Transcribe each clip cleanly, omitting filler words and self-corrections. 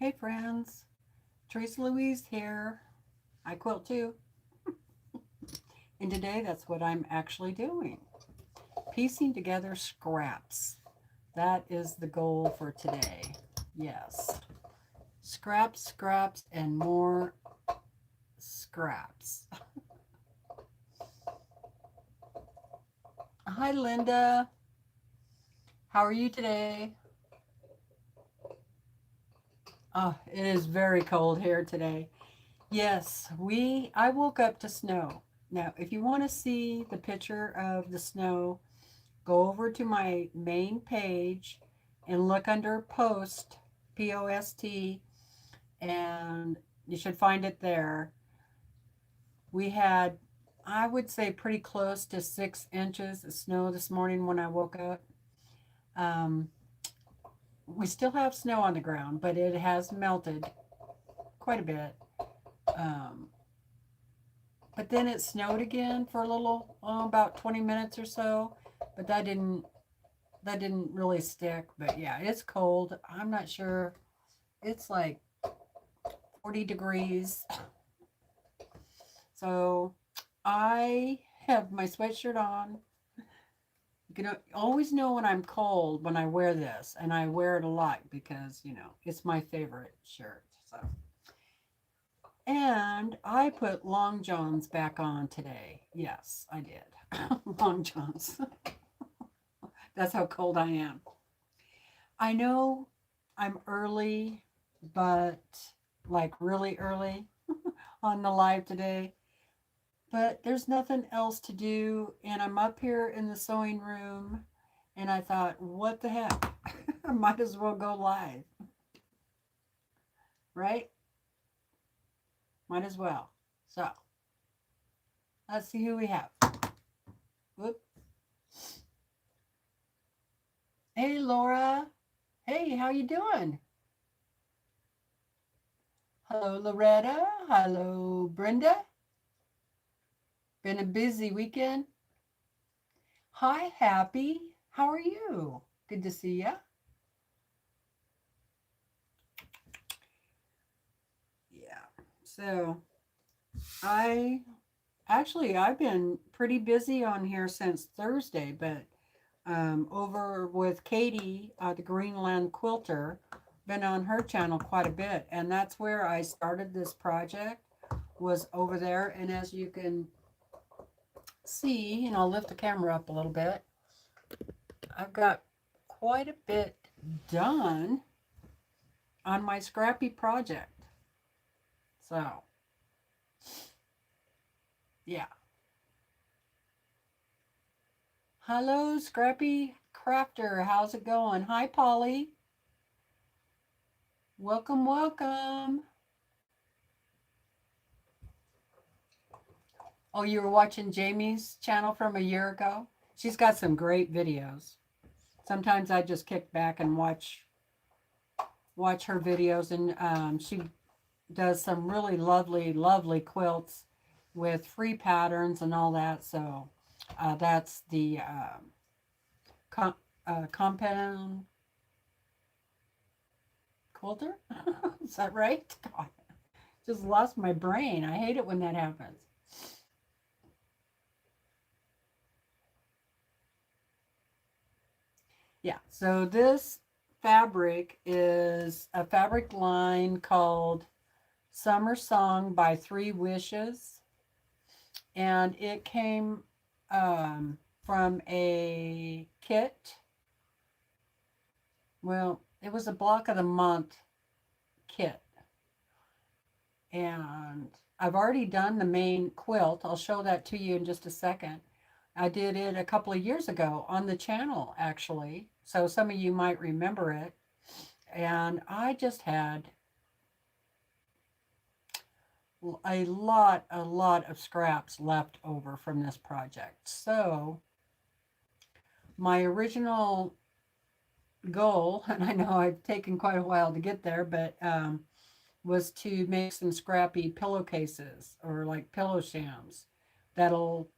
Hey friends, TeresaLouise here. I quilt too. And today that's what I'm actually doing. Piecing together scraps. That is the goal for today. Yes. Scraps, scraps, and more scraps. Hi Linda. How are you today? Oh, it is very cold here today. Yes, I woke up to snow. Now, if you want to see the picture of the snow, go over to my main page and look under post, P-O-S-T, and you should find it there. We had, I would say, pretty close to 6 inches of snow this morning when I woke up. Um, we still have snow on the ground, but it has melted quite a bit. Um, but then it snowed again for a little, about 20 minutes or so, but that didn't really stick. But yeah, it's cold. I'm not sure. It's like 40 degrees. So I have my sweatshirt on. You can always know when I'm cold when I wear this, and I wear it a lot because, it's my favorite shirt. So, and I put long johns back on today. Yes, I did. Long johns. That's how cold I am. I know I'm early, but like really early on the live today. But there's nothing else to do, and I'm up here in the sewing room, and I thought, what the heck? I might as well go live, right? Might as well. So let's see who we have. Whoop. Hey, Laura. Hey, how you doing? Hello, Loretta. Hello, Brenda. Been a busy weekend. Hi, Happy. How are you? Good to see ya. Yeah. So I I've been pretty busy on here since Thursday, but over with Katie, the Greenland Quilter, been on her channel quite a bit, and that's where I started this project, was over there. And as you can see, and I'll lift the camera up a little bit, I've got quite a bit done on my scrappy project. So, yeah. Hello, Scrappy Crafter. How's it going? Hi, Polly. Welcome, welcome. Oh, you were watching Jamie's channel from a year ago? She's got some great videos. Sometimes I just kick back and watch her videos, and she does some really lovely, lovely quilts with free patterns and all that. So that's the compound quilter. Is that right? God, just lost my brain. I hate it when that happens. Yeah, so this fabric is a fabric line called Summer Song by Three Wishes, and it came from a kit. Well, it was a block of the month kit, and I've already done the main quilt. I'll show that to you in just a second. I did it a couple of years ago on the channel, actually, so some of you might remember it. And I just had a lot of scraps left over from this project. So my original goal, and I know I've taken quite a while to get there, but was to make some scrappy pillowcases or like pillow shams that'll,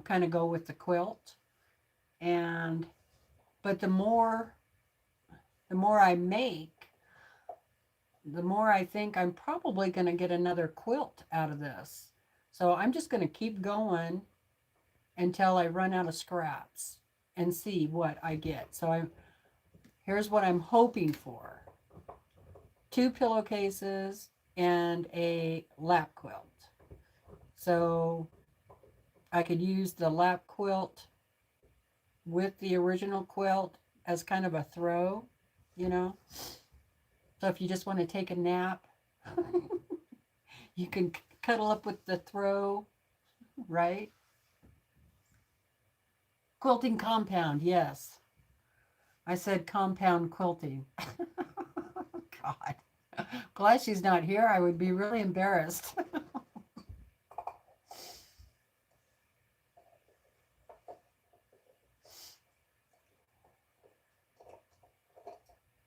kind of go with the quilt. And but the more I make, the more I think I'm probably going to get another quilt out of this. So I'm just going to keep going until I run out of scraps and see what I get. So here's what I'm hoping for. 2 pillowcases and a lap quilt. So I could use the lap quilt with the original quilt as kind of a throw, you know. So if you just want to take a nap, you can cuddle up with the throw, right? Quilting compound, yes. I said compound quilting. God. Glad she's not here. I would be really embarrassed.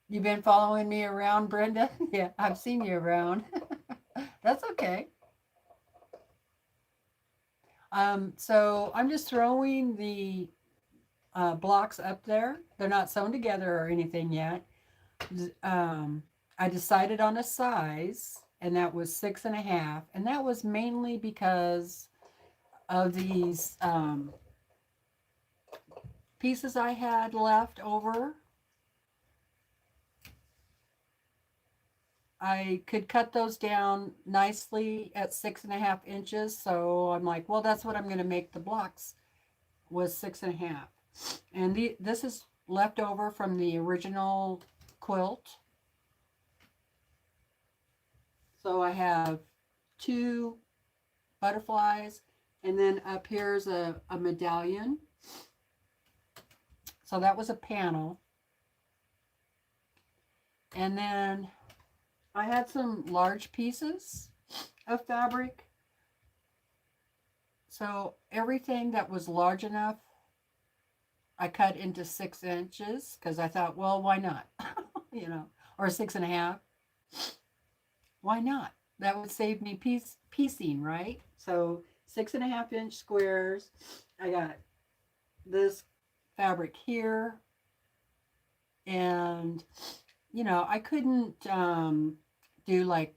You've been following me around, Brenda? Yeah, I've seen you around. That's okay. So I'm just throwing the blocks up there. They're not sewn together or anything yet. I decided on a size, and that was 6.5, and that was mainly because of these pieces I had left over. I could cut those down nicely at 6.5 inches, so I'm like, well, that's what I'm going to make the blocks, was 6.5. And this is left over from the original quilt. So I have 2 butterflies, and then up here's a medallion. So that was a panel. And then I had some large pieces of fabric. So everything that was large enough, I cut into 6 inches because I thought, well, why not? You know, or 6.5. Why not? That would save me piecing, right? So 6.5-inch squares. I got this fabric here, and you know, I couldn't do like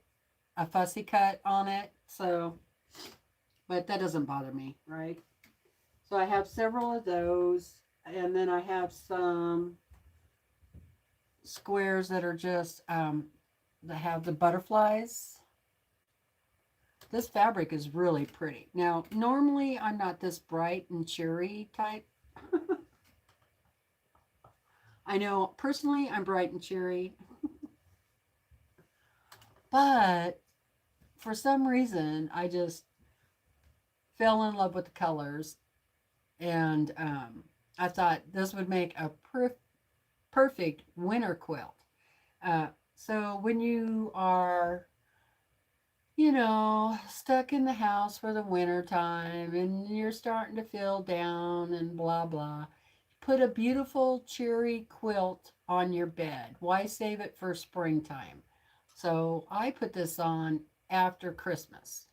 a fussy cut on it, so, but that doesn't bother me, right? So I have several of those, and then I have some squares that are just that have the butterflies. This fabric is really pretty. Now, normally I'm not this bright and cheery type. I know personally I'm bright and cheery, but for some reason I just fell in love with the colors, and I thought this would make a perfect winter quilt. So when you are, you know, stuck in the house for the winter time and you're starting to feel down and blah blah, put a beautiful cheery quilt on your bed. Why save it for springtime? So I put this on after Christmas,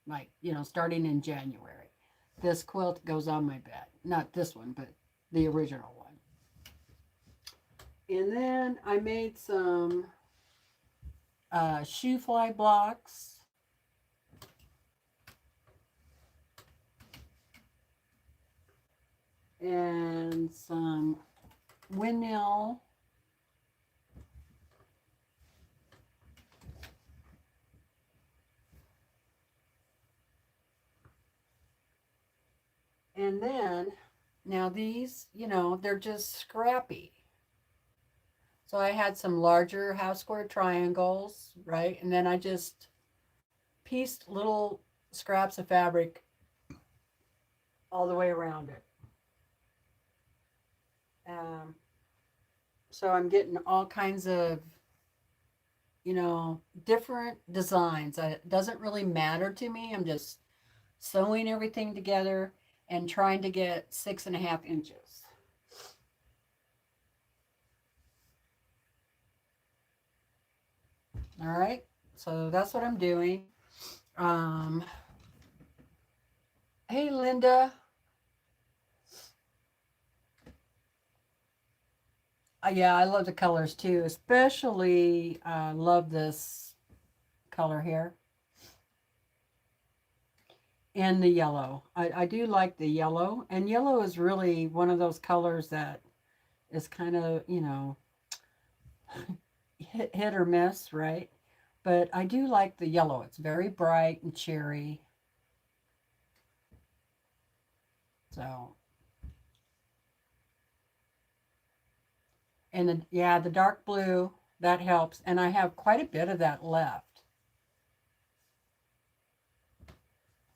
like, you know, starting in January. This quilt goes on my bed. Not this one, but the original one. And then I made some shoe fly blocks. And some windmill. And then, now these, you know, they're just scrappy. So I had some larger half square triangles, right? And then I just pieced little scraps of fabric all the way around it. So I'm getting all kinds of, you know, different designs. It doesn't really matter to me. I'm just sewing everything together and trying to get 6.5 inches. All right, so that's what I'm doing. Hey, Linda. Yeah, I love the colors too, especially love this color here and the yellow. I do like the yellow, and yellow is really one of those colors that is kind of, you know, hit or miss, right? But I do like the yellow. It's very bright and cherry. So, and then, yeah, the dark blue, that helps. And I have quite a bit of that left.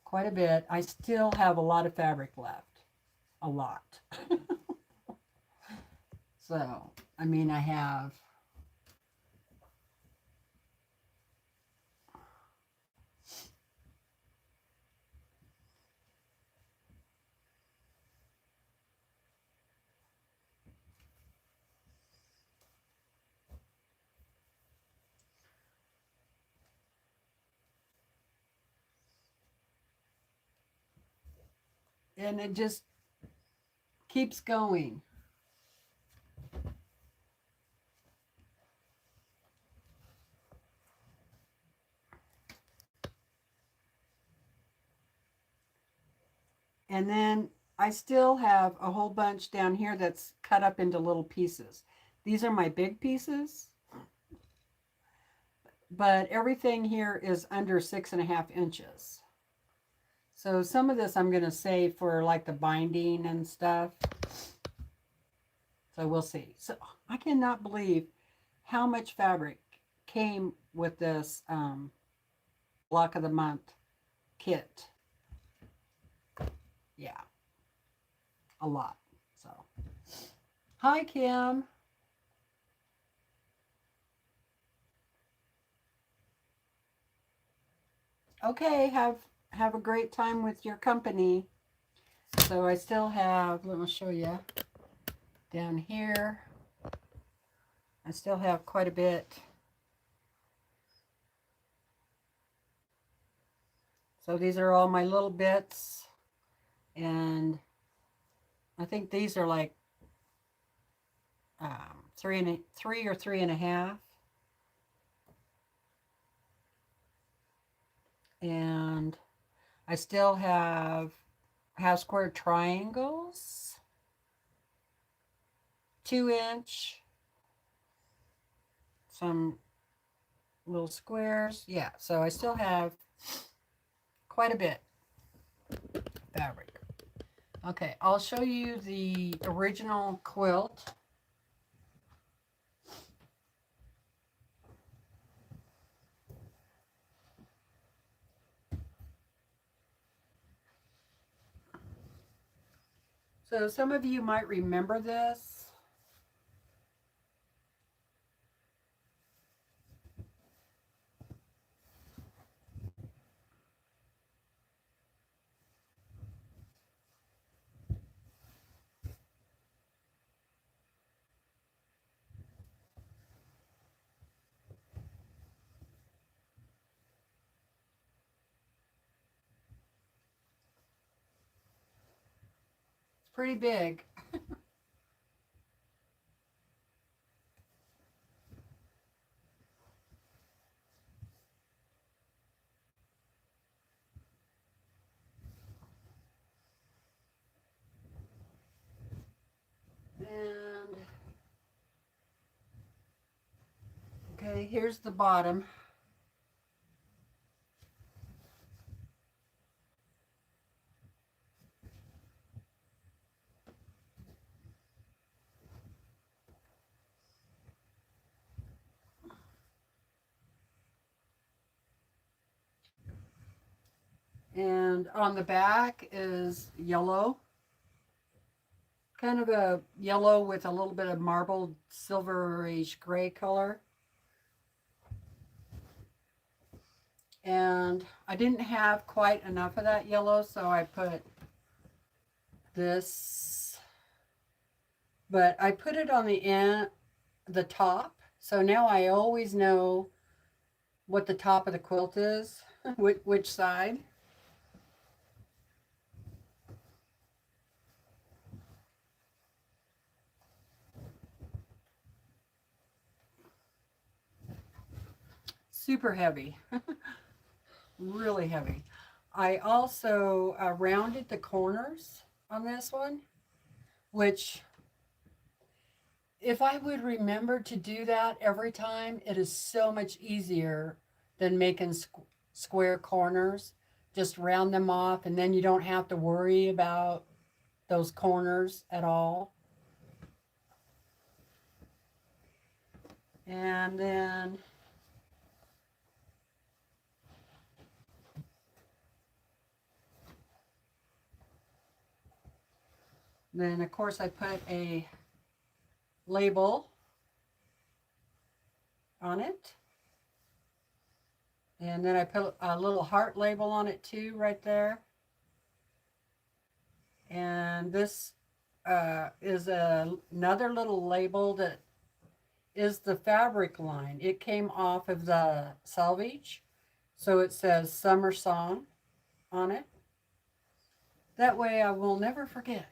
Quite a bit. I still have a lot of fabric left. A lot. So, I mean, I have, and it just keeps going. And then I still have a whole bunch down here that's cut up into little pieces. These are my big pieces, but everything here is under 6.5 inches. So some of this I'm going to save for like the binding and stuff. So we'll see. So I cannot believe how much fabric came with this block of the month kit. Yeah, a lot. So, hi, Kim. Okay, have a great time with your company. So I still have, let me show you down here. I still have quite a bit. So these are all my little bits, and I think these are like 3 or 3.5. And I still have half square triangles, 2 inch, some little squares. Yeah, so I still have quite a bit fabric. Okay, I'll show you the original quilt. So some of you might remember this. It's pretty big. And okay, here's the bottom. And on the back is yellow, kind of a yellow with a little bit of marbled silverish gray color. And I didn't have quite enough of that yellow, so I put this, but I put it on the end, the top, so now I always know what the top of the quilt is, which side. super heavy, really heavy. I also rounded the corners on this one, which if I would remember to do that every time, it is so much easier than making square corners. Just round them off, and then you don't have to worry about those corners at all. And then of course I put a label on it. And then I put a little heart label on it too, right there. And this is another little label that is the fabric line. It came off of the selvage. So it says Summer Song on it. That way I will never forget.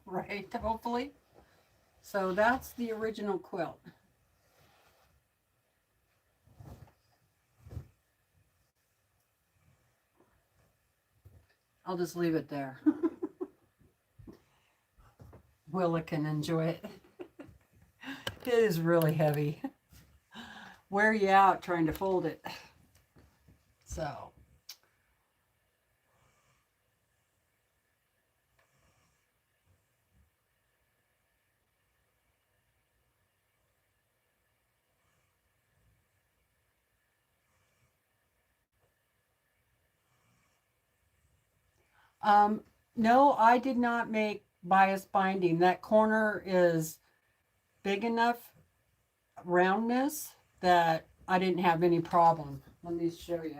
Right, hopefully. So that's the original quilt. I'll just leave it there. Willa can enjoy it. It is really heavy. Wear you out trying to fold it. So. No, I did not make bias binding. That corner is big enough roundness that I didn't have any problem. Let me show you.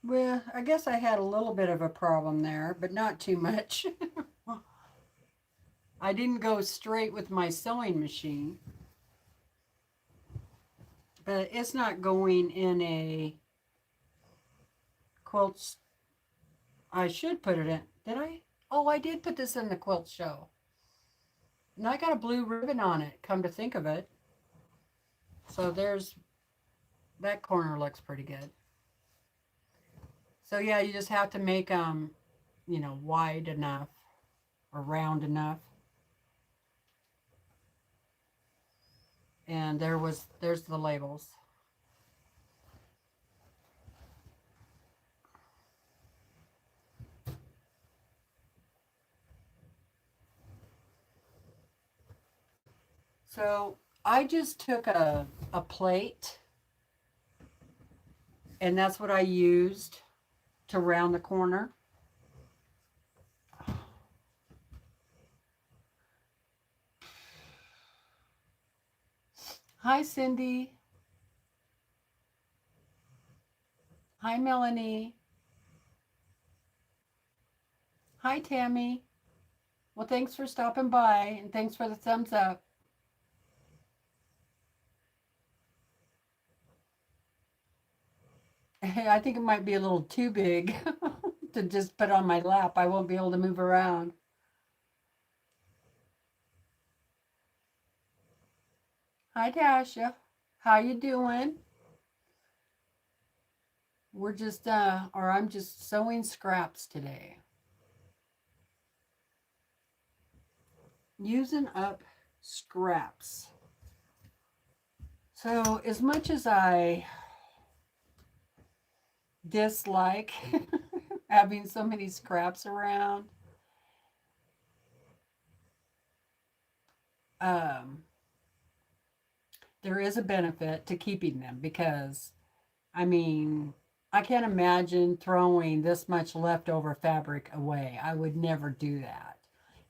Well, I guess I had a little bit of a problem there, but not too much. I didn't go straight with my sewing machine, but it's not going in a quilt. I should put it in. Did I? Oh, I did put this in the quilt show. And I got a blue ribbon on it, come to think of it. So there's, that corner looks pretty good. So yeah, you just have to make them, wide enough or round enough. And there's the labels. So I just took a plate, and that's what I used to round the corner. Hi, Cindy. Hi, Melanie. Hi, Tammy. Well, thanks for stopping by, and thanks for the thumbs up. I think it might be a little too big to just put on my lap. I won't be able to move around. Hi, Tasha. How you doing? We're just, or I'm just sewing scraps today. Using up scraps. So as much as I dislike having so many scraps around, there is a benefit to keeping them because, I mean, I can't imagine throwing this much leftover fabric away. I would never do that.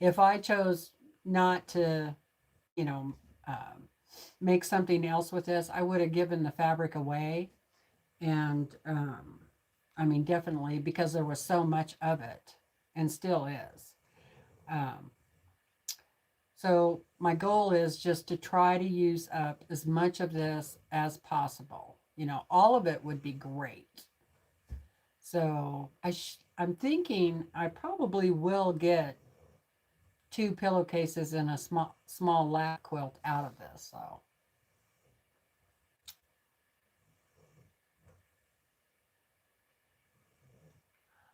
If I chose not to, you know, make something else with this, I would have given the fabric away. And I mean, definitely because there was so much of it and still is. Um, So my goal is just to try to use up as much of this as possible. You know, all of it would be great. So I'm thinking I probably will get 2 pillowcases and a small lap quilt out of this. So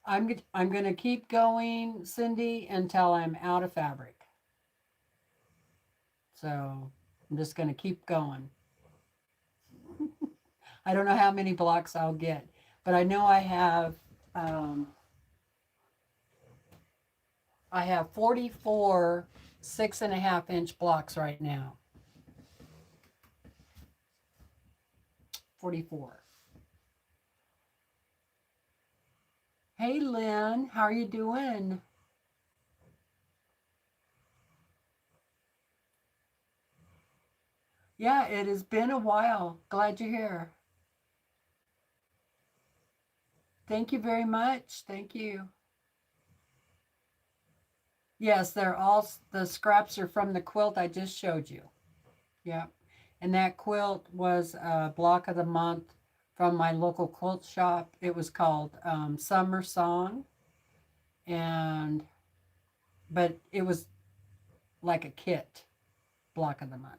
I'm going to keep going, Cindy, until I'm out of fabric. So I'm just going to keep going. I don't know how many blocks I'll get, but I know um, I have 44 6.5 inch blocks right now. 44. Hey Lynn, how are you doing? Yeah, it has been a while. Glad you're here. Thank you very much. Thank you. Yes, they're all, the scraps are from the quilt I just showed you. Yeah. And that quilt was a block of the month from my local quilt shop. It was called Summer Song. And, but it was like a kit block of the month.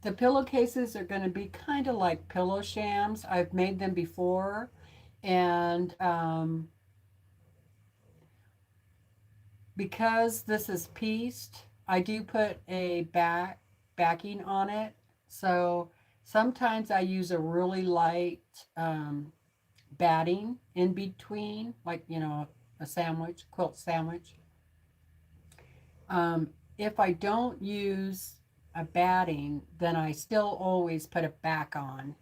The pillowcases are going to be kind of like pillow shams. I've made them before. And because this is pieced, I do put a backing on it. So sometimes I use a really light batting in between, like, you know, a sandwich, quilt sandwich. If I don't use a batting, then I still always put a back on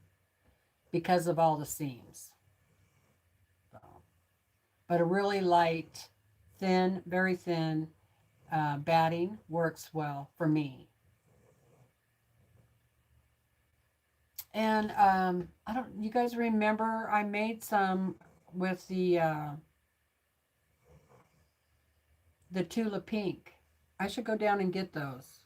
because of all the seams. So, but a really light, thin, very thin batting works well for me. And I don't, you guys remember I made some with the Tula Pink. I should go down and get those.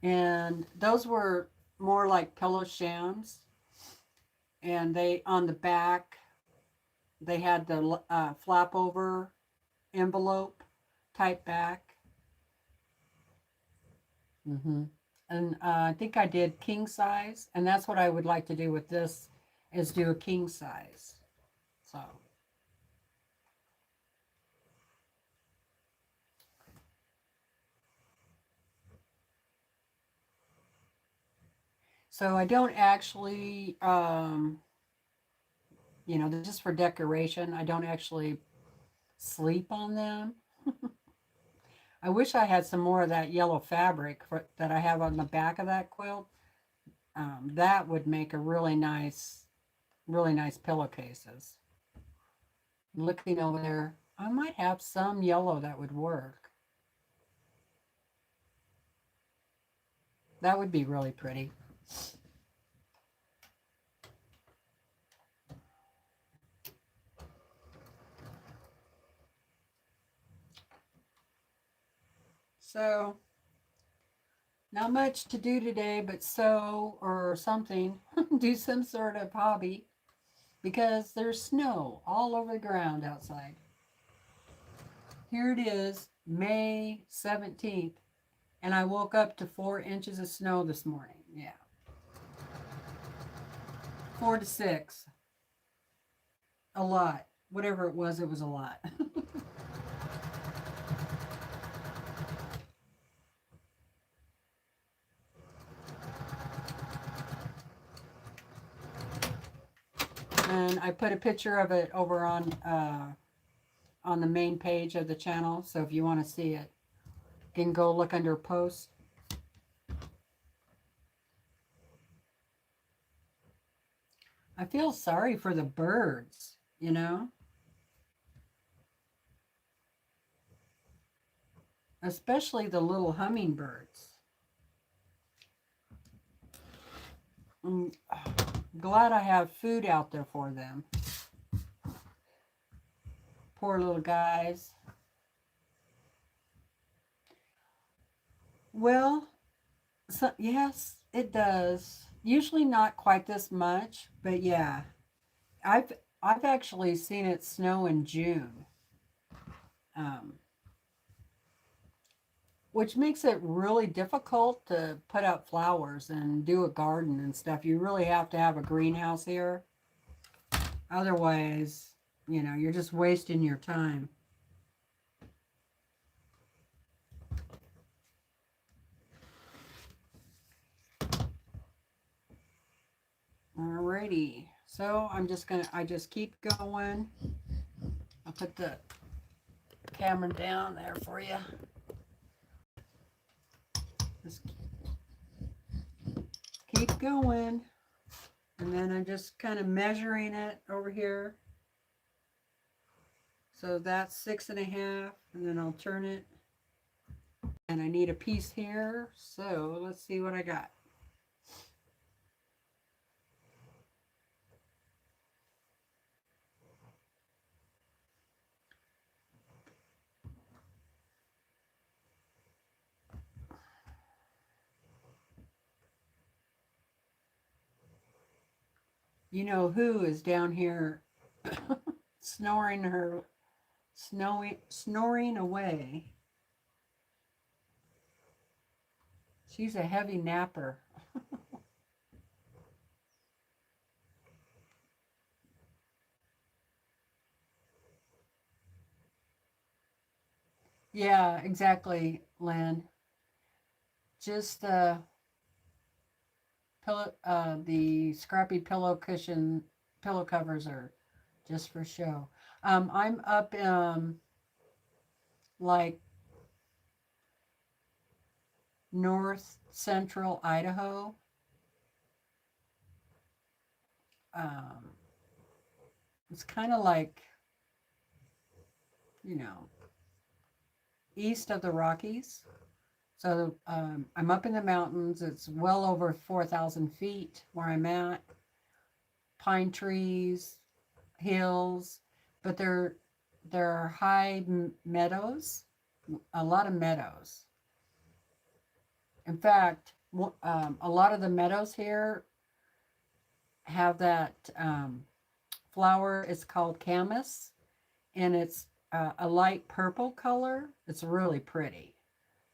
And those were more like pillow shams. And they, on the back, they had the flap over envelope type back. Mm-hmm. And I think I did king size, and that's what I would like to do with this, is do a king size. So so I don't actually you know, just for decoration. I don't actually sleep on them. I wish I had some more of that yellow fabric that I have on the back of that quilt. That would make a really nice pillowcases. Looking over there, I might have some yellow that would work. That would be really pretty. So, not much to do today, but sew or something. Do some sort of hobby because there's snow all over the ground outside. Here it is, May 17th, and I woke up to 4 inches of snow this morning. Yeah, 4 to 6. A lot. Whatever it was a lot. And I put a picture of it over on the main page of the channel. So if you want to see it, you can go look under posts. I feel sorry for the birds, you know, especially the little hummingbirds. Glad I have food out there for them. Poor little guys. Well, so, yes, it does. Usually not quite this much, but yeah. I've I've actually seen it snow in June. Um, which makes it really difficult to put up flowers and do a garden and stuff. You really have to have a greenhouse here. Otherwise, you're just wasting your time. Alrighty. So I just keep going. I'll put the camera down there for you. Just keep going. And then I'm just kind of measuring it over here. So that's 6.5, and then I'll turn it. And I need a piece here. So let's see what I got. You know who is down here snoring snoring away. She's a heavy napper. Yeah, exactly, Lynn. Just the scrappy pillow covers are just for show. I'm up like north central Idaho. Um, it's kind of like, you know, east of the Rockies. So I'm up in the mountains. It's well over 4,000 feet where I'm at. Pine trees, hills, but there are high meadows, a lot of meadows. In fact, a lot of the meadows here have that flower. It's called camas, and it's a light purple color. It's really pretty.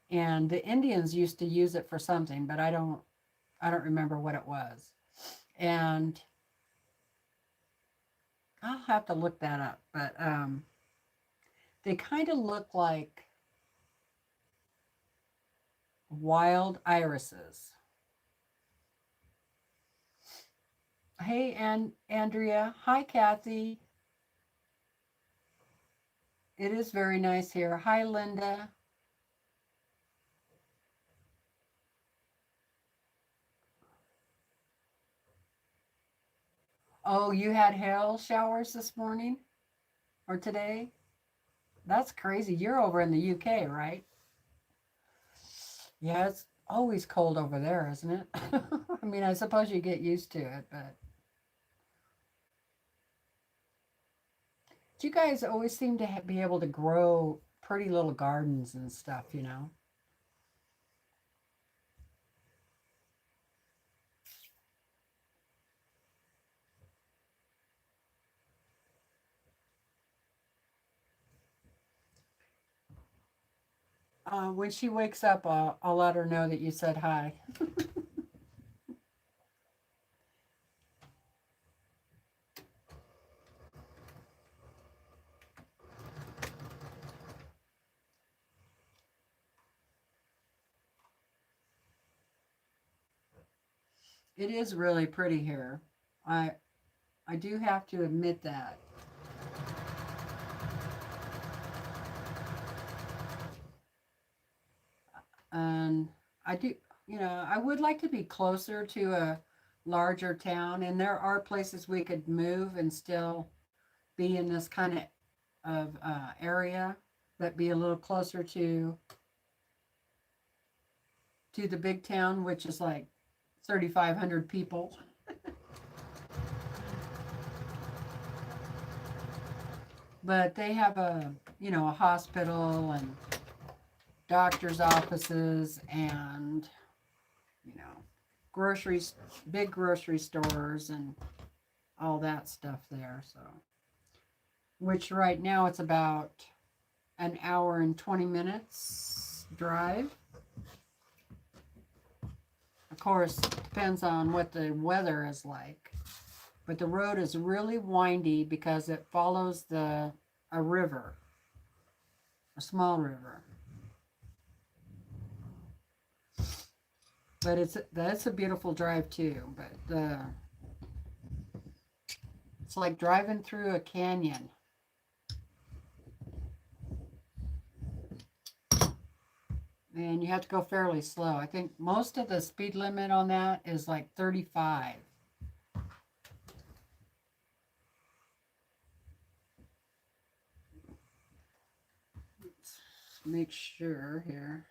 And the Indians used to use it for something, but I don't remember what it was. And I'll have to look that up. But they kind of look like wild irises. Hey, and Andrea. Hi, Kathy. It is very nice here. Hi, Linda. Oh, you had hail showers this morning or today? That's crazy. You're over in the UK, right? Yeah, it's always cold over there, isn't it? I mean, I suppose you get used to it, but you guys always seem to be able to grow pretty little gardens and stuff. When she wakes up, I'll let her know that you said hi. It is really pretty here. I I do have to admit that. And I do, I would like to be closer to a larger town, and there are places we could move and still be in this kind of area, but be a little closer to the big town, which is like 3,500 people. But they have a, you know, a hospital and doctor's offices and, you know, groceries, big grocery stores and all that stuff there. So, which right now it's about an hour and 20 minutes drive. Of course, it depends on what the weather is like. But the road is really windy because it follows a river, a small river. But that's a beautiful drive too. But it's like driving through a canyon. And you have to go fairly slow. I think most of the speed limit on that is like 35. Let's make sure here.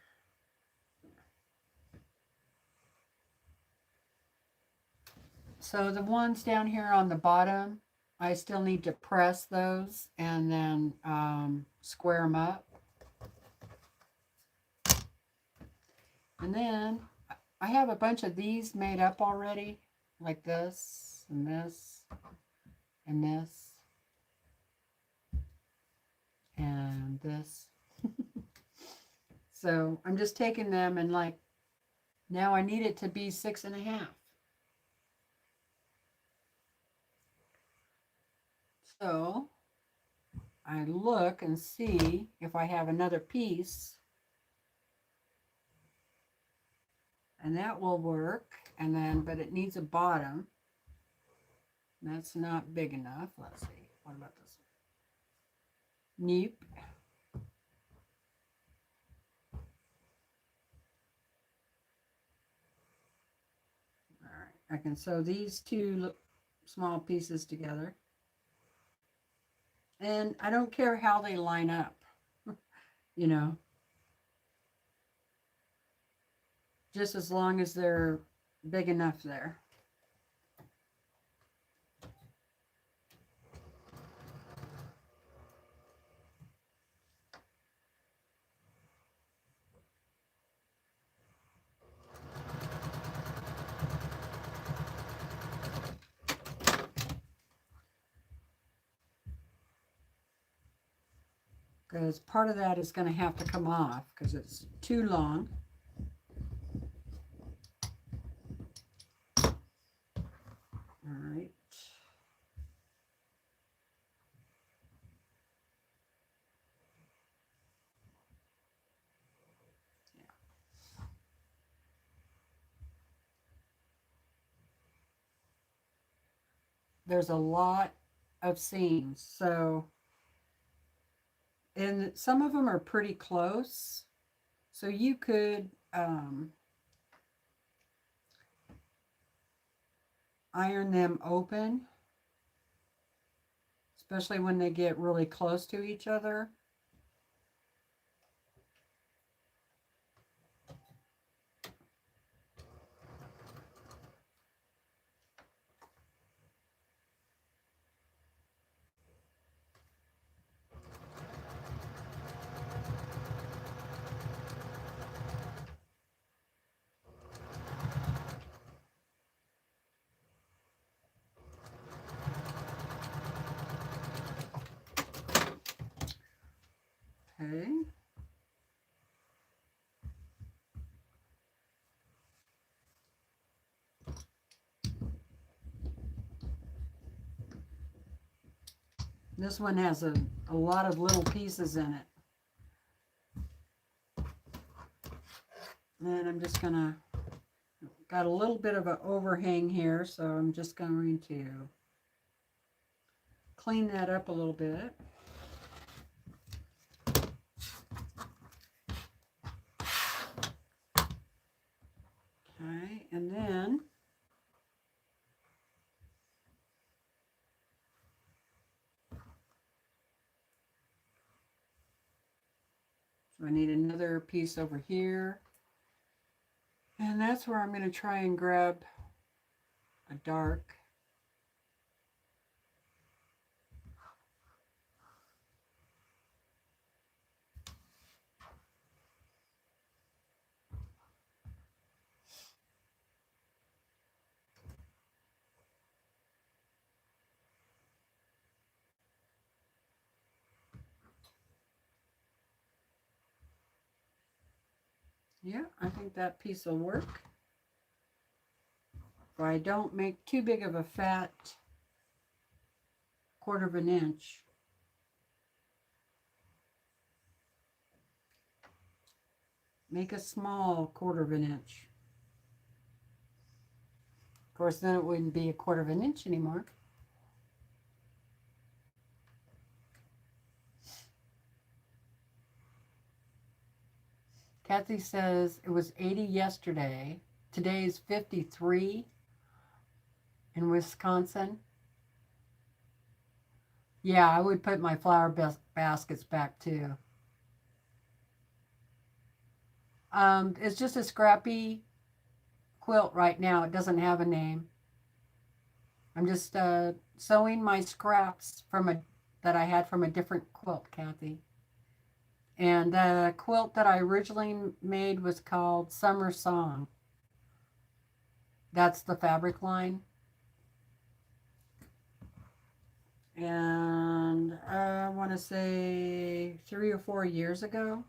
So the ones down here on the bottom, I still need to press those and then square them up. And then I have a bunch of these made up already, like this and this and this and this. So I'm just taking them and like, now I need it to be 6.5. So I look and see if I have another piece, and that will work. And then, but it needs a bottom. That's not big enough. Let's see. What about this one? Nope. All right. I can sew these two small pieces together. And I don't care how they line up, you know, just as long as they're big enough there. Because part of that is going to have to come off because it's too long. All right. Yeah. There's a lot of seams, so, and some of them are pretty close, so you could iron them open, especially when they get really close to each other. Okay. This one has a lot of little pieces in it. And I'm just gonna, got a little bit of an overhang here, so I'm just going to clean that up a little bit. Okay, and then so I need another piece over here. And that's where I'm going to try and grab a dark. Yeah, I think that piece will work. If I don't make too big of a fat 1/4 inch. Make a small 1/4 inch. Of course, then it wouldn't be a 1/4 inch anymore. Kathy says it was 80 yesterday. Today is 53 in Wisconsin. Yeah, I would put my flower baskets back too. It's just a scrappy quilt right now. It doesn't have a name. I'm just sewing my scraps that I had from a different quilt, Kathy. And the quilt that I originally made was called Summer Song. That's the fabric line. And I want to say 3 or 4 years ago.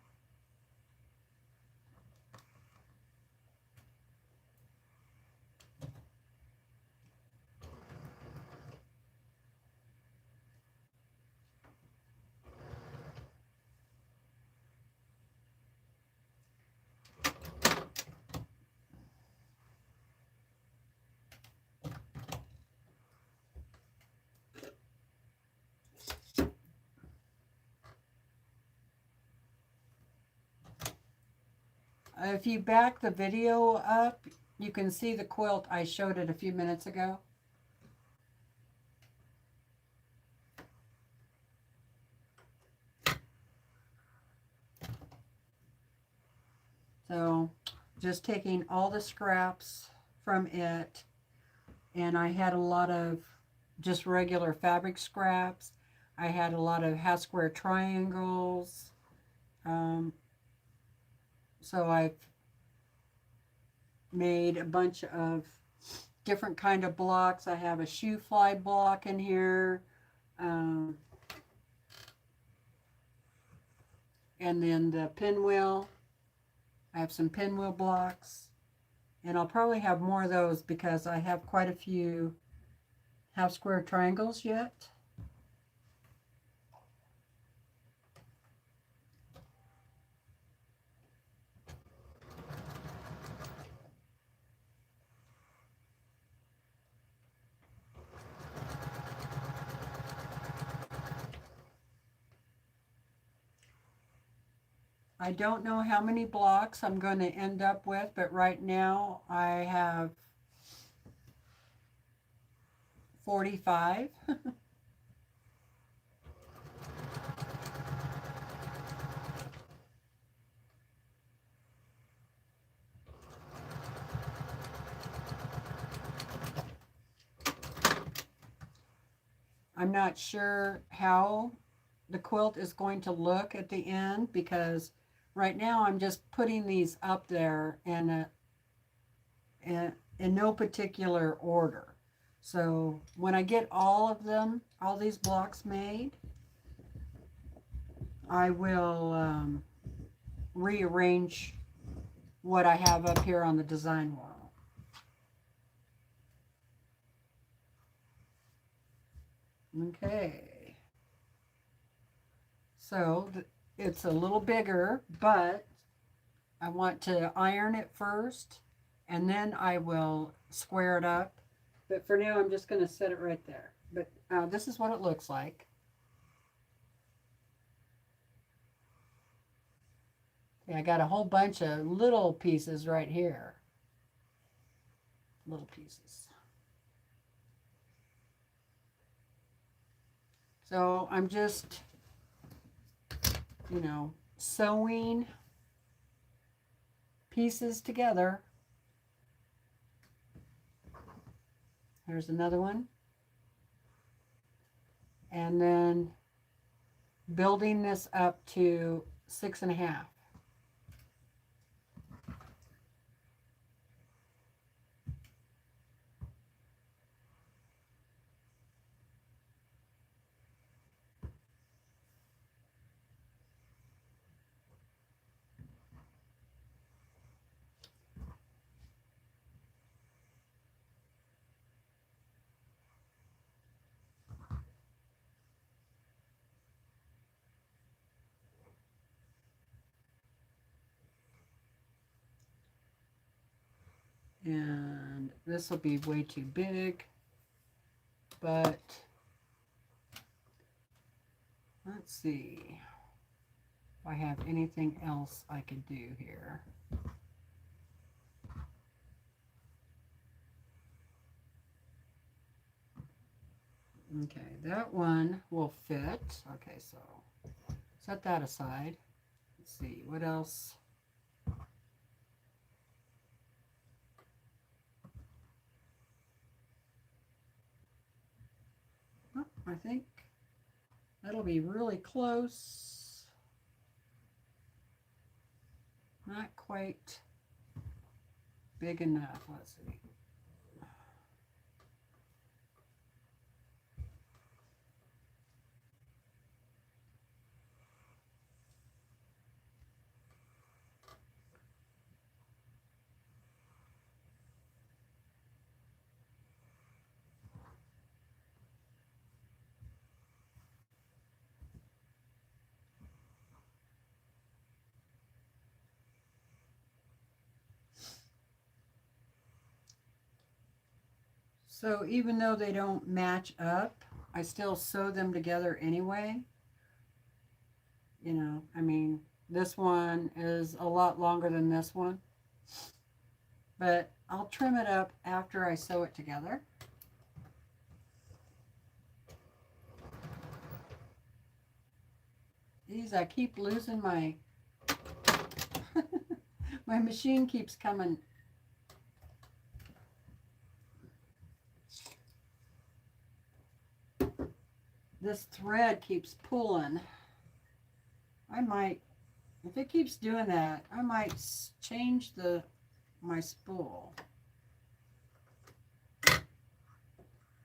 If you back the video up, you can see the quilt. I showed it a few minutes ago. So just taking all the scraps from it, and I had a lot of just regular fabric scraps. I had a lot of half square triangles. So I've made a bunch of different kind of blocks. I have a shoe fly block in here. And then the pinwheel. I have some pinwheel blocks. And I'll probably have more of those because I have quite a few half square triangles yet. I don't know how many blocks I'm going to end up with, but right now I have 45. I'm not sure how the quilt is going to look at the end because right now I'm just putting these up there in no particular order. So when I get all of them, all these blocks made, I will rearrange what I have up here on the design wall. Okay. So it's a little bigger, but I want to iron it first and then I will square it up. But for now, I'm just going to set it right there. But this is what it looks like. Okay, I got a whole bunch of little pieces right here. Little pieces. So I'm just, sewing pieces together. There's another one. And then building this up to 6.5. And this will be way too big, but let's see if I have anything else I could do here. Okay, that one will fit. Okay, so set that aside. Let's see, what else? Oh, I think that'll be really close. Not quite big enough. Let's see. So even though they don't match up, I still sew them together anyway. You know, I mean, this one is a lot longer than this one, but I'll trim it up after I sew it together. These, I keep losing my, my machine keeps coming. This thread keeps pulling. I might, if it keeps doing that, I might change my spool. I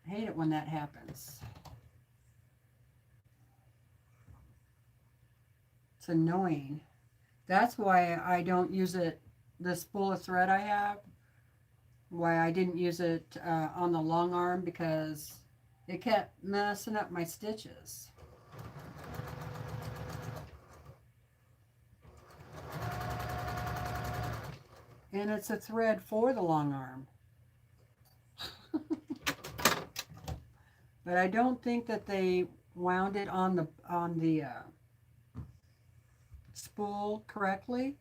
hate it when that happens. It's annoying. That's why I don't use it, the spool of thread I have, why I didn't use it on the long arm, because it kept messing up my stitches. And it's a thread for the long arm. But I don't think that they wound it on the spool correctly.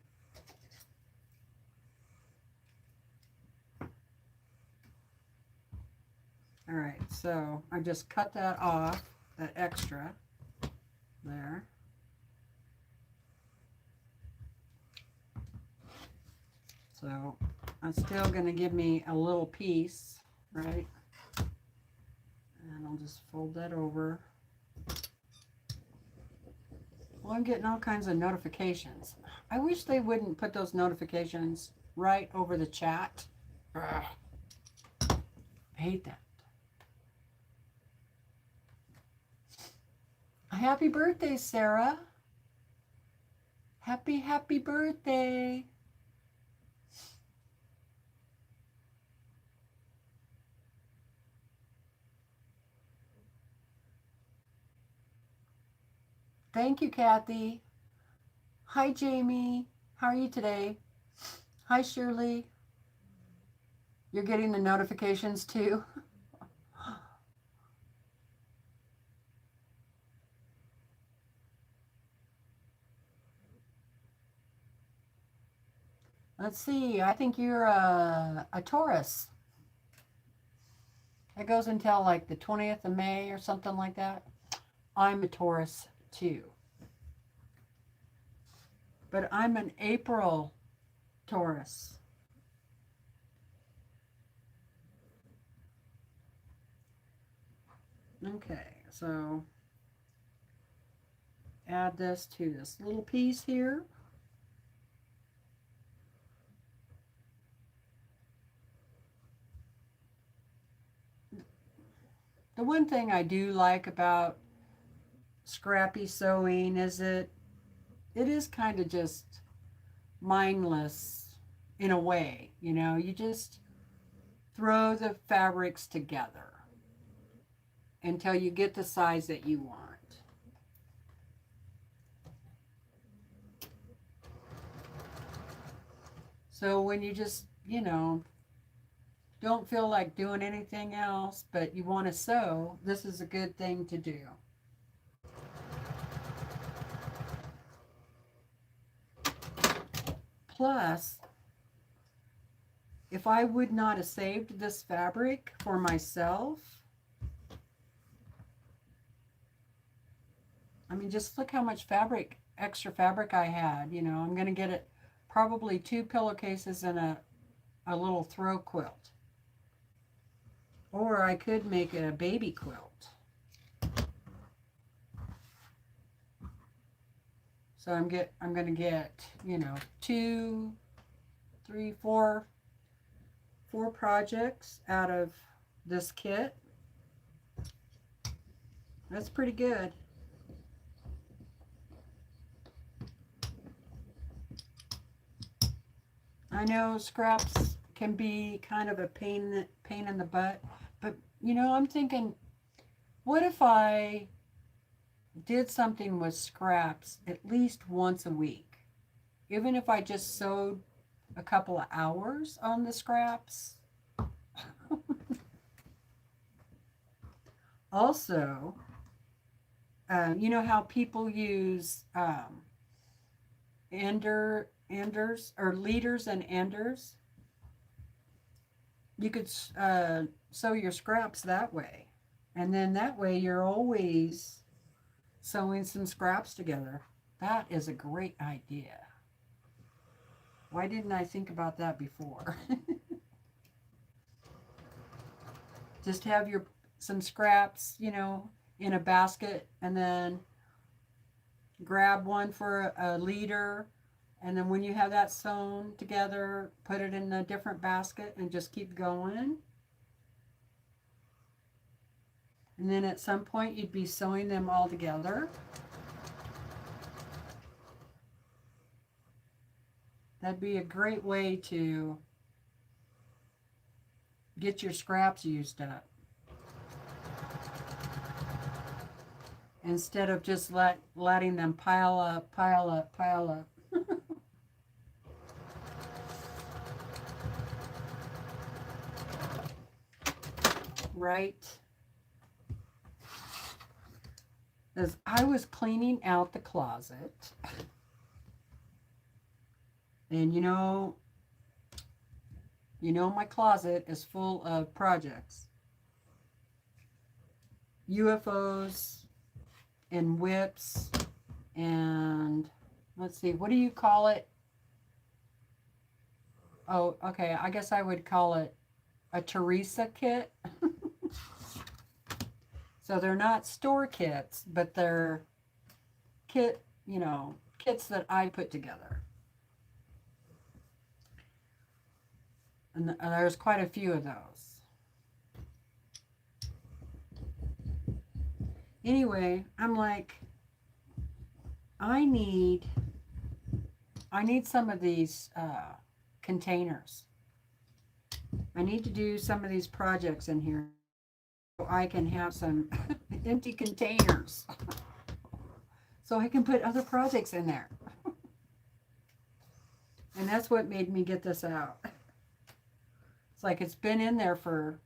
All right, so I just cut that off, that extra there. So it's still going to give me a little piece, right? And I'll just fold that over. Well, I'm getting all kinds of notifications. I wish they wouldn't put those notifications right over the chat. Ugh. I hate that. Happy birthday, Sarah. Happy birthday. Thank you, Kathy. Hi, Jamie. How are you today? Hi, Shirley. You're getting the notifications too? Let's see. I think you're a Taurus. It goes until like the 20th of May or something like that. I'm a Taurus too. But I'm an April Taurus. Okay, so add this to this little piece here. The one thing I do like about scrappy sewing is it is kind of just mindless in a way, you know, you just throw the fabrics together until you get the size that you want. So when you just, you know, don't feel like doing anything else, but you want to sew, this is a good thing to do. Plus, if I would not have saved this fabric for myself, I mean, just look how much fabric, extra fabric I had. You know, I'm going to get it probably 2 pillowcases and a little throw quilt. Or I could make a baby quilt. So I'm going to get, you know, 2, 3, 4 projects out of this kit. That's pretty good. I know scraps can be kind of a pain in the butt, but you know, I'm thinking, what if I did something with scraps at least once a week? Even if I just sewed a couple of hours on the scraps. Also, you know how people use enders or leaders and enders? You could sew your scraps that way. And then that way you're always sewing some scraps together. That is a great idea. Why didn't I think about that before? Just have some scraps, you know, in a basket, and then grab one for a leader, and then when you have that sewn together, put it in a different basket and just keep going. And then at some point you'd be sewing them all together. That'd be a great way to get your scraps used up. Instead of just letting them pile up, pile up, pile up. Right? As I was cleaning out the closet, and you know my closet is full of projects. UFOs and whips and let's see, what do you call it? Oh, okay, I guess I would call it a Teresa kit. So they're not store kits, but they're kits that I put together. And there's quite a few of those. Anyway, I'm like, I need some of these containers. I need to do some of these projects in here so I can have some empty containers so I can put other projects in there. And that's what made me get this out. It's like it's been in there for,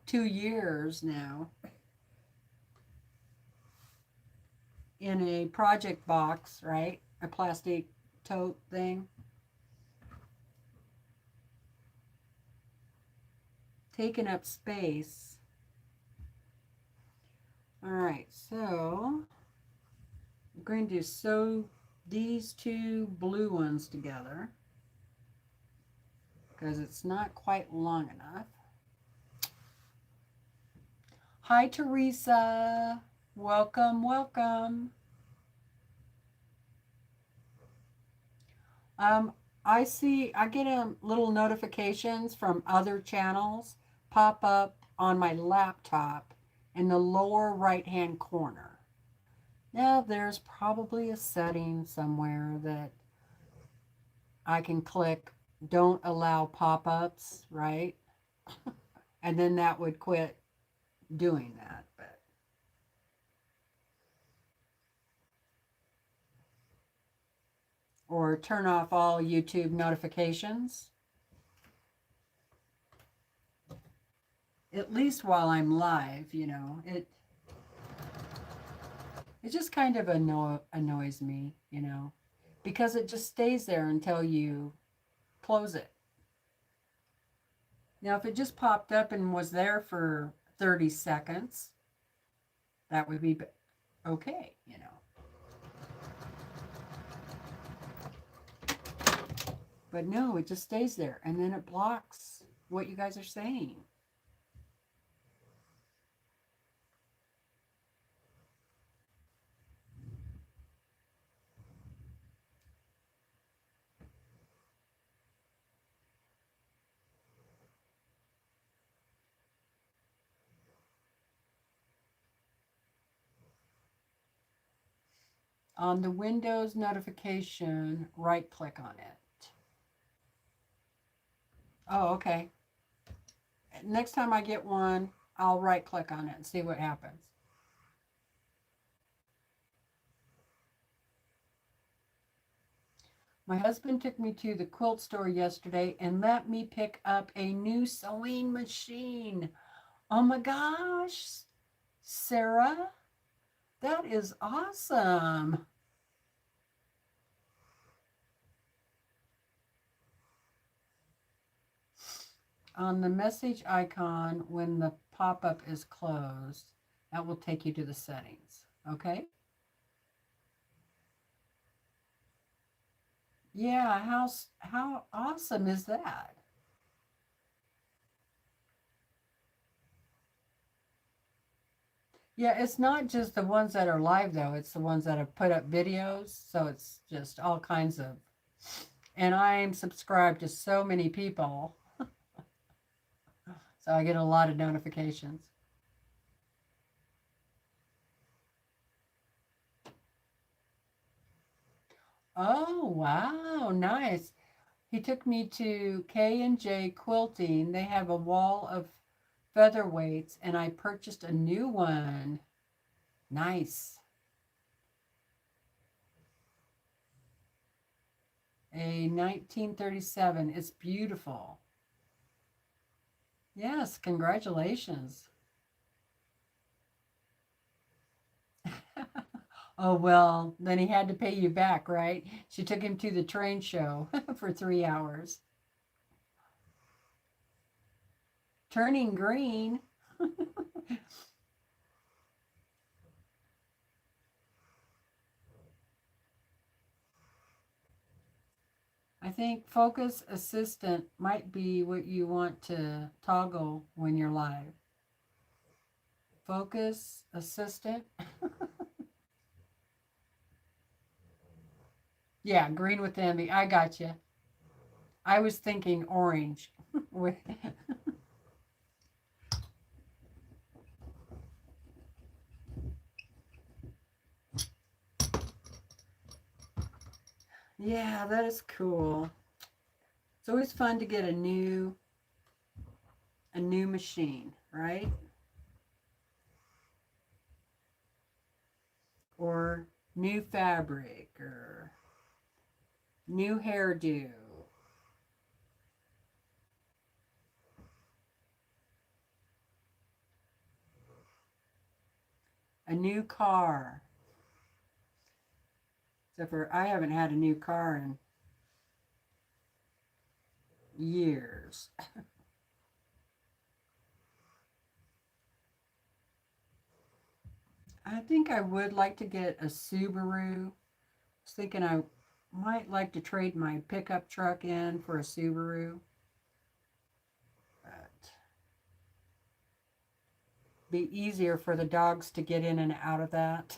2 years now in a project box, right? A plastic tote thing. Taking up space. All right, so I'm going to sew these 2 blue ones together because it's not quite long enough. Hi, Teresa. Welcome, welcome. I get little notifications from other channels pop up on my laptop in the lower right-hand corner. Now, there's probably a setting somewhere that I can click don't allow pop-ups, right? And then that would quit doing that. But or turn off all YouTube notifications. at least while I'm live, you know. It just kind of annoys me, you know, because it just stays there until you close it. Now, if it just popped up and was there for 30 seconds, that would be okay, you know. But no, it just stays there and then it blocks what you guys are saying. On the Windows notification, right click on it. Oh, okay. Next time I get one, I'll right click on it and see what happens. My husband took me to the quilt store yesterday and let me pick up a new sewing machine. Oh my gosh, Sarah, that is awesome. On the message icon, when the pop-up is closed, that will take you to the settings. Okay? Yeah, how awesome is that? Yeah, it's not just the ones that are live though, it's the ones that have put up videos, so it's just all kinds of, and I'm subscribed to so many people, so I get a lot of notifications. Oh, wow, nice. He took me to K&J Quilting. They have a wall of featherweights, and I purchased a new one. Nice. A 1937. It's beautiful. Yes, congratulations. Oh, well, then he had to pay you back, right? She took him to the train show for 3 hours. Turning green. I think Focus Assistant might be what you want to toggle when you're live. Focus Assistant. Yeah, green with envy. I got you. I was thinking orange. Yeah, that is cool. It's always fun to get a new machine, right? Or new fabric or new hairdo. A new car. Except for I haven't had a new car in years. I think I would like to get a Subaru. I was thinking I might like to trade my pickup truck in for a Subaru. But be easier for the dogs to get in and out of that.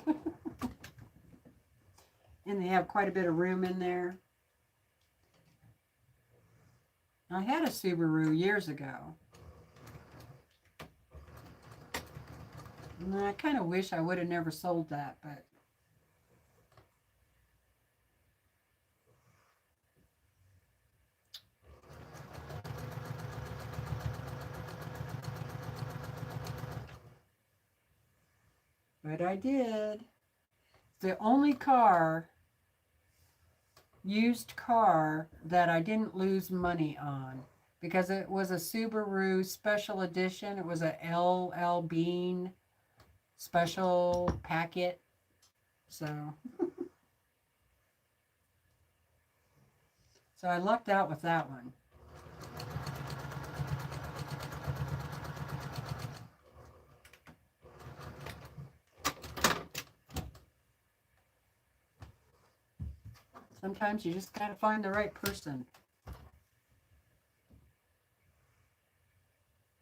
And they have quite a bit of room in there. I had a Subaru years ago. And I kind of wish I would have never sold that, but I did. The only used car that I didn't lose money on. because it was a Subaru special edition. It was a LL Bean special packet. So, so I lucked out with that one. Sometimes you just got to find the right person. I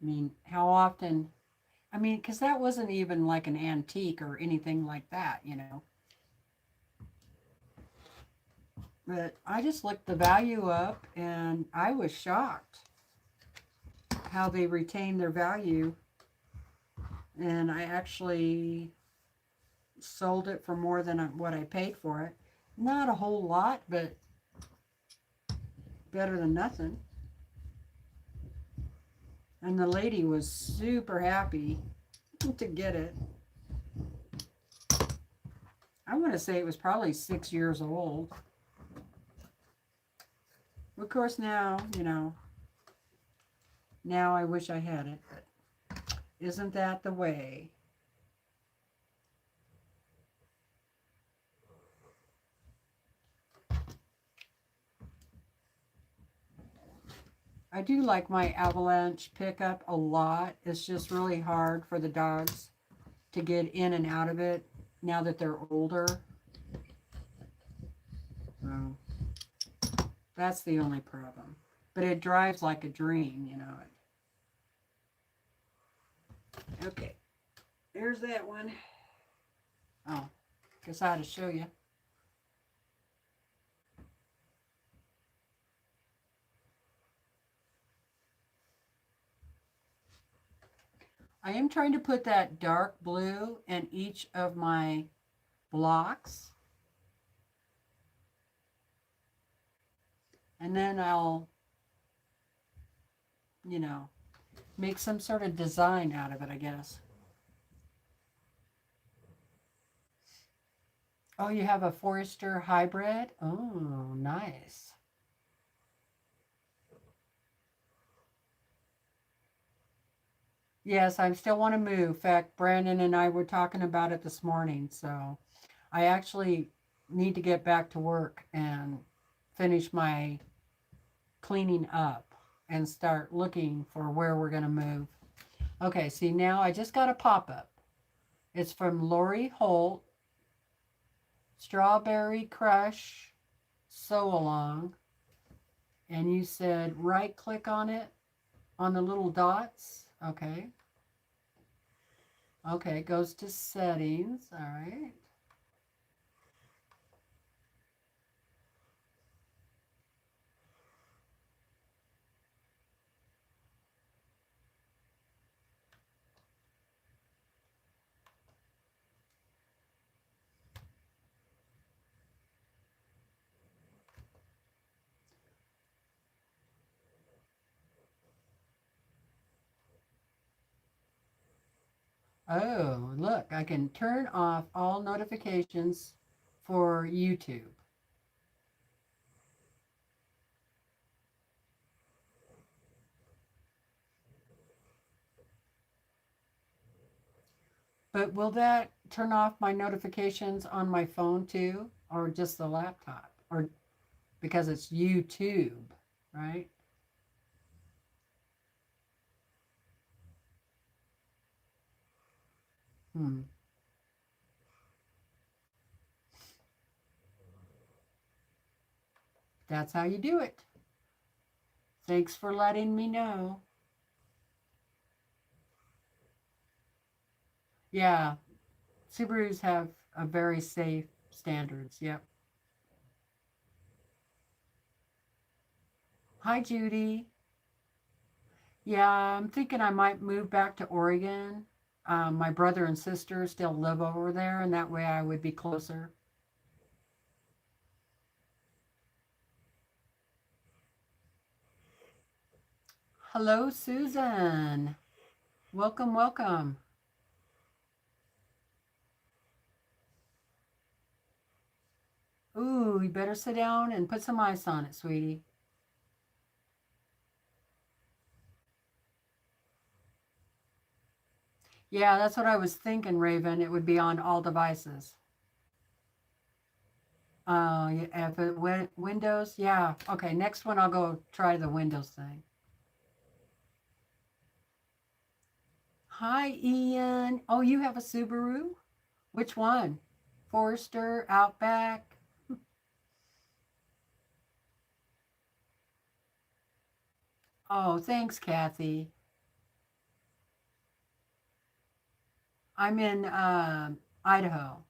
mean, how often? I mean, because that wasn't even like an antique or anything like that, you know. But I just looked the value up and I was shocked how they retain their value. And I actually sold it for more than what I paid for it. Not a whole lot, but better than nothing. And the lady was super happy to get it. I want to say it was probably 6 years old. Of course, now, you know, now I wish I had it, but isn't that the way? I do like my avalanche pickup a lot. It's just really hard for the dogs to get in and out of it now that they're older. So that's the only problem. But it drives like a dream, you know. Okay, there's that one. Oh, guess I had to show you. I am trying to put that dark blue in each of my blocks. And then I'll, you know, make some sort of design out of it, I guess. Oh, you have a Forester hybrid? Oh, nice. Yes, I still want to move. In fact, Brandon and I were talking about it this morning. So I actually need to get back to work and finish my cleaning up and start looking for where we're going to move. Okay, see, now I just got a pop-up. It's from Lori Holt, Strawberry Crush Sew Along. And you said right click on it, on the little dots. Okay. Okay, it goes to settings. All right. Oh, look, I can turn off all notifications for YouTube. But will that turn off my notifications on my phone too, or just the laptop? Or because it's YouTube, right? Hmm. That's how you do it. Thanks for letting me know. Yeah, Subarus have a very safe standards. Yep. Hi, Judy. Yeah, I'm thinking I might move back to Oregon. My brother and sister still live over there, and that way I would be closer. Hello, Susan. Welcome, welcome. Ooh, you better sit down and put some ice on it, sweetie. Yeah, that's what I was thinking, Raven. It would be on all devices. Yeah, if it went Windows, yeah. Okay, next one I'll go try the Windows thing. Hi, Ian. Oh, you have a Subaru? Which one? Forester, Outback? Oh, thanks, Kathy. I'm in Idaho,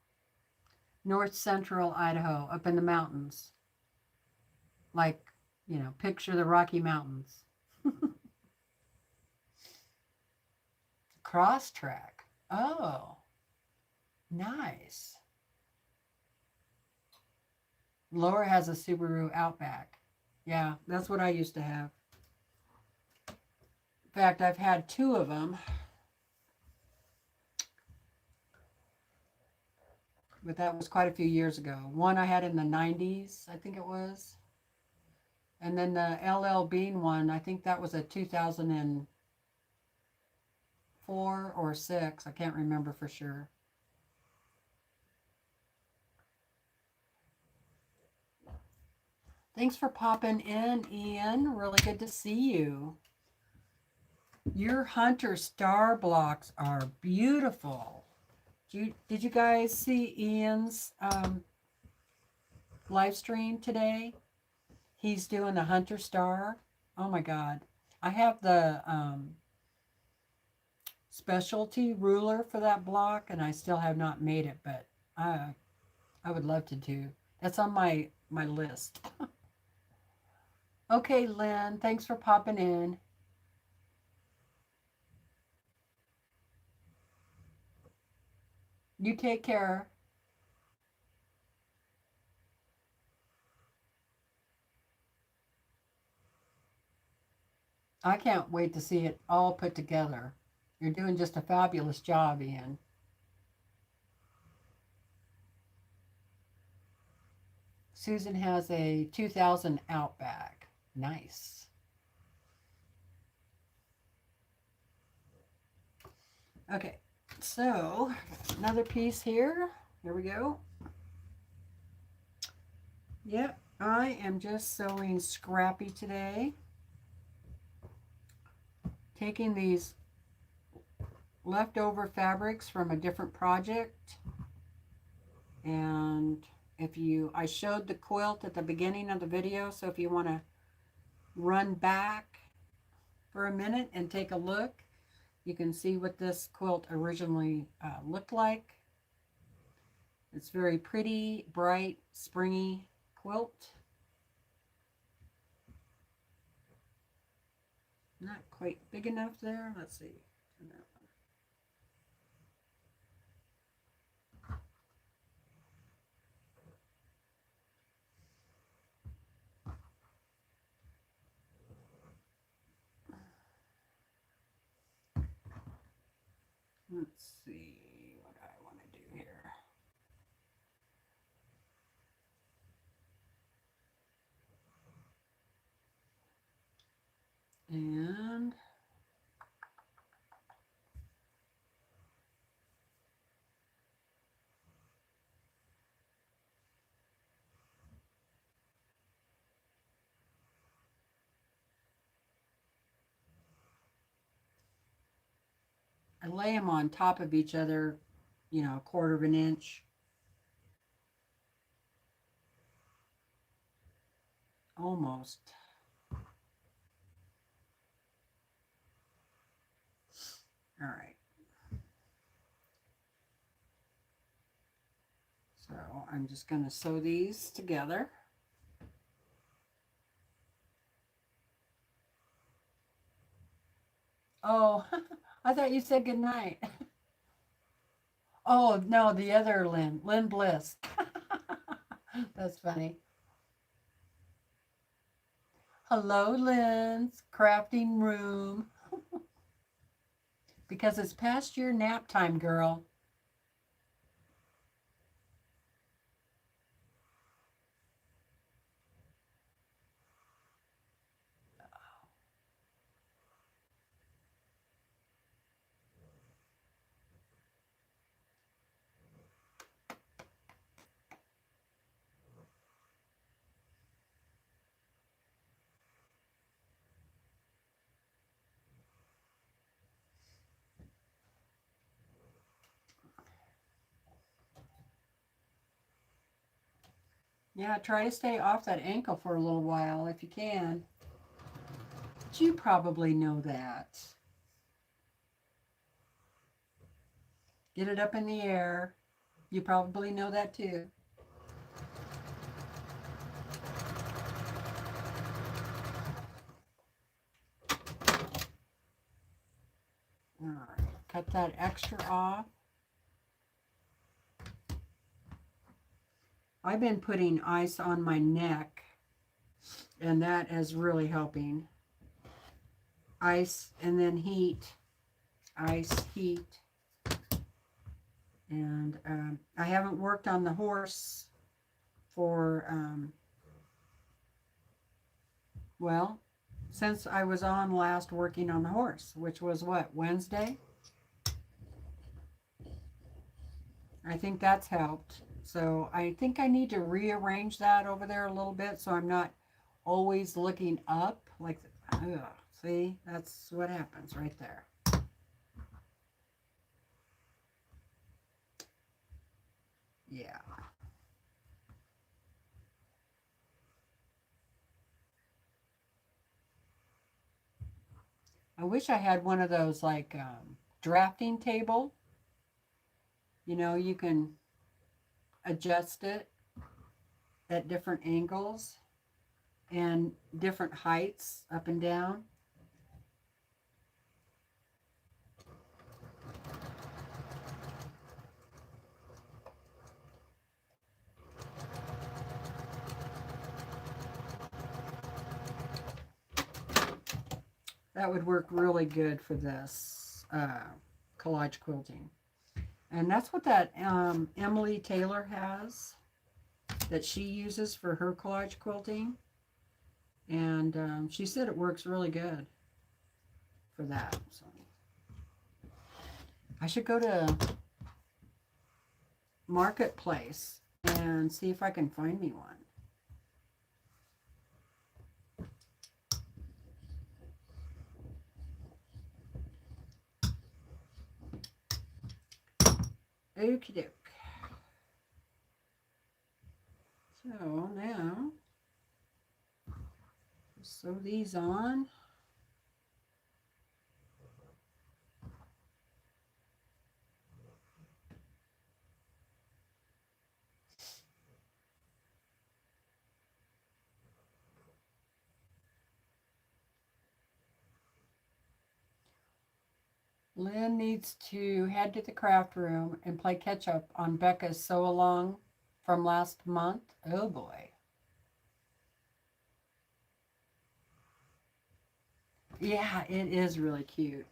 north central Idaho, up in the mountains. Like, picture the Rocky Mountains. Cross track. Oh, nice. Laura has a Subaru Outback. Yeah, that's what I used to have. In fact, I've had two of them, but that was quite a few years ago. One I had in the 90s, I think it was. And then the LL Bean one, I think that was a 2004 or 6. I can't remember for sure. Thanks for popping in, Ian. Really good to see you. Your Hunter star blocks are beautiful. Did you guys see Ian's live stream today? He's doing the Hunter star. Oh my God. I have the specialty ruler for that block and I still have not made it, but I would love to do. That's on my list. Okay, Lynn, thanks for popping in. You take care. I can't wait to see it all put together. You're doing just a fabulous job, Ian. Susan has a 2000 Outback. Nice. Okay, so another piece here. Here we go. Yep, I am just sewing scrappy today. Taking these leftover fabrics from a different project. And I showed the quilt at the beginning of the video, so if you want to run back for a minute and take a look, you can see what this quilt originally looked like. It's very pretty, bright, springy quilt. Not quite big enough there. Let's see. Let's see what I want to do here. And I lay them on top of each other, a quarter of an inch. Almost. All right. So I'm just going to sew these together. Oh, I thought you said good night. Oh, no, the other Lynn, Lynn Bliss. That's funny. Hello, Lynn's crafting room. Because it's past your nap time, girl. Yeah, try to stay off that ankle for a little while if you can. But you probably know that. Get it up in the air. You probably know that too. All right, cut that extra off. I've been putting ice on my neck, and that is really helping. Ice and then heat. Ice, heat. And I haven't worked on the horse for, well, since I was on last working on the horse, which was what, Wednesday? I think that's helped. So I think I need to rearrange that over there a little bit so I'm not always looking up like, ugh, see, that's what happens right there. Yeah. I wish I had one of those like drafting table. You know, you can adjust it at different angles and different heights up and down. That would work really good for this collage quilting. And that's what that Emily Taylor has that she uses for her collage quilting. And she said it works really good for that. So I should go to Marketplace and see if I can find me one. Okie doke. So now, sew these on. Lynn needs to head to the craft room and play catch up on Becca's sew along from last month. Oh boy. Yeah, it is really cute.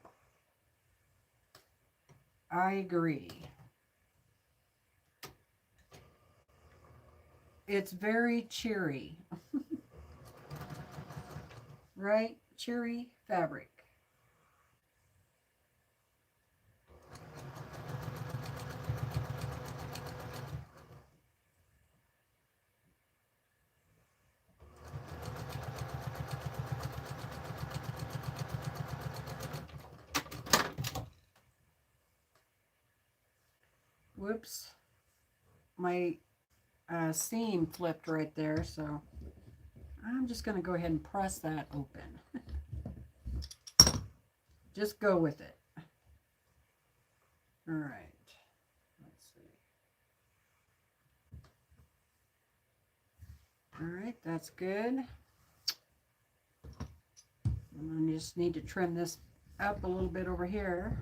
I agree. It's very cheery. Right? Cheery fabric. Whoops. My seam flipped right there, so I'm just going to go ahead and press that open. Just go with it. All right. Let's see. All right, that's good. And I just need to trim this up a little bit over here.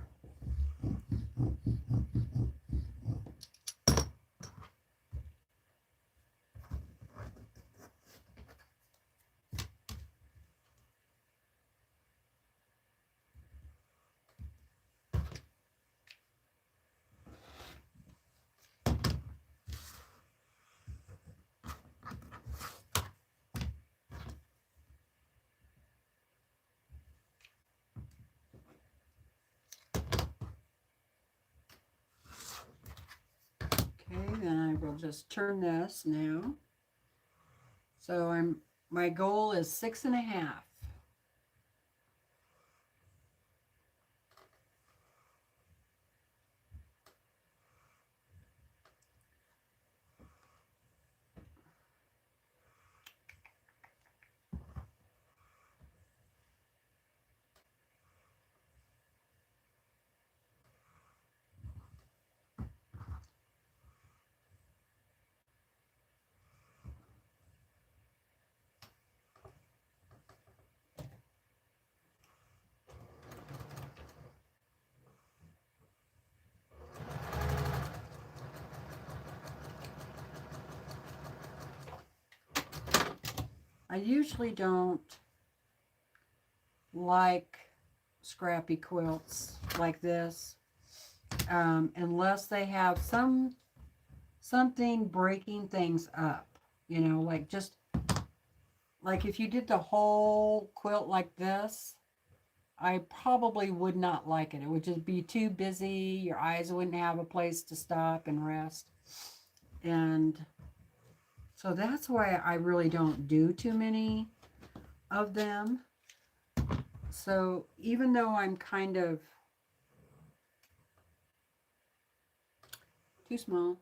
Then I will just turn this now. So my goal is 6.5. I usually don't like scrappy quilts like this unless they have something breaking things up, you know, like just like if you did the whole quilt like this, I probably would not like it. It would just be too busy. Your eyes wouldn't have a place to stop and rest. And so that's why I really don't do too many of them. So even though I'm kind of too small,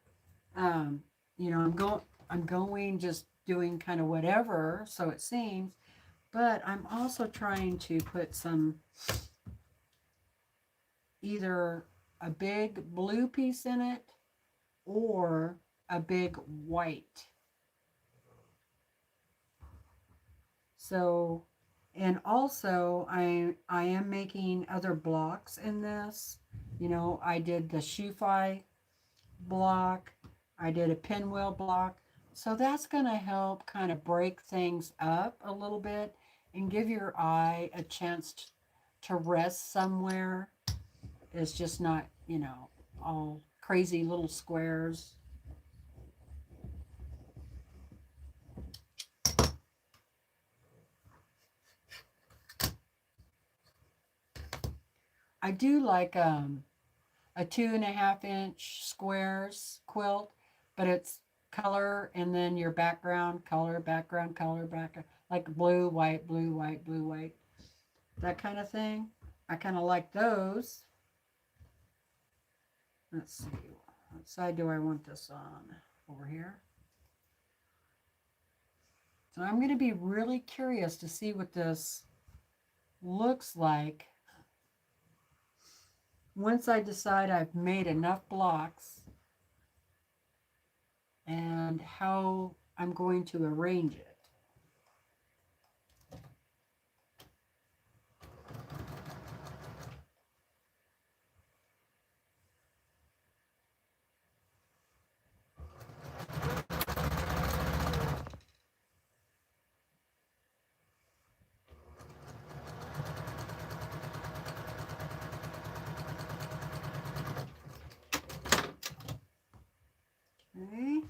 you know, I'm going just doing kind of whatever, so it seems, but I'm also trying to put some either a big blue piece in it or a big white. So, and also I am making other blocks in this. You know, I did the shoe-fi block. I did a pinwheel block. So that's going to help kind of break things up a little bit and give your eye a chance to rest somewhere. It's just not, you know, all crazy little squares. I do like a 2.5-inch squares quilt, but it's color and then your background color, background color, background, like blue, white, blue, white, blue, white, that kind of thing. I kind of like those. Let's see, what side do I want this on? Over here. So I'm going to be really curious to see what this looks like once I decide I've made enough blocks and how I'm going to arrange it. Okay,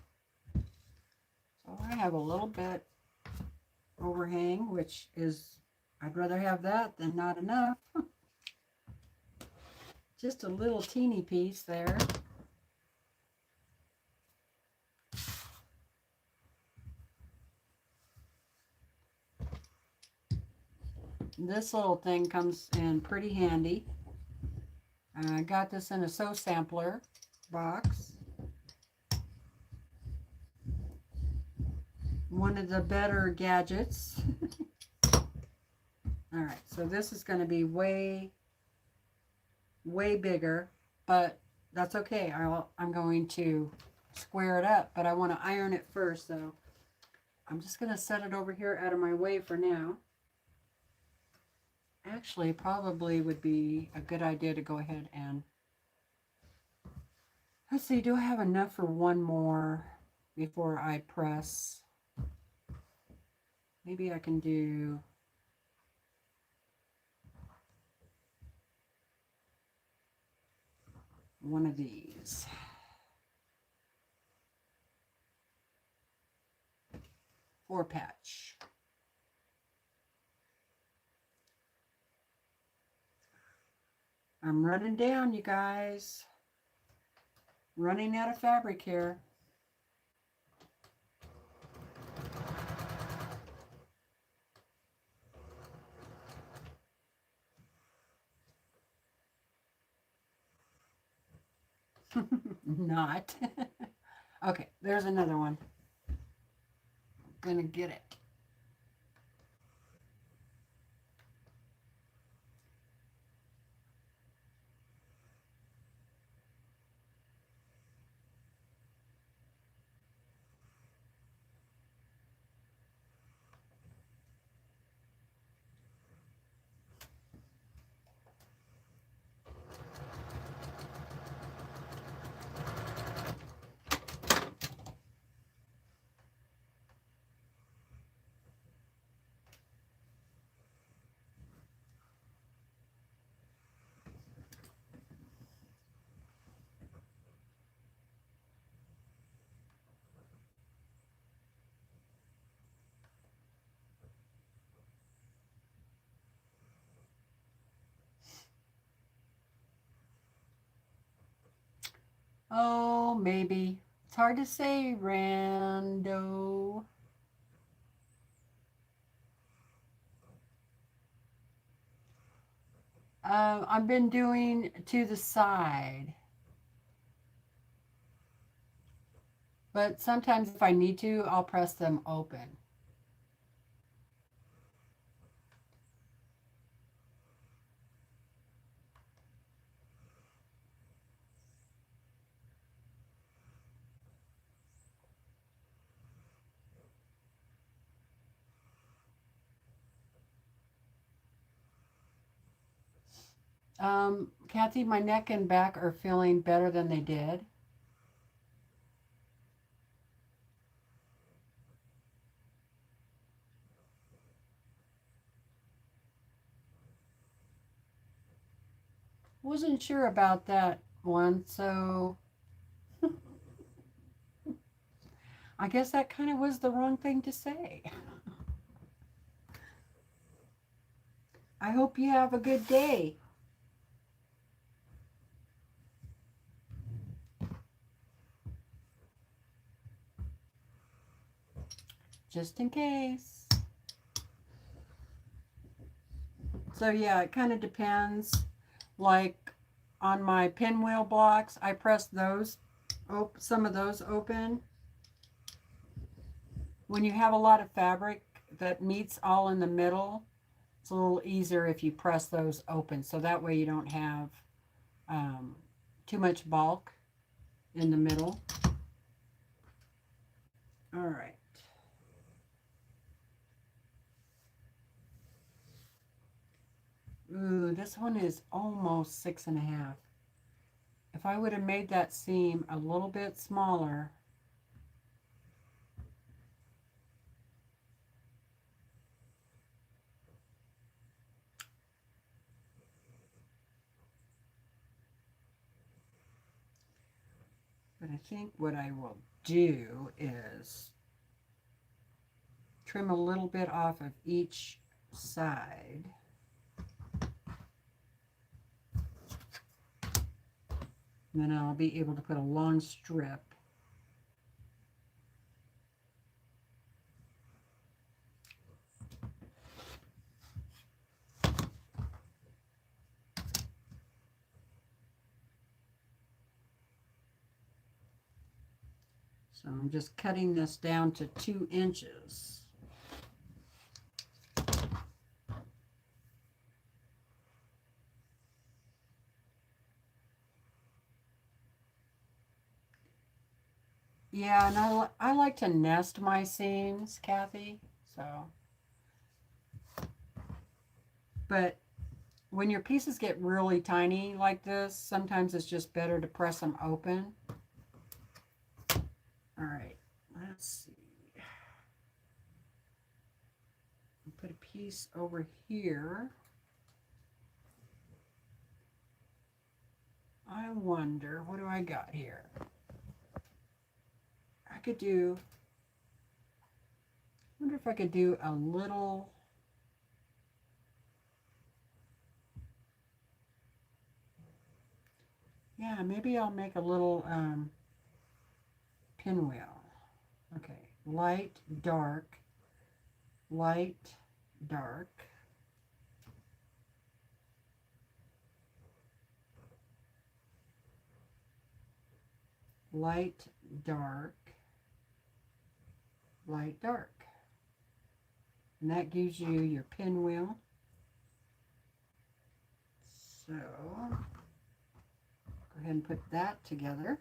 so I have a little bit overhang, which is, I'd rather have that than not enough. Just a little teeny piece there. This little thing comes in pretty handy. I got this in a sew sampler box. One of the better gadgets. All right, so this is going to be way bigger, but that's okay. I'm going to square it up, but I want to iron it first, so I'm just going to set it over here out of my way for now. Actually, probably would be a good idea to go ahead and, let's see, do I have enough for one more before I press? Maybe I can do one of these. Four patch. I'm running down, you guys. Running out of fabric here. Not. Okay, there's another one. I'm gonna get it. Oh, maybe. It's hard to say, Rando. I've been doing to the side. But sometimes if I need to, I'll press them open. Kathy, my neck and back are feeling better than they did. Wasn't sure about that one, so I guess that kind of was the wrong thing to say. I hope you have a good day. Just in case. So yeah, it kind of depends. Like on my pinwheel blocks, I press those, some of those open. When you have a lot of fabric that meets all in the middle, it's a little easier if you press those open. So that way you don't have too much bulk in the middle. All right. Ooh, this one is almost 6.5. If I would have made that seam a little bit smaller, but I think what I will do is trim a little bit off of each side. And then I'll be able to put a long strip. So I'm just cutting this down to 2 inches. Yeah, and I like to nest my seams, Kathy. So, but when your pieces get really tiny like this, sometimes it's just better to press them open. All right, let's see. I'll put a piece over here. I wonder, what do I got here? I wonder if I could do a little, yeah, maybe I'll make a little pinwheel. Okay, light, dark, light, dark. Light, dark, light, dark. And that gives you your pinwheel. So, go ahead and put that together.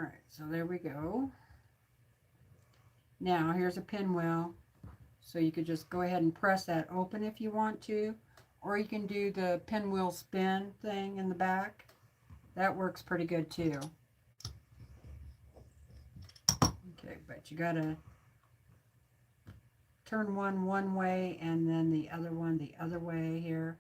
right, so there we go. Now here's a pinwheel. So you could just go ahead and press that open if you want to, or you can do the pinwheel spin thing in the back. That works pretty good too. Okay, but you gotta turn one way and then the other one the other way here.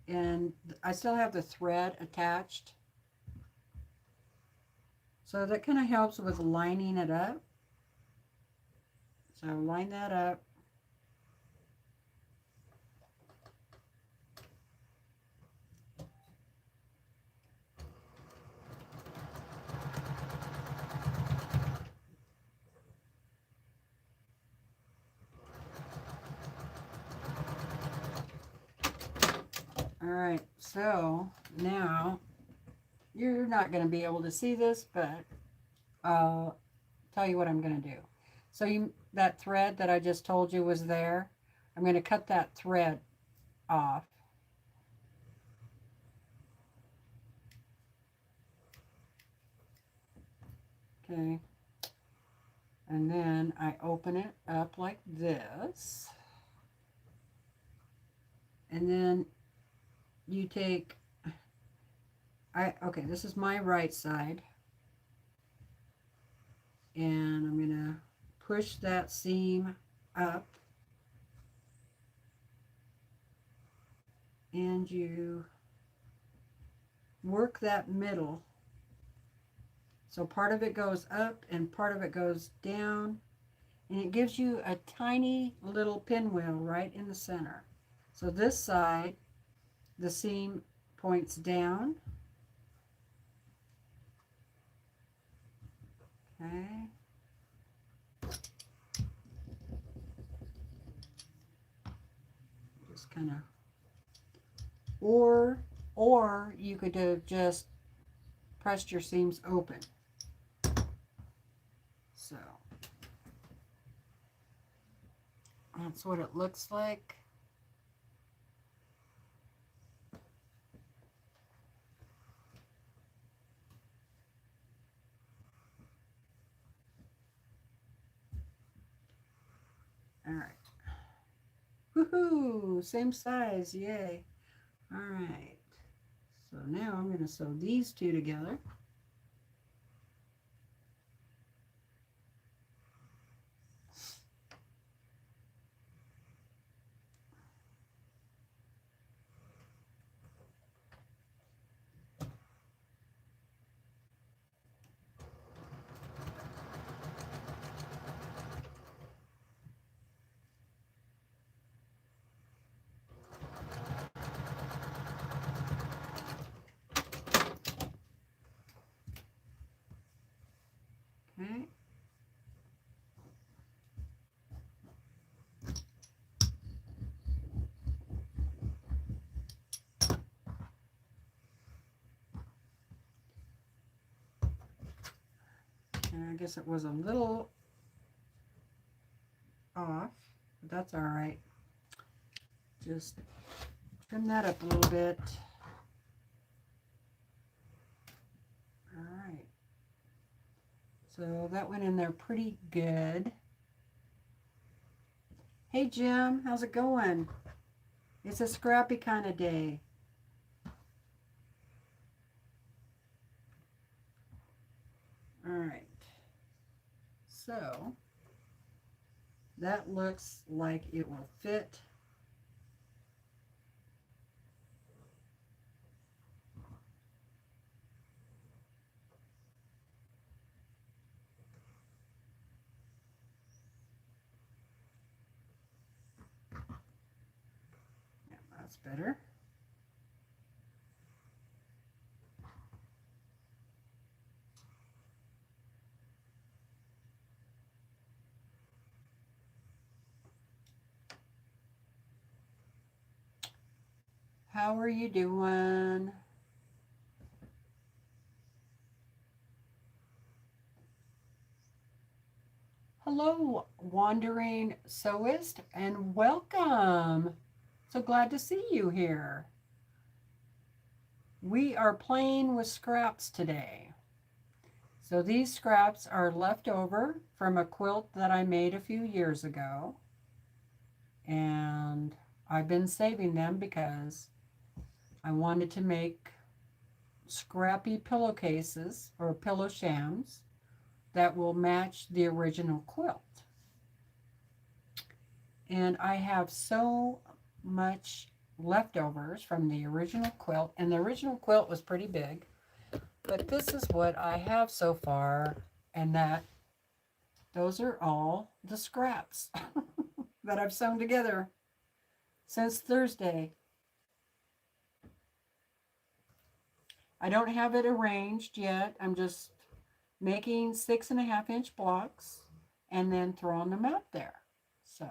And I still have the thread attached. So that kind of helps with lining it up. So line that up. All right, so now you're not going to be able to see this, but I'll tell you what I'm going to do. So that thread that I just told you was there, I'm going to cut that thread off. Okay. And then I open it up like this. And then you take, okay, this is my right side. And I'm going to push that seam up. And you work that middle. So part of it goes up and part of it goes down. And it gives you a tiny little pinwheel right in the center. So this side, the seam points down. Okay. Just kind of, or you could have just pressed your seams open. So that's what it looks like. All right. Woohoo! Same size, yay. All right. So now I'm going to sew these two together. Okay. And I guess it was a little off, but that's all right. Just trim that up a little bit. All right. So that went in there pretty good. Hey Jim, how's it going? It's a scrappy kind of day. All right. So that looks like it will fit. Yeah, that's better. How are you doing? Hello, wandering sewist, and welcome. So glad to see you here. We are playing with scraps today. So these scraps are left over from a quilt that I made a few years ago. And I've been saving them because I wanted to make scrappy pillowcases or pillow shams that will match the original quilt. And I have so much leftovers from the original quilt, and the original quilt was pretty big, but this is what I have so far, and those are all the scraps that I've sewn together since Thursday. I don't have it arranged yet. I'm just making 6.5-inch blocks and then throwing them out there. So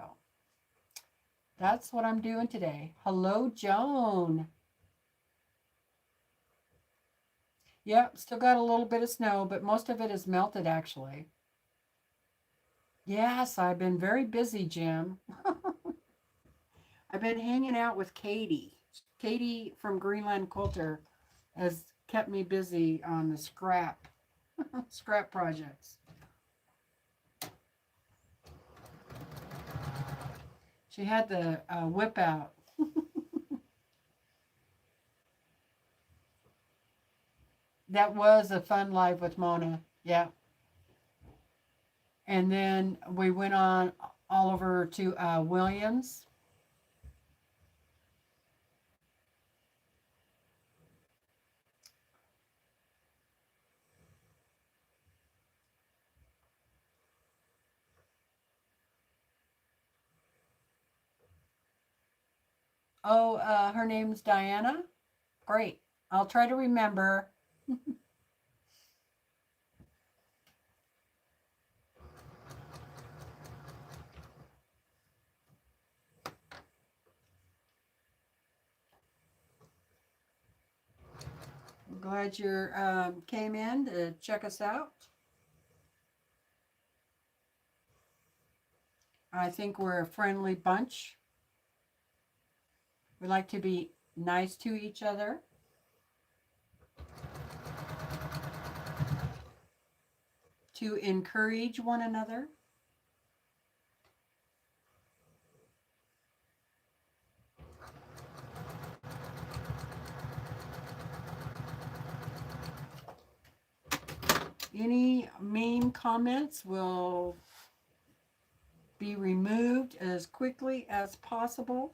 that's what I'm doing today. Hello, Joan. Yep, still got a little bit of snow, but most of it is melted actually. Yes, I've been very busy, Jim. I've been hanging out with Katie. Katie from Greenland Quilter has kept me busy on the scrap projects. She had the whip out. That was a fun live with Mona. Yeah. And then we went on all over to Williams. Oh, her name's Diana. Great. I'll try to remember. I'm glad you came in to check us out. I think we're a friendly bunch. We like to be nice to each other. To encourage one another. Any mean comments will be removed as quickly as possible.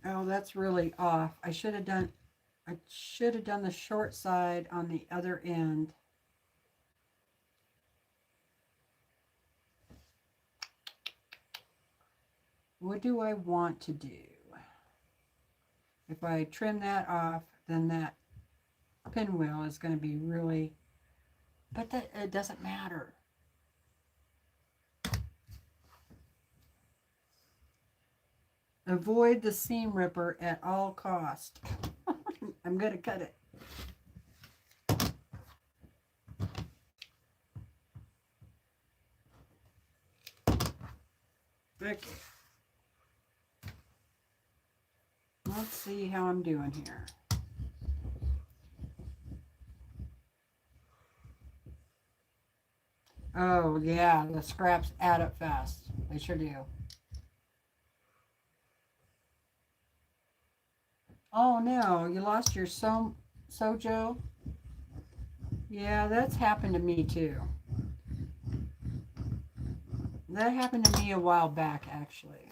Oh, that's really off. I should have done the short side on the other end. What do I want to do? If I trim that off, then that pinwheel is going to be really, but that it doesn't matter. Avoid the seam ripper at all cost. I'm going to cut it. Okay. Let's see how I'm doing here. Oh, yeah, the scraps add up fast. They sure do. Oh, no, you lost your sojo? Yeah, that's happened to me, too. That happened to me a while back, actually.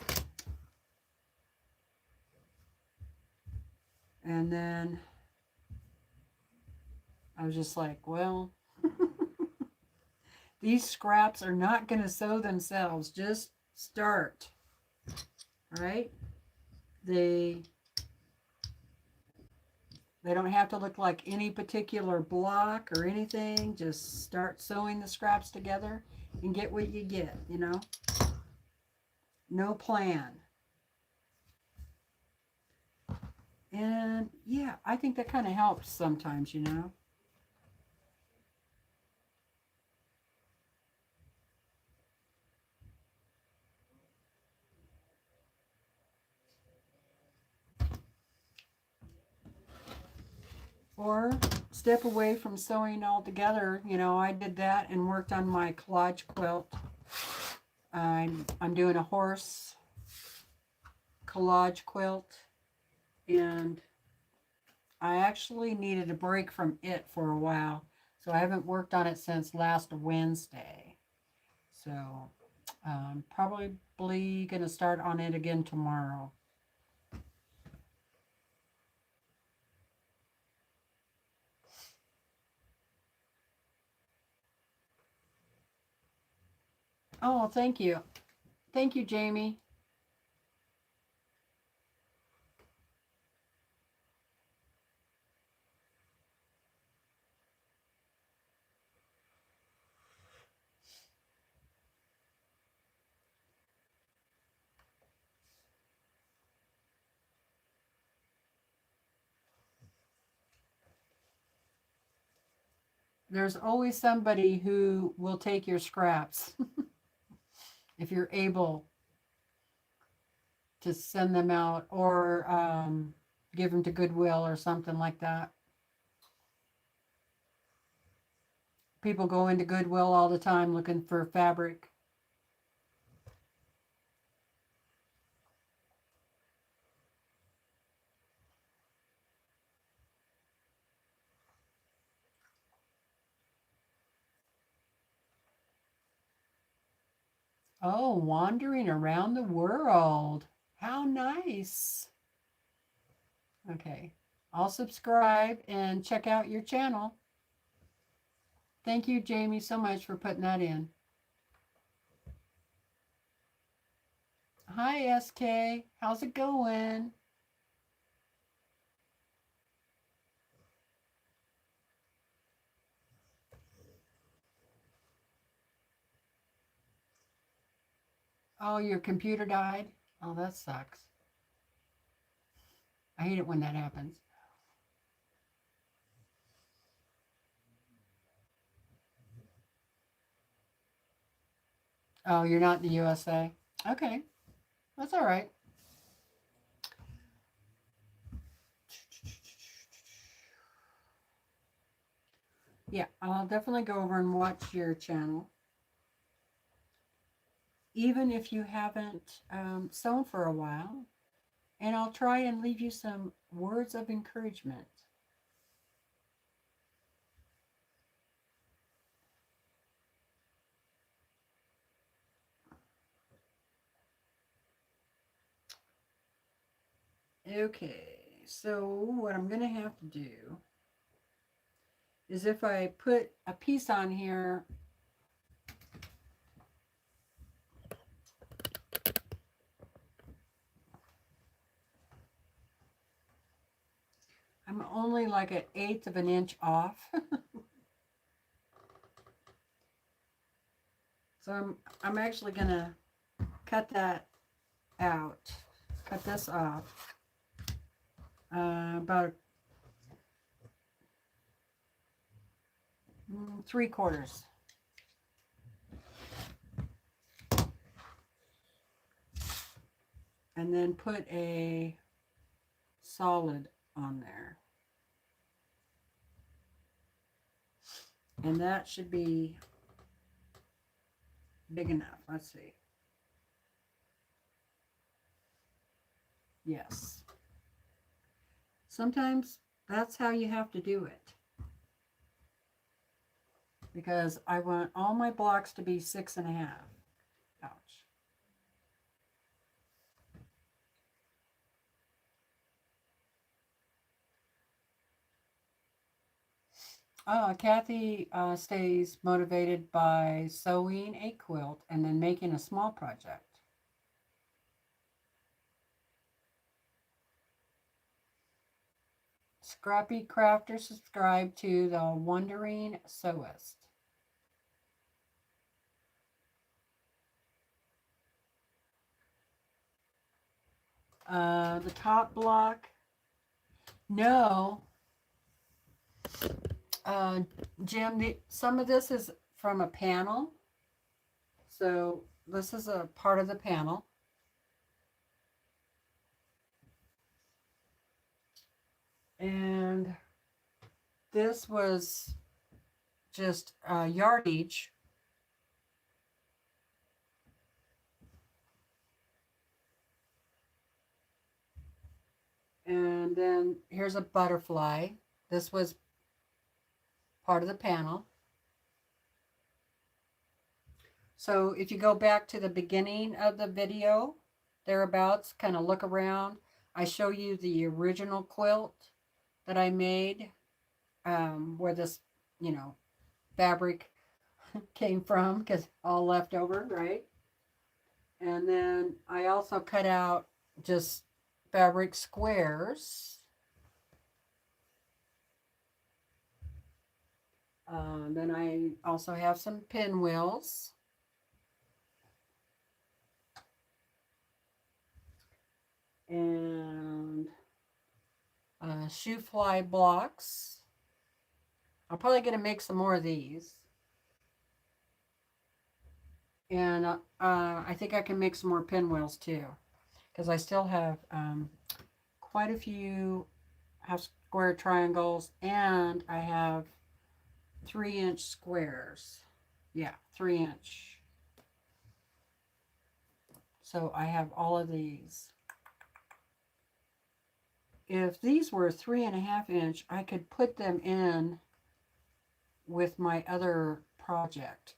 And then I was just like, well, these scraps are not going to sew themselves. Just start. All right? They don't have to look like any particular block or anything. Just start sewing the scraps together and get what you get, you know? No plan. And yeah, I think that kind of helps sometimes, you know? or step away from sewing altogether. You know, I did that and worked on my collage quilt. I'm doing a horse collage quilt, and I actually needed a break from it for a while, so I haven't worked on it since last Wednesday. So probably going to start on it again tomorrow. Oh, thank you. Thank you, Jamie. There's always somebody who will take your scraps if you're able to send them out, or give them to Goodwill or something like that. People go into Goodwill all the time looking for fabric. Oh, wandering around the world. How nice. Okay. I'll subscribe and check out your channel. Thank you, Jamie, so much for putting that in. Hi, SK. How's it going? Oh, your computer died? Oh, that sucks. I hate it when that happens. Oh, you're not in the USA? Okay, that's all right. Yeah, I'll definitely go over and watch your channel. Even if you haven't sewn for a while, and I'll try and leave you some words of encouragement. Okay, so what I'm going to have to do is, if I put a piece on here, I'm only like an eighth of an inch off. So I'm actually going to cut that out, cut this off, about 3/4. And then put a solid on there. And that should be big enough. Let's see. Yes. Sometimes that's how you have to do it, because I want all my blocks to be 6.5. Ouch. Kathy stays motivated by sewing a quilt and then making a small project. Scrappy Crafter subscribe to the Wandering Sewist. The top block, no. Jim, some of this is from a panel. So this is a part of the panel. And this was just yardage. And then here's a butterfly. This was part of the panel. So if you go back to the beginning of the video, thereabouts, kind of look around, I show you the original quilt that I made, where this, you know, fabric came from, because all left over, right? And then I also cut out just fabric squares. Then I also have some pinwheels. And shoe fly blocks. I'm probably going to make some more of these. And I think I can make some more pinwheels too, because I still have quite a few half square triangles, and I have 3-inch squares. Yeah, 3-inch. So I have all of these. If these were 3.5-inch, I could put them in with my other project.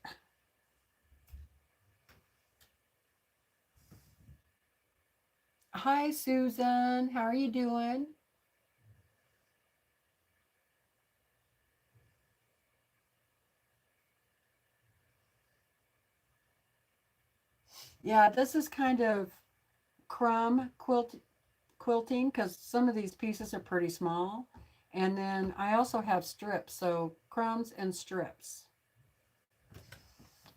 Hi, Susan. How are you doing? Yeah, this is kind of crumb quilting, because some of these pieces are pretty small. And then I also have strips, so crumbs and strips.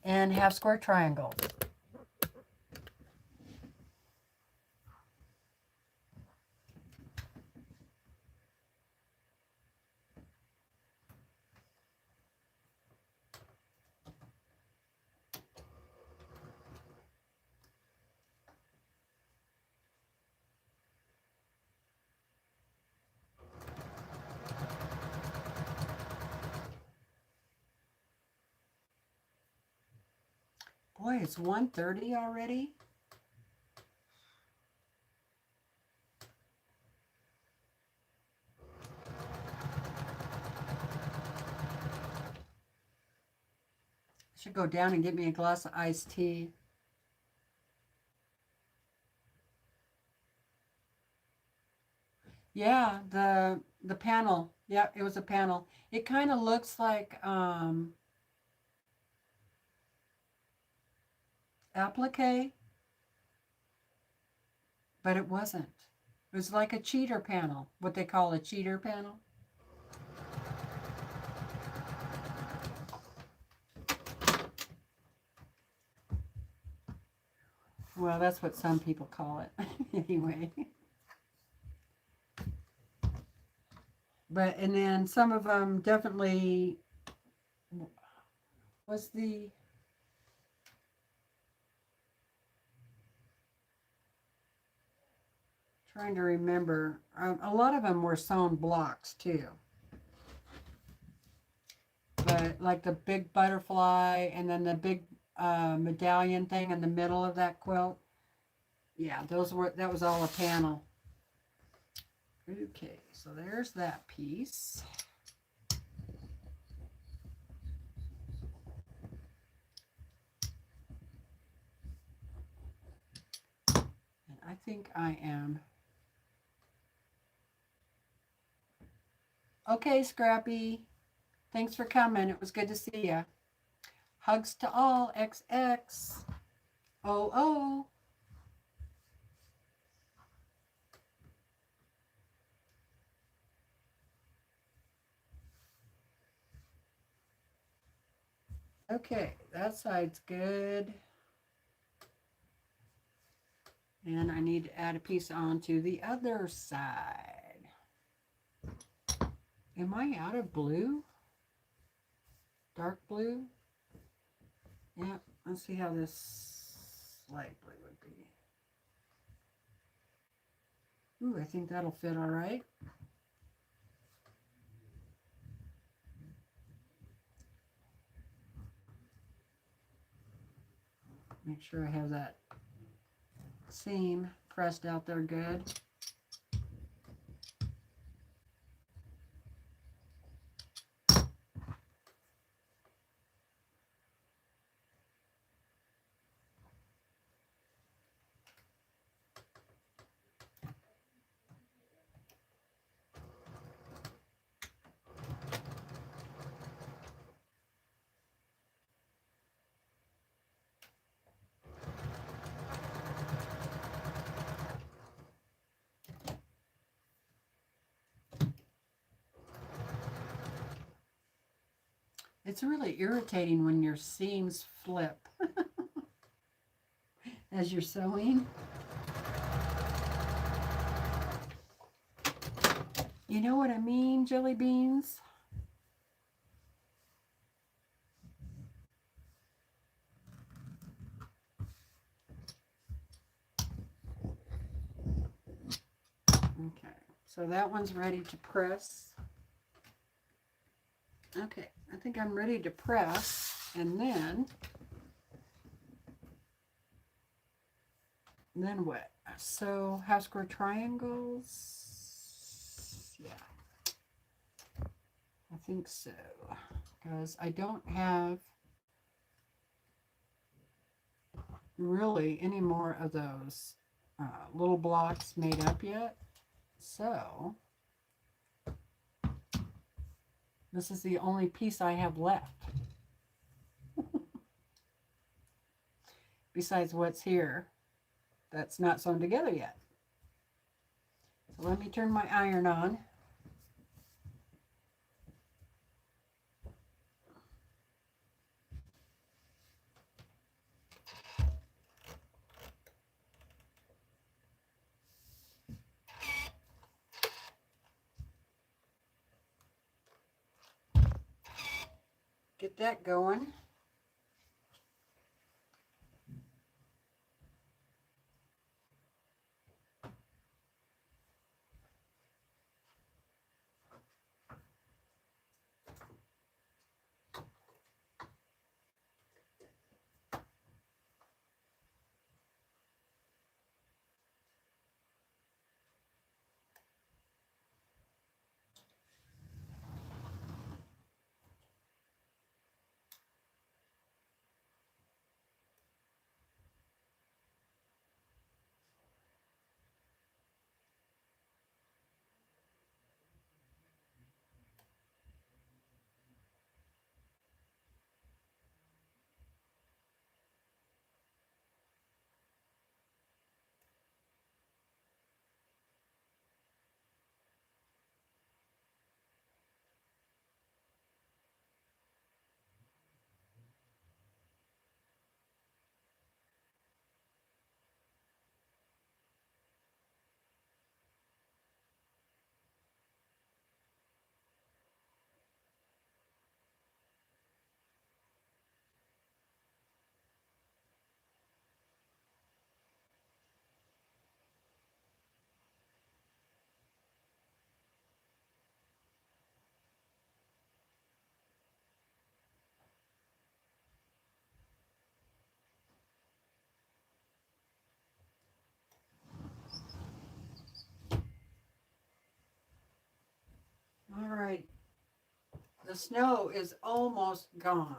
And half square triangles. Boy, it's 1:30 already. I should go down and get me a glass of iced tea. Yeah, the panel. Yeah, it was a panel. It kind of looks like applique, but it wasn't. It was like a cheater panel, what they call a cheater panel. Well, that's what some people call it anyway. But, and then some of them definitely was the, trying to remember, a lot of them were sewn blocks too. But like the big butterfly and then the big medallion thing in the middle of that quilt. Yeah, that was all a panel. Okay, so there's that piece. And I think I am. Okay, Scrappy. Thanks for coming. It was good to see you. Hugs to all. XX. Oh, oh. Okay, that side's good. And I need to add a piece onto the other side. Am I out of blue? Dark blue? Yeah, let's see how this light blue would be. Ooh, I think that'll fit all right. Make sure I have that seam pressed out there good. It's really irritating when your seams flip as you're sewing. You know what I mean, jelly beans? Okay, so that one's ready to press. Okay, I think I'm ready to press, and then what? So half square triangles. Yeah, I think so, because I don't have really any more of those little blocks made up yet. So this is the only piece I have left. Besides what's here that's not sewn together yet. So let me turn my iron on. Get that going. All right, the snow is almost gone.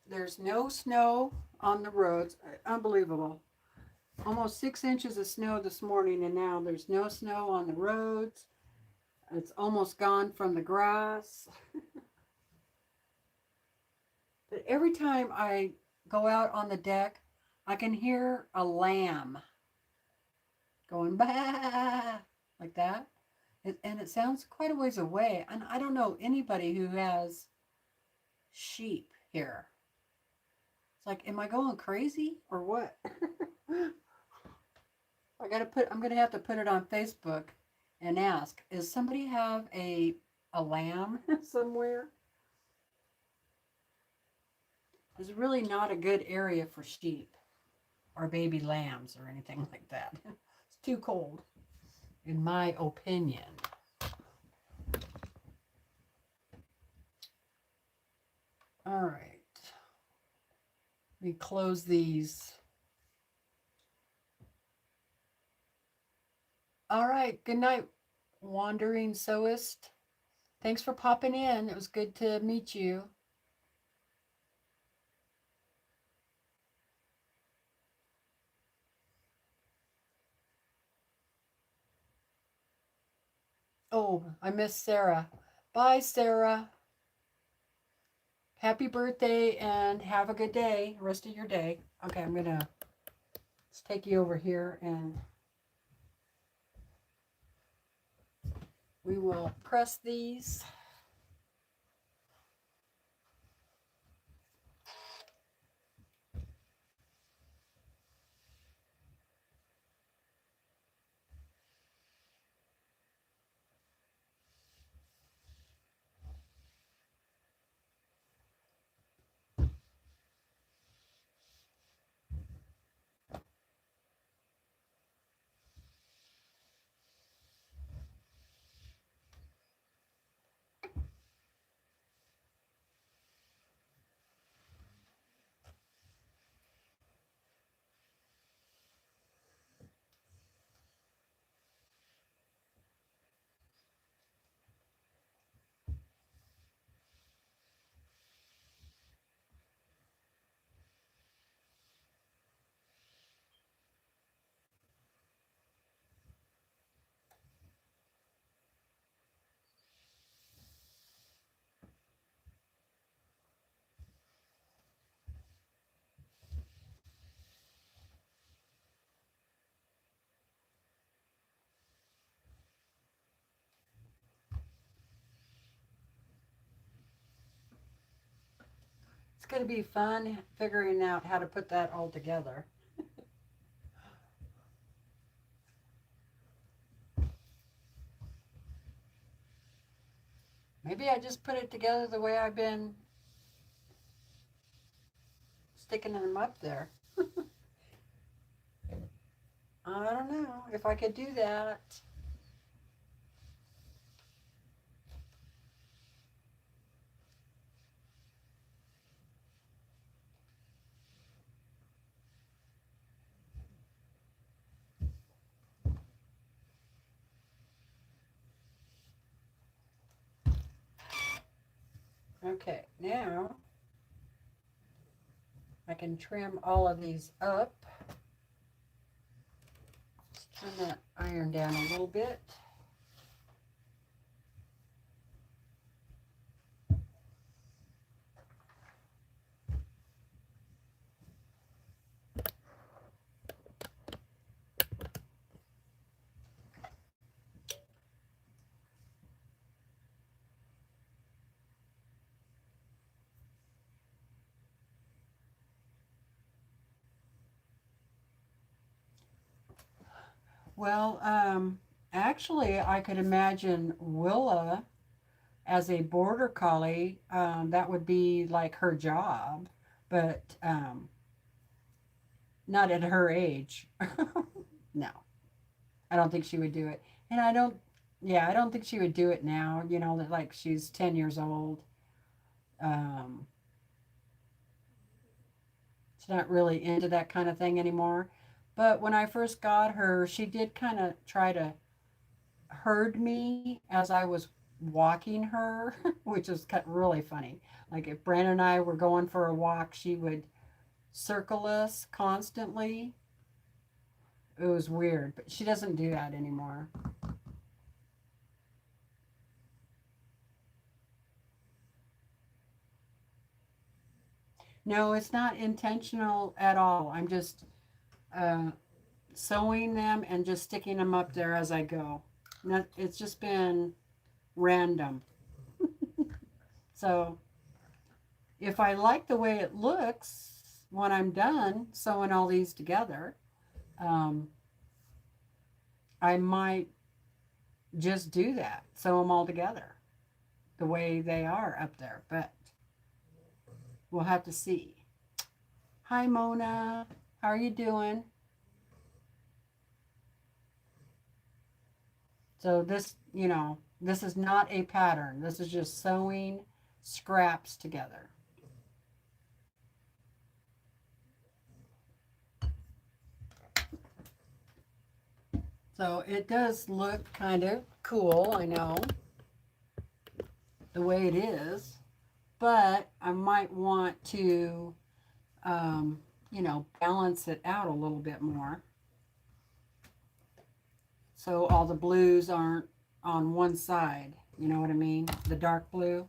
There's no snow on the roads. Unbelievable. Almost 6 inches of snow this morning, and now there's no snow on the roads. It's almost gone from the grass. But every time I go out on the deck, I can hear a lamb going bah, like that. And it sounds quite a ways away. And I don't know anybody who has sheep here. It's like, am I going crazy or what? I'm gonna have to put it on Facebook and ask, does somebody have a lamb somewhere? It's really not a good area for sheep. our baby lambs or anything like that. It's too cold, in my opinion. All right. Let me close these. All right. Good night, Wandering Sewist. Thanks for popping in. It was good to meet you. Oh, I missed Sarah. Bye, Sarah. Happy birthday and have a good day, rest of your day. Okay, I'm gonna let's take you over here and we will press these. It's gonna be fun figuring out how to put that all together. Maybe I just put it together the way I've been sticking them up there. I don't know if I could do that. Okay, now I can trim all of these up. Just turn that iron down a little bit. Well, actually, I could imagine Willa as a border collie. That would be like her job, but not at her age. No, I don't think she would do it. And I don't, yeah, I don't think she would do it now, you know, that like she's 10 years old. Um, she's not really into that kind of thing anymore. But when I first got her, she did kind of try to herd me as I was walking her, which is really funny. Like if Brandon and I were going for a walk, she would circle us constantly. It was weird, but she doesn't do that anymore. No, it's not intentional at all. I'm just uh, sewing them and just sticking them up there as I go. Not, it's just been random. So if I like the way it looks when I'm done sewing all these together, um, I might just do that, sew them all together the way they are up there. But we'll have to see. Hi, Mona. How are you doing? So this, this is not a pattern. This is just sewing scraps together. So it does look kind of cool, I know, the way it is, but I might want to, balance it out a little bit more. So all the blues aren't on one side. You know what I mean? The dark blue.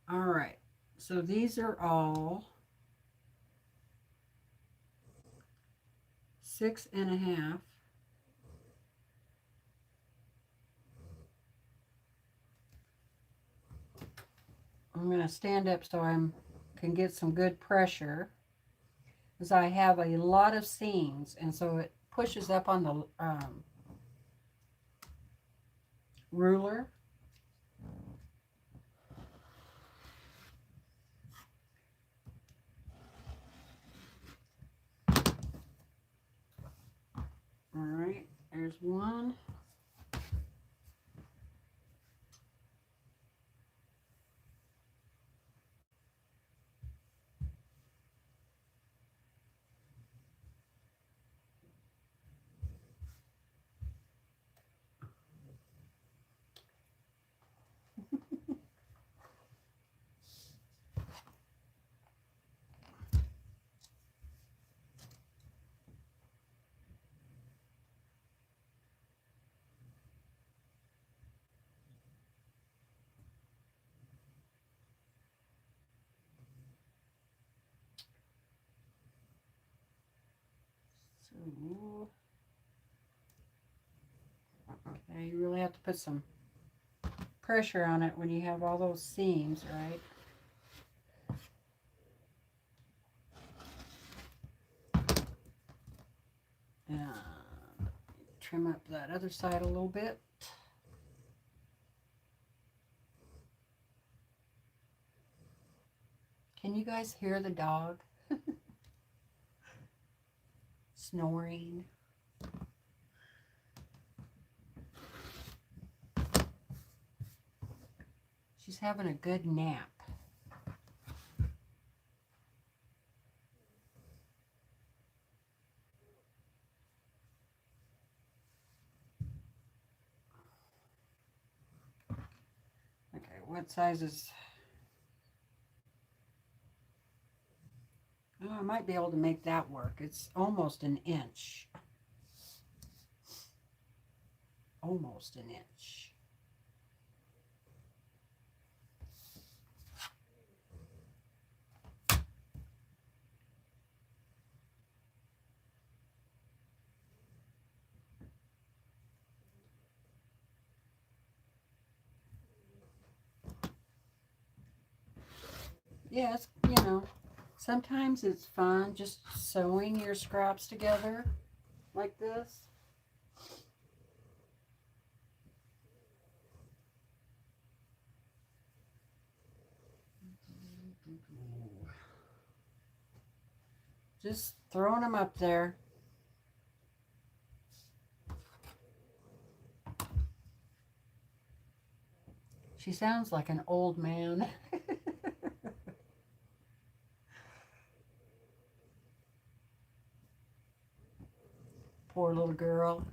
All right. So these are all 6.5. I'm going to stand up so I can get some good pressure, because I have a lot of seams, and so it pushes up on the ruler. All right, there's one. So, okay, you really have to put some pressure on it when you have all those seams, right? Trim up that other side a little bit. Can you guys hear the dog snoring? She's having a good nap. Okay, what size is... Oh, I might be able to make that work. It's almost an inch. Almost an inch. Yes, sometimes it's fun just sewing your scraps together like this. Just throwing them up there. She sounds like an old man. Poor little girl.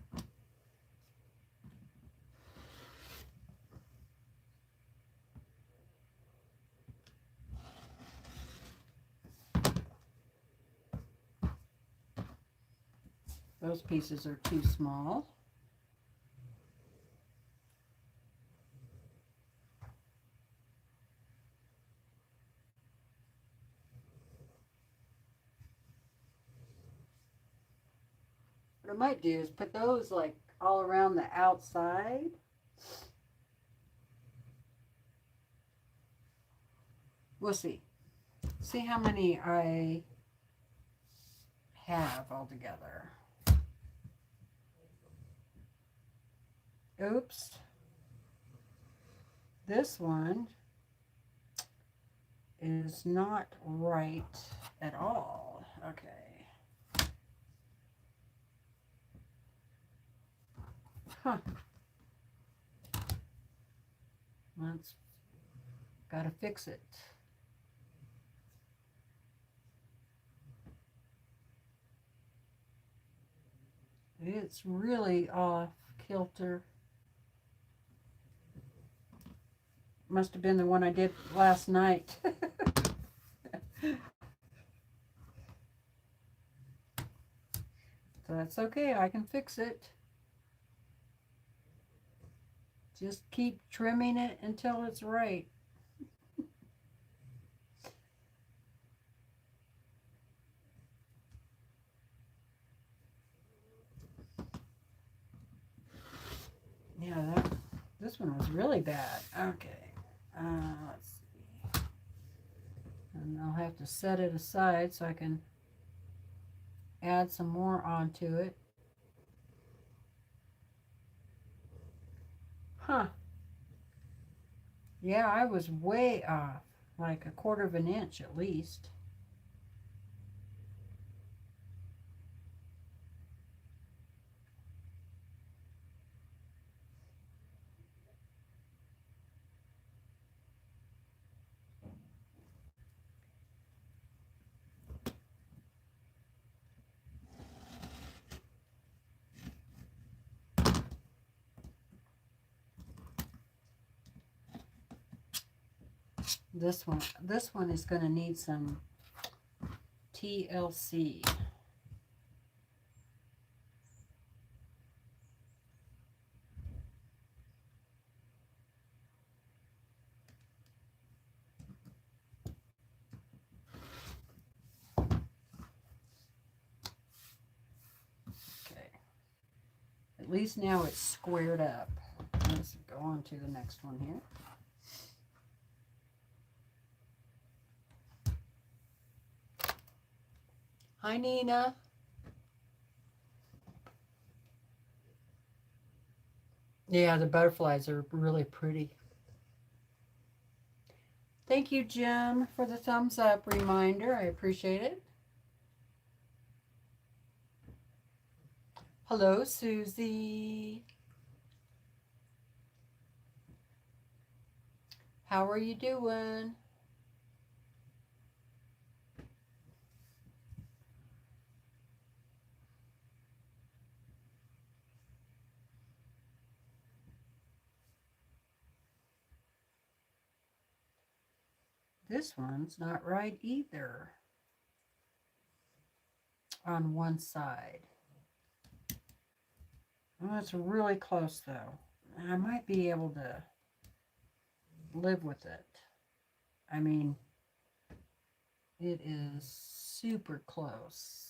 Those pieces are too small. What I might do is put those like all around the outside. We'll see. See how many I have altogether. Oops. This one is not right at all. Okay. Huh. Let's gotta fix it. It's really off kilter. Must have been the one I did last night. So that's okay, I can fix it. Just keep trimming it until it's right. Yeah, this one was really bad. Okay, let's see. And I'll have to set it aside so I can add some more onto it. Huh. Yeah, I was way off, like a quarter of an inch at least. This one is going to need some TLC. Okay. At least now it's squared up. Let's go on to the next one here. Hi, Nina. Yeah, the butterflies are really pretty. Thank you, Jim, for the thumbs up reminder. I appreciate it. Hello, Susie. How are you doing? This one's not right either on one side. Well, it's really close though. I might be able to live with it. I mean, it is super close.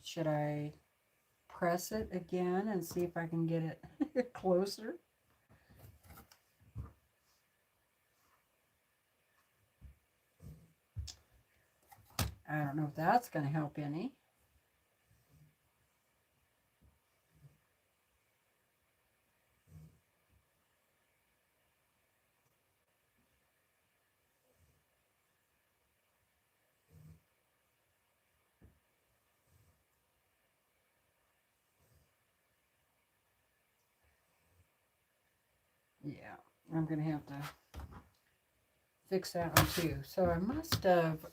Should I press it again and see if I can get it closer? I don't know if that's going to help any. Yeah, I'm going to have to fix that one too. So I must have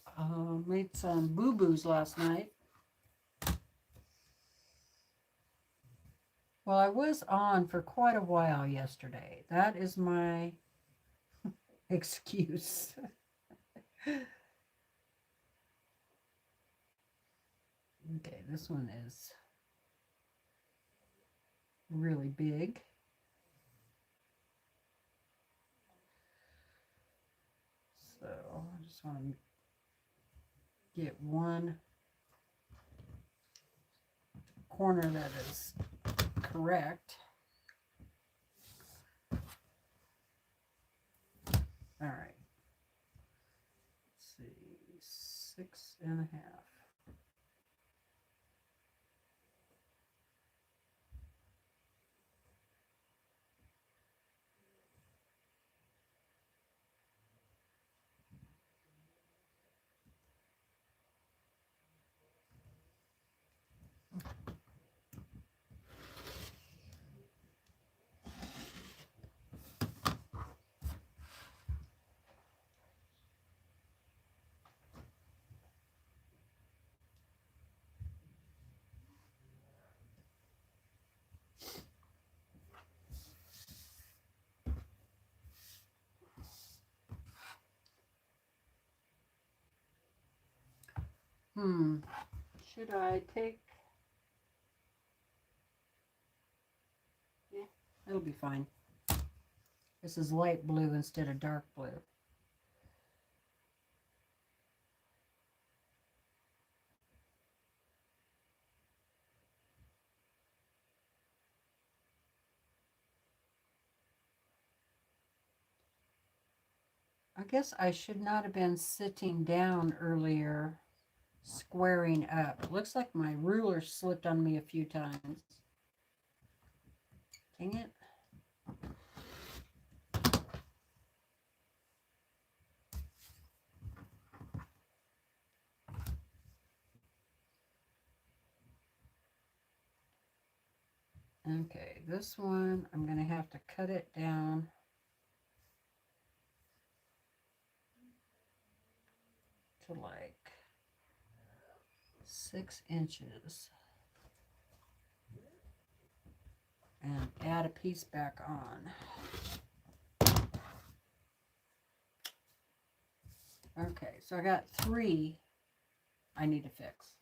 made some boo-boos last night. Well, I was on for quite a while yesterday. That is my excuse. Okay, this one is really big. So I just want to get one corner that is correct. All right. Let's see, 6.5. Should I take... Yeah, it'll be fine. This is light blue instead of dark blue. I guess I should not have been sitting down earlier, squaring up. Looks like my ruler slipped on me a few times. Dang it. Okay, this one, I'm going to have to cut it down to like 6 inches and add a piece back on. Okay, so I got 3 I need to fix.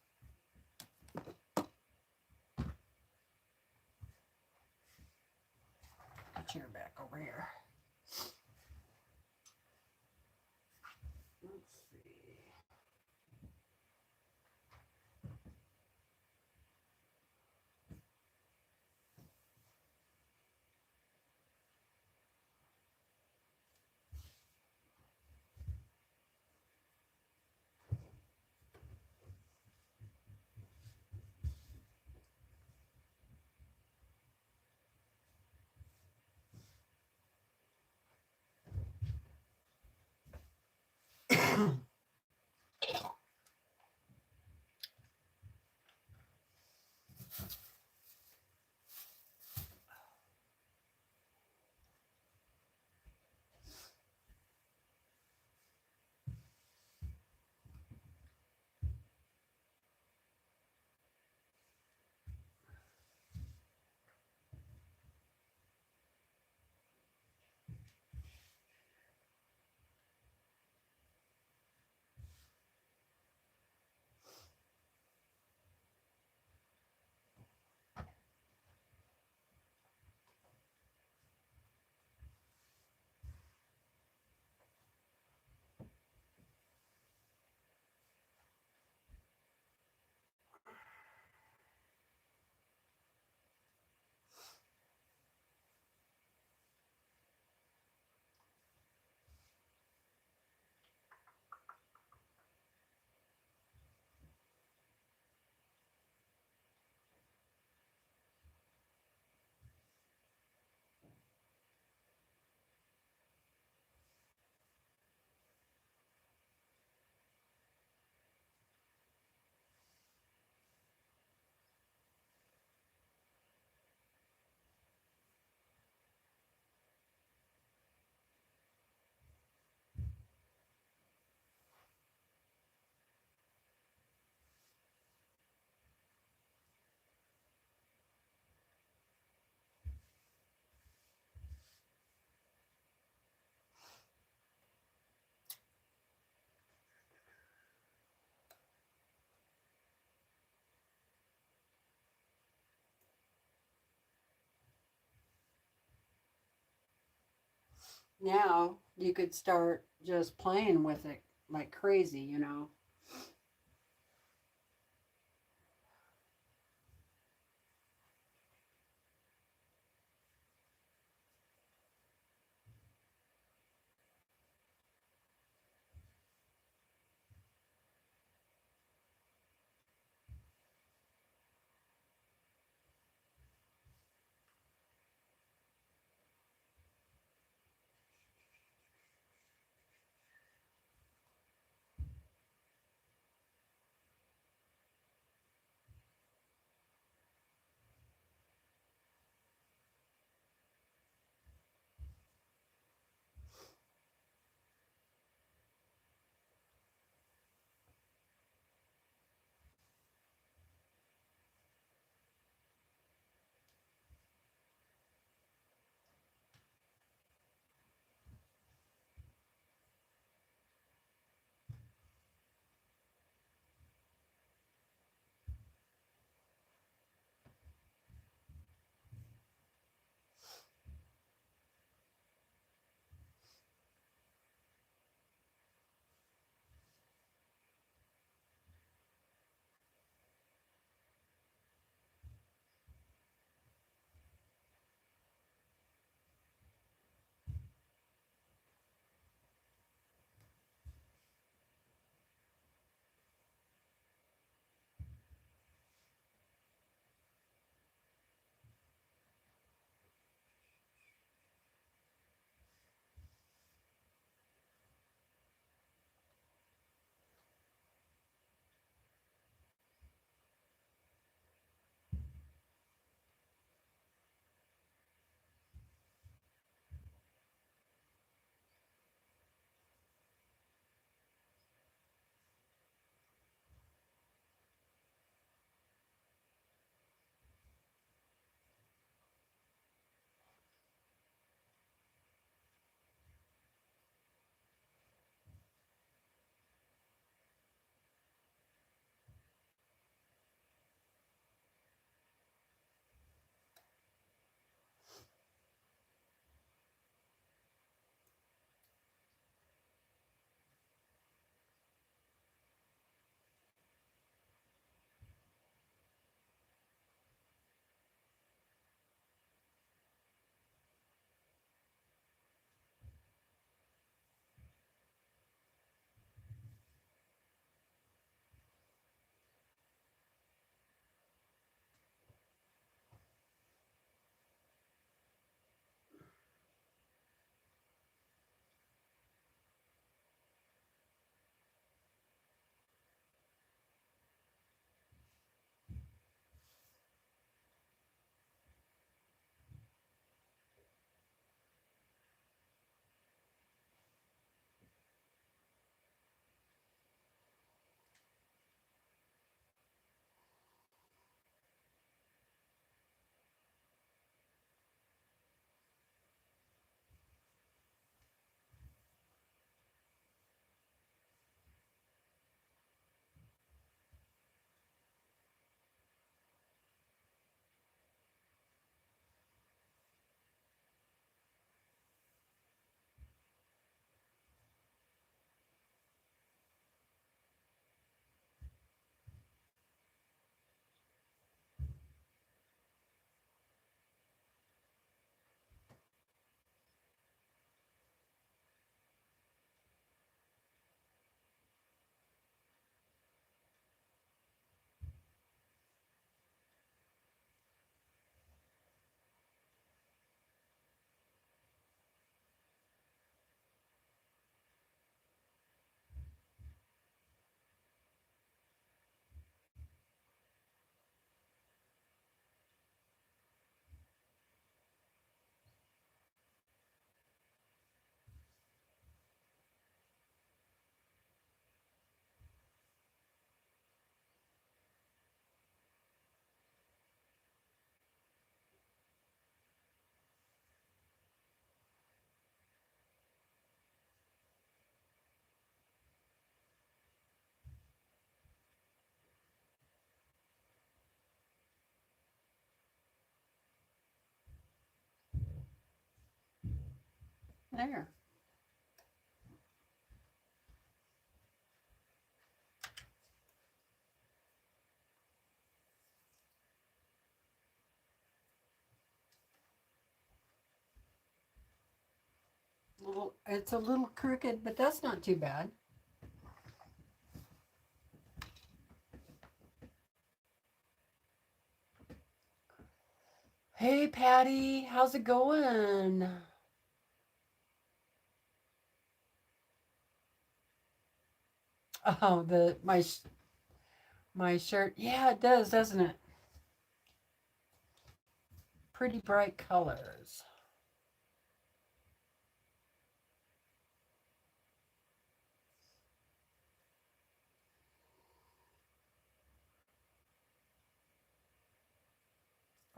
Chair back over here. Let's see. Now you could start just playing with it like crazy, you know. there. It's a little crooked, but that's not too bad. Hey Patty, how's it going? Oh, my shirt. Yeah, it does, doesn't it? Pretty bright colors.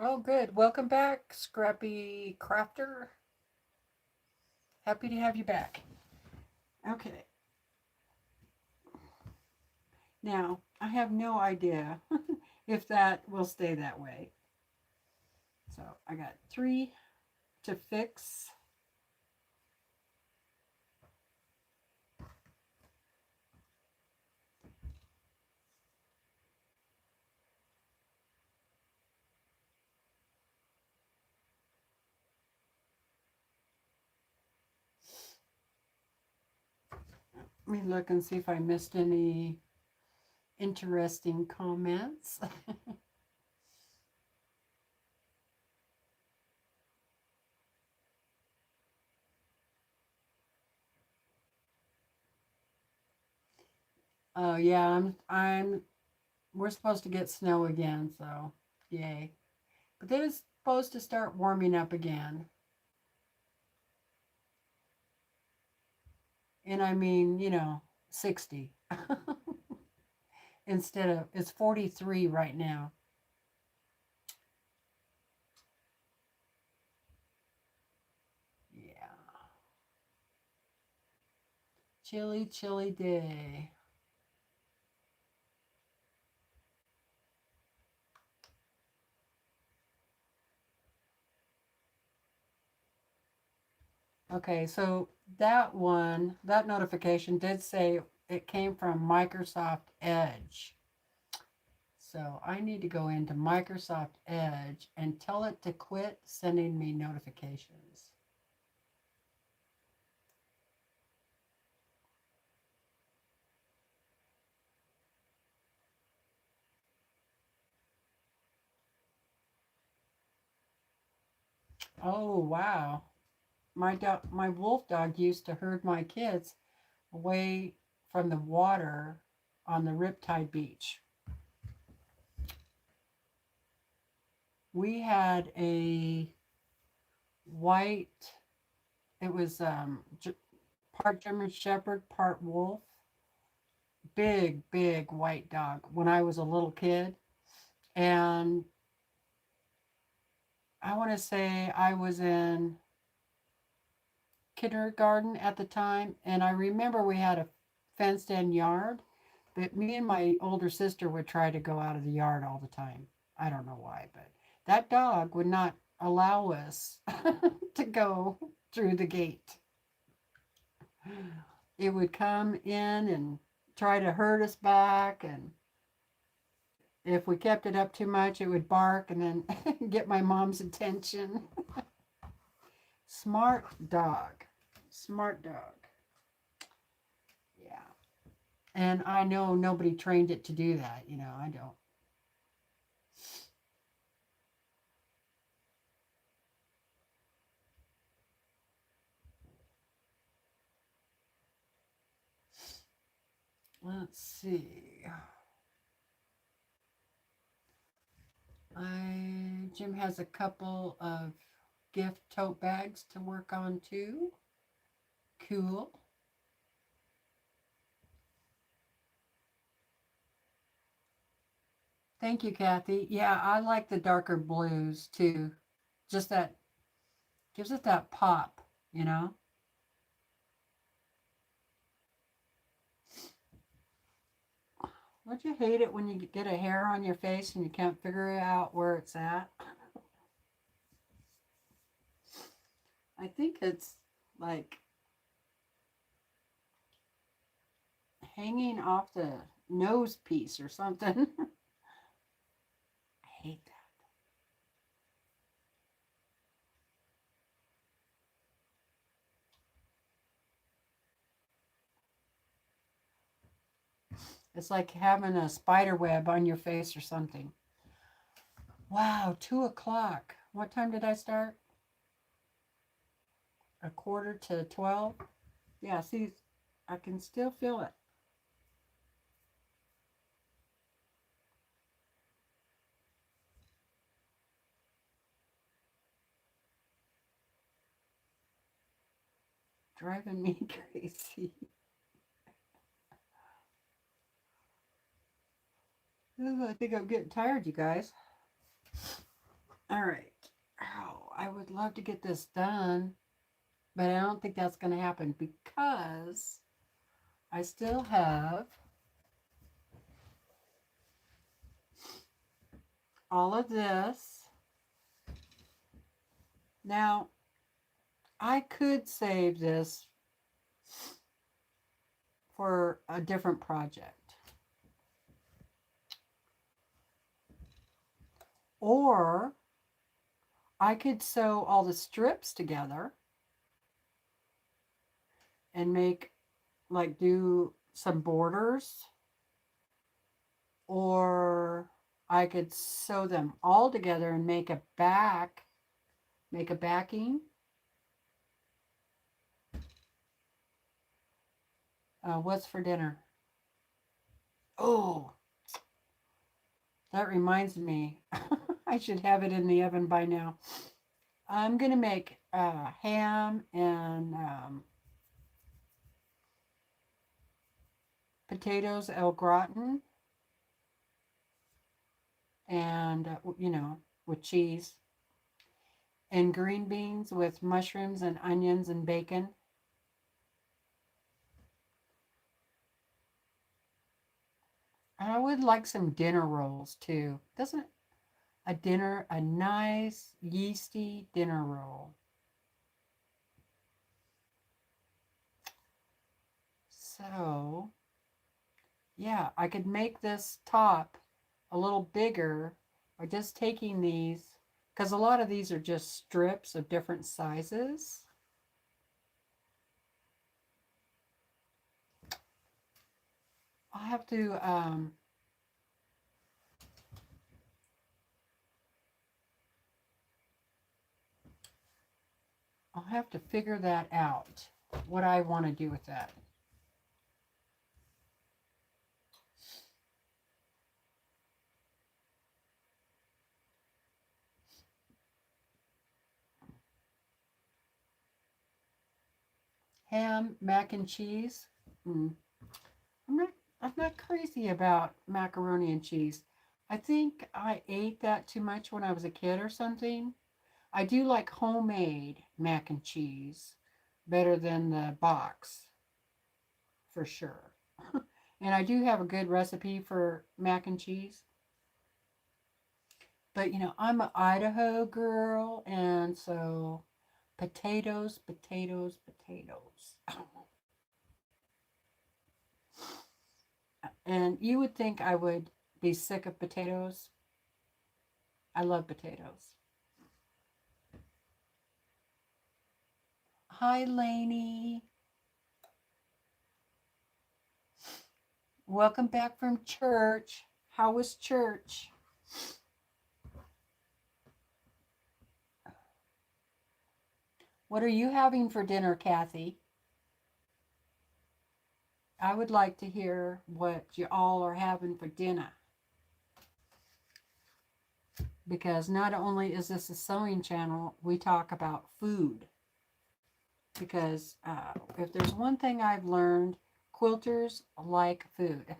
Oh, good. Welcome back, Scrappy Crafter. Happy to have you back. Okay. Now, I have no idea if that will stay that way. So I got 3 to fix. Let me look and see if I missed any interesting comments. Oh yeah, we're supposed to get snow again, so yay. But then it's supposed to start warming up again. And I mean, 60. Instead of, it's 43 right now. Yeah. Chilly, chilly day. Okay, so that notification did say it came from Microsoft Edge. So I need to go into Microsoft Edge and tell it to quit sending me notifications. Oh, wow. My wolf dog used to herd my kids away from the water on the Riptide Beach. We had a white, it was part German Shepherd, part wolf. Big, big white dog when I was a little kid. And I want to say I was in kindergarten at the time. And I remember we had a fenced in yard, but me and my older sister would try to go out of the yard all the time. I don't know why, but that dog would not allow us to go through the gate. It would come in and try to herd us back, and if we kept it up too much, it would bark and then get my mom's attention. Smart dog. Smart dog. Yeah. And I know nobody trained it to do that. I don't. Let's see. Jim has a couple of gift tote bags to work on too. Cool. Thank you, Kathy. Yeah, I like the darker blues too. Just that gives it that pop. Don't you hate it when you get a hair on your face and you can't figure out where it's at? I think it's like hanging off the nose piece or something. I hate that. It's like having a spider web on your face or something. Wow, 2 o'clock. What time did I start? A quarter to 12? Yeah, see, I can still feel it. Driving me crazy. I think I'm getting tired, you guys. All right. Oh, I would love to get this done, but I don't think that's going to happen because I still have all of this. Now, I could save this for a different project. Or I could sew all the strips together and make, like, do some borders. Or I could sew them all together and make a backing. What's for dinner? Oh, that reminds me. I should have it in the oven by now. I'm going to make ham and potatoes au gratin, and, with cheese, and green beans with mushrooms and onions and bacon. I would like some dinner rolls too. Doesn't a nice yeasty dinner roll? So, yeah, I could make this top a little bigger by just taking these, because a lot of these are just strips of different sizes. I'll have to figure that out, what I want to do with that. Ham, mac and cheese. I'm not crazy about macaroni and cheese. I think I ate that too much when I was a kid or something. I do like homemade mac and cheese better than the box, for sure. And I do have a good recipe for mac and cheese. But I'm an Idaho girl, and so potatoes, potatoes, potatoes. And you would think I would be sick of potatoes. I love potatoes. Hi, Lainey. Welcome back from church. How was church? What are you having for dinner, Kathy? I would like to hear what you all are having for dinner. Because not only is this a sewing channel, we talk about food. Because if there's one thing I've learned, quilters like food.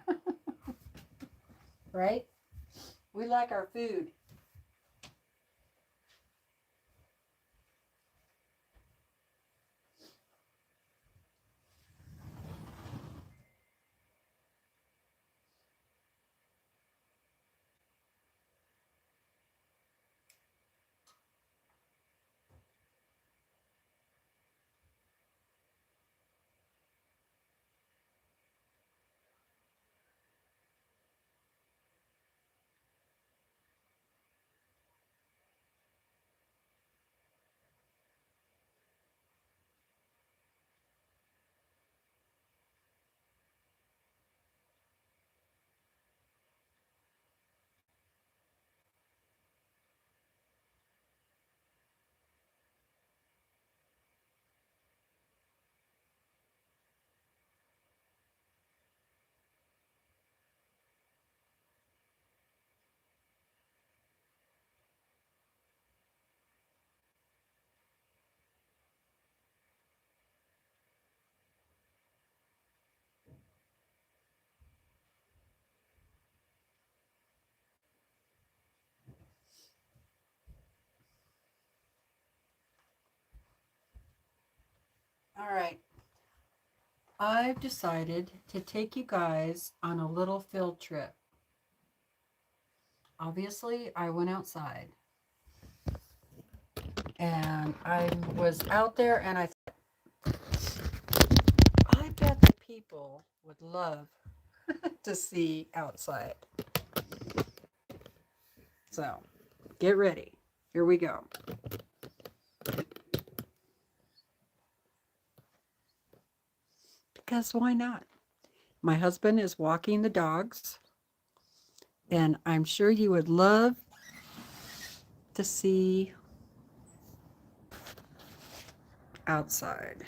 Right? We like our food. All right. I've decided to take you guys on a little field trip. Obviously, I went outside. And I was out there and I thought, I bet the people would love to see outside. So, get ready. Here we go. Because why not? My husband is walking the dogs, and I'm sure you would love to see outside.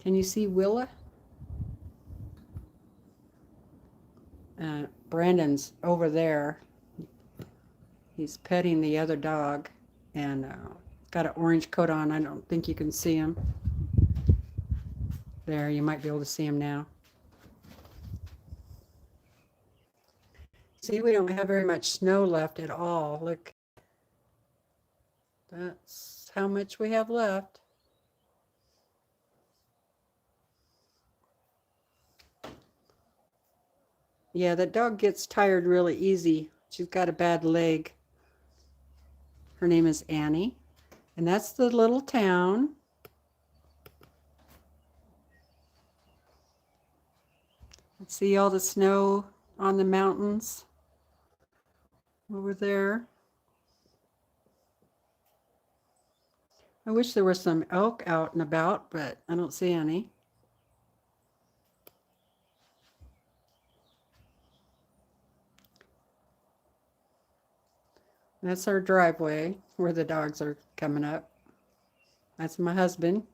Can you see Willa? Brandon's over there. He's petting the other dog and got an orange coat on. I don't think you can see him. There, you might be able to see him now. See, we don't have very much snow left at all. Look, that's how much we have left. Yeah, that dog gets tired really easy. She's got a bad leg. Her name is Annie. And that's the little town. Let's see all the snow on the mountains over there. I wish there were some elk out and about, but I don't see any. That's our driveway where the dogs are coming up. That's my husband.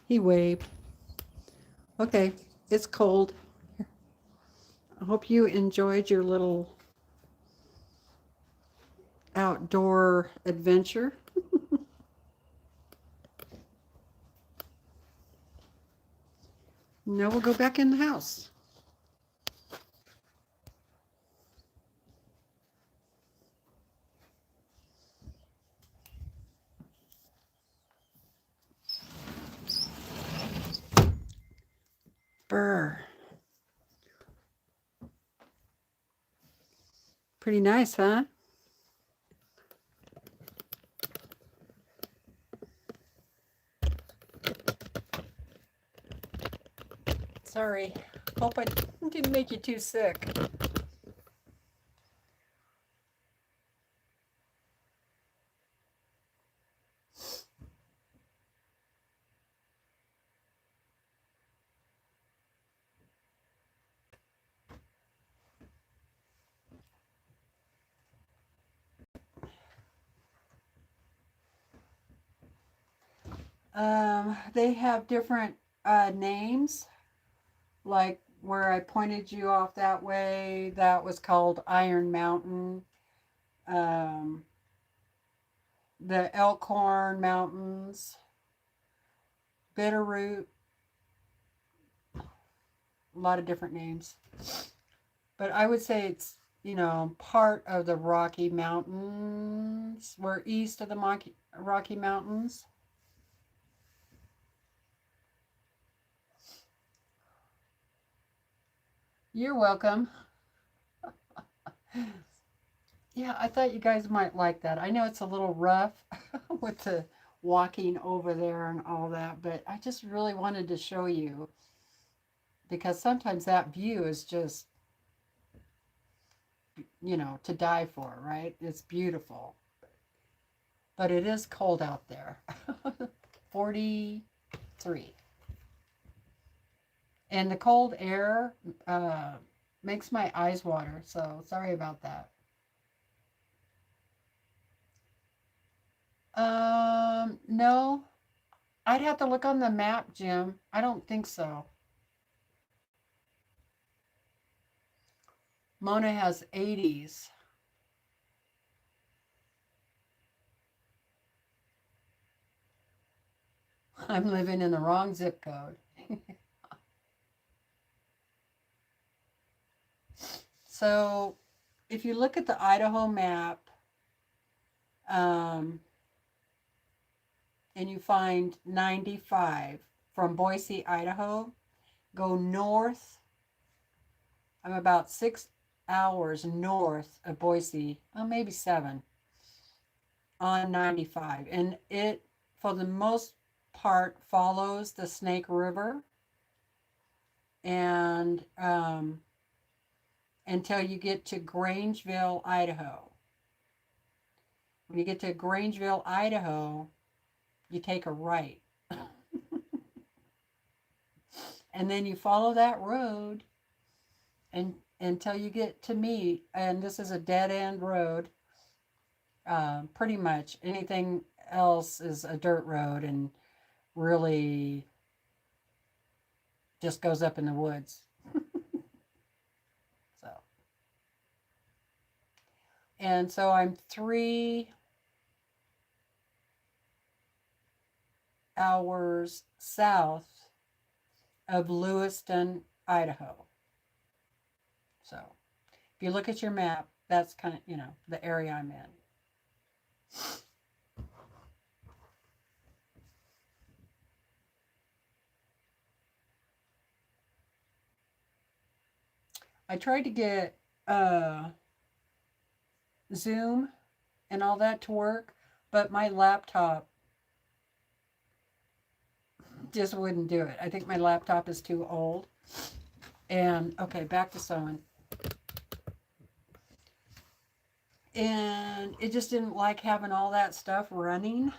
He waved. Okay, it's cold. I hope you enjoyed your little outdoor adventure. Now we'll go back in the house. Brr. Pretty nice, huh? Sorry. Hope I didn't make you too sick. They have different names, like where I pointed you off that way, that was called Iron Mountain. Um, the Elkhorn Mountains, Bitterroot, a lot of different names. But I would say it's, part of the Rocky Mountains. We're east of the Rocky Mountains. You're welcome. Yeah, I thought you guys might like that. I know it's a little rough with the walking over there and all that, but I just really wanted to show you because sometimes that view is just, to die for, right? It's beautiful. But it is cold out there. 43. And the cold air makes my eyes water, so sorry about that. No. I'd have to look on the map, Jim. I don't think so. Mona has 80s. I'm living in the wrong zip code. So if you look at the Idaho map, and you find 95 from Boise, Idaho, go north. I'm about 6 hours north of Boise, oh, maybe 7, on 95. And it, for the most part, follows the Snake River and until you get to Grangeville, Idaho. When you get to Grangeville, Idaho, you take a right. And then you follow that road and until you get to me. And this is a dead end road. Pretty much anything else is a dirt road and really just goes up in the woods. So I'm 3 hours south of Lewiston, Idaho. So if you look at your map, that's kind of, the area I'm in. I tried to get Zoom and all that to work, but my laptop just wouldn't do it. I think my laptop is too old. And okay, back to sewing. And it just didn't like having all that stuff running.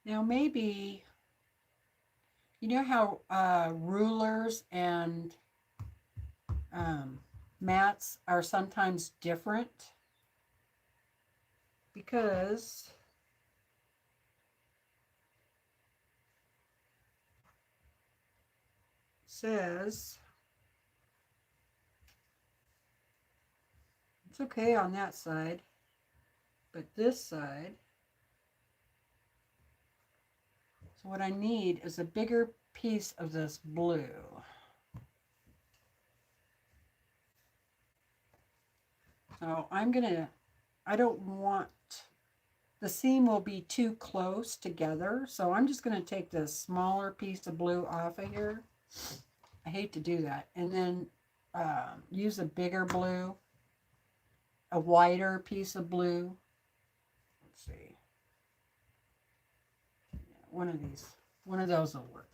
Now maybe, you know how rulers and mats are sometimes different? Because it says it's okay on that side, but this side, so what I need is a bigger piece of this blue. So I don't want, the seam will be too close together. So I'm just going to take this smaller piece of blue off of here. I hate to do that. And then use a bigger blue, a wider piece of blue. Let's see. One of those will work.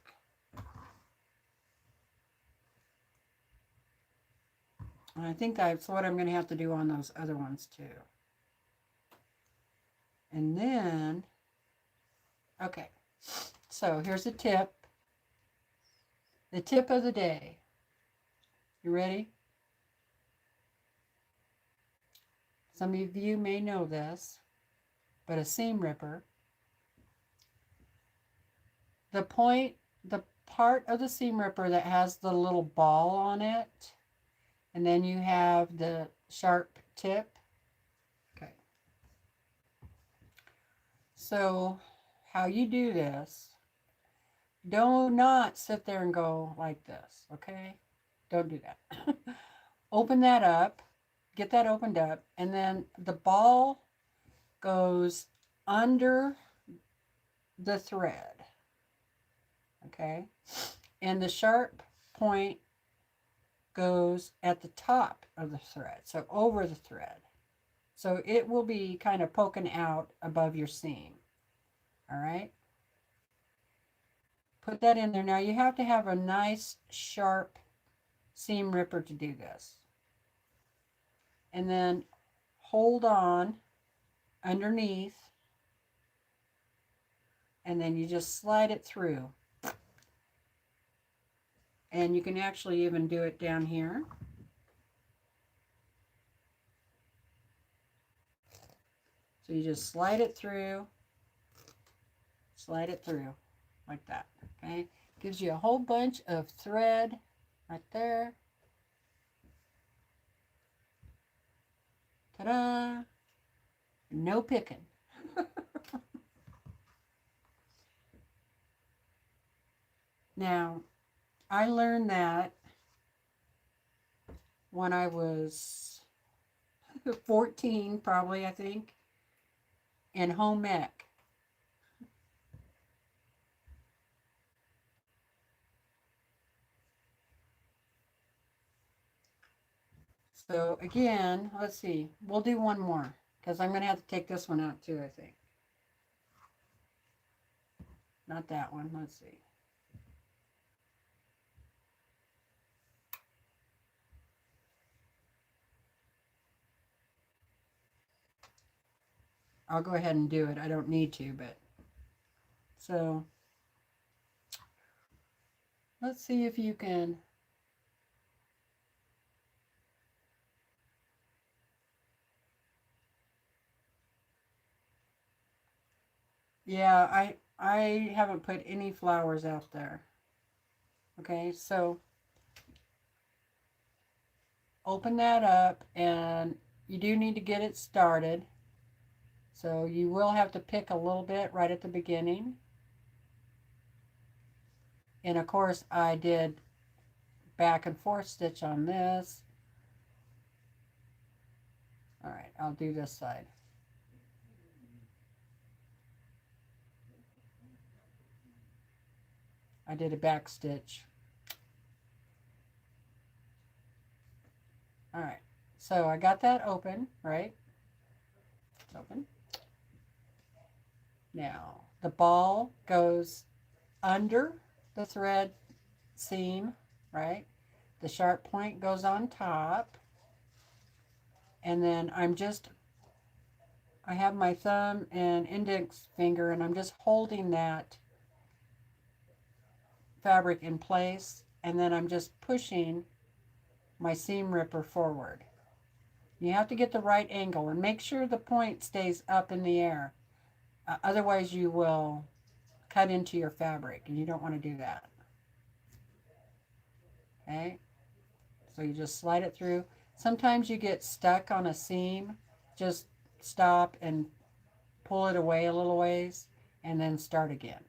And I think that's what I'm going to have to do on those other ones too. And then, okay, so here's a tip. The tip of the day. You ready? Some of you may know this, but a seam ripper. The part of the seam ripper that has the little ball on it, and then you have the sharp tip. Okay. So how you do this, do not sit there and go like this, okay? Don't do that. Open that up, get that opened up, and then the ball goes under the thread, okay? And the sharp point goes at the top of the thread, so over the thread. So it will be kind of poking out above your seam, all right? Put that in there. Now you have to have a nice sharp seam ripper to do this. And then hold on underneath, and then you just slide it through. And you can actually even do it down here. So you just slide it through like that, okay? Gives you a whole bunch of thread right there. Ta-da! No picking. Now, I learned that when I was 14, probably, I think, in home ec. So again, let's see. We'll do one more because I'm going to have to take this one out too, I think. Not that one. Let's see. I'll go ahead and do it. I don't need to, but so let's see if you can. Yeah, I haven't put any flowers out there. Okay, so open that up, and you do need to get it started. So you will have to pick a little bit right at the beginning. And of course I did back and forth stitch on this. All right, I'll do this side. I did a back stitch. All right, so I got that open, right? It's open. Now the ball goes under the thread seam, right? The sharp point goes on top. And then I have my thumb and index finger, and I'm just holding that fabric in place, and then I'm just pushing my seam ripper forward. You have to get the right angle and make sure the point stays up in the air. Otherwise you will cut into your fabric, and you don't want to do that. Okay, so you just slide it through. Sometimes you get stuck on a seam. Just stop and pull it away a little ways and then start again.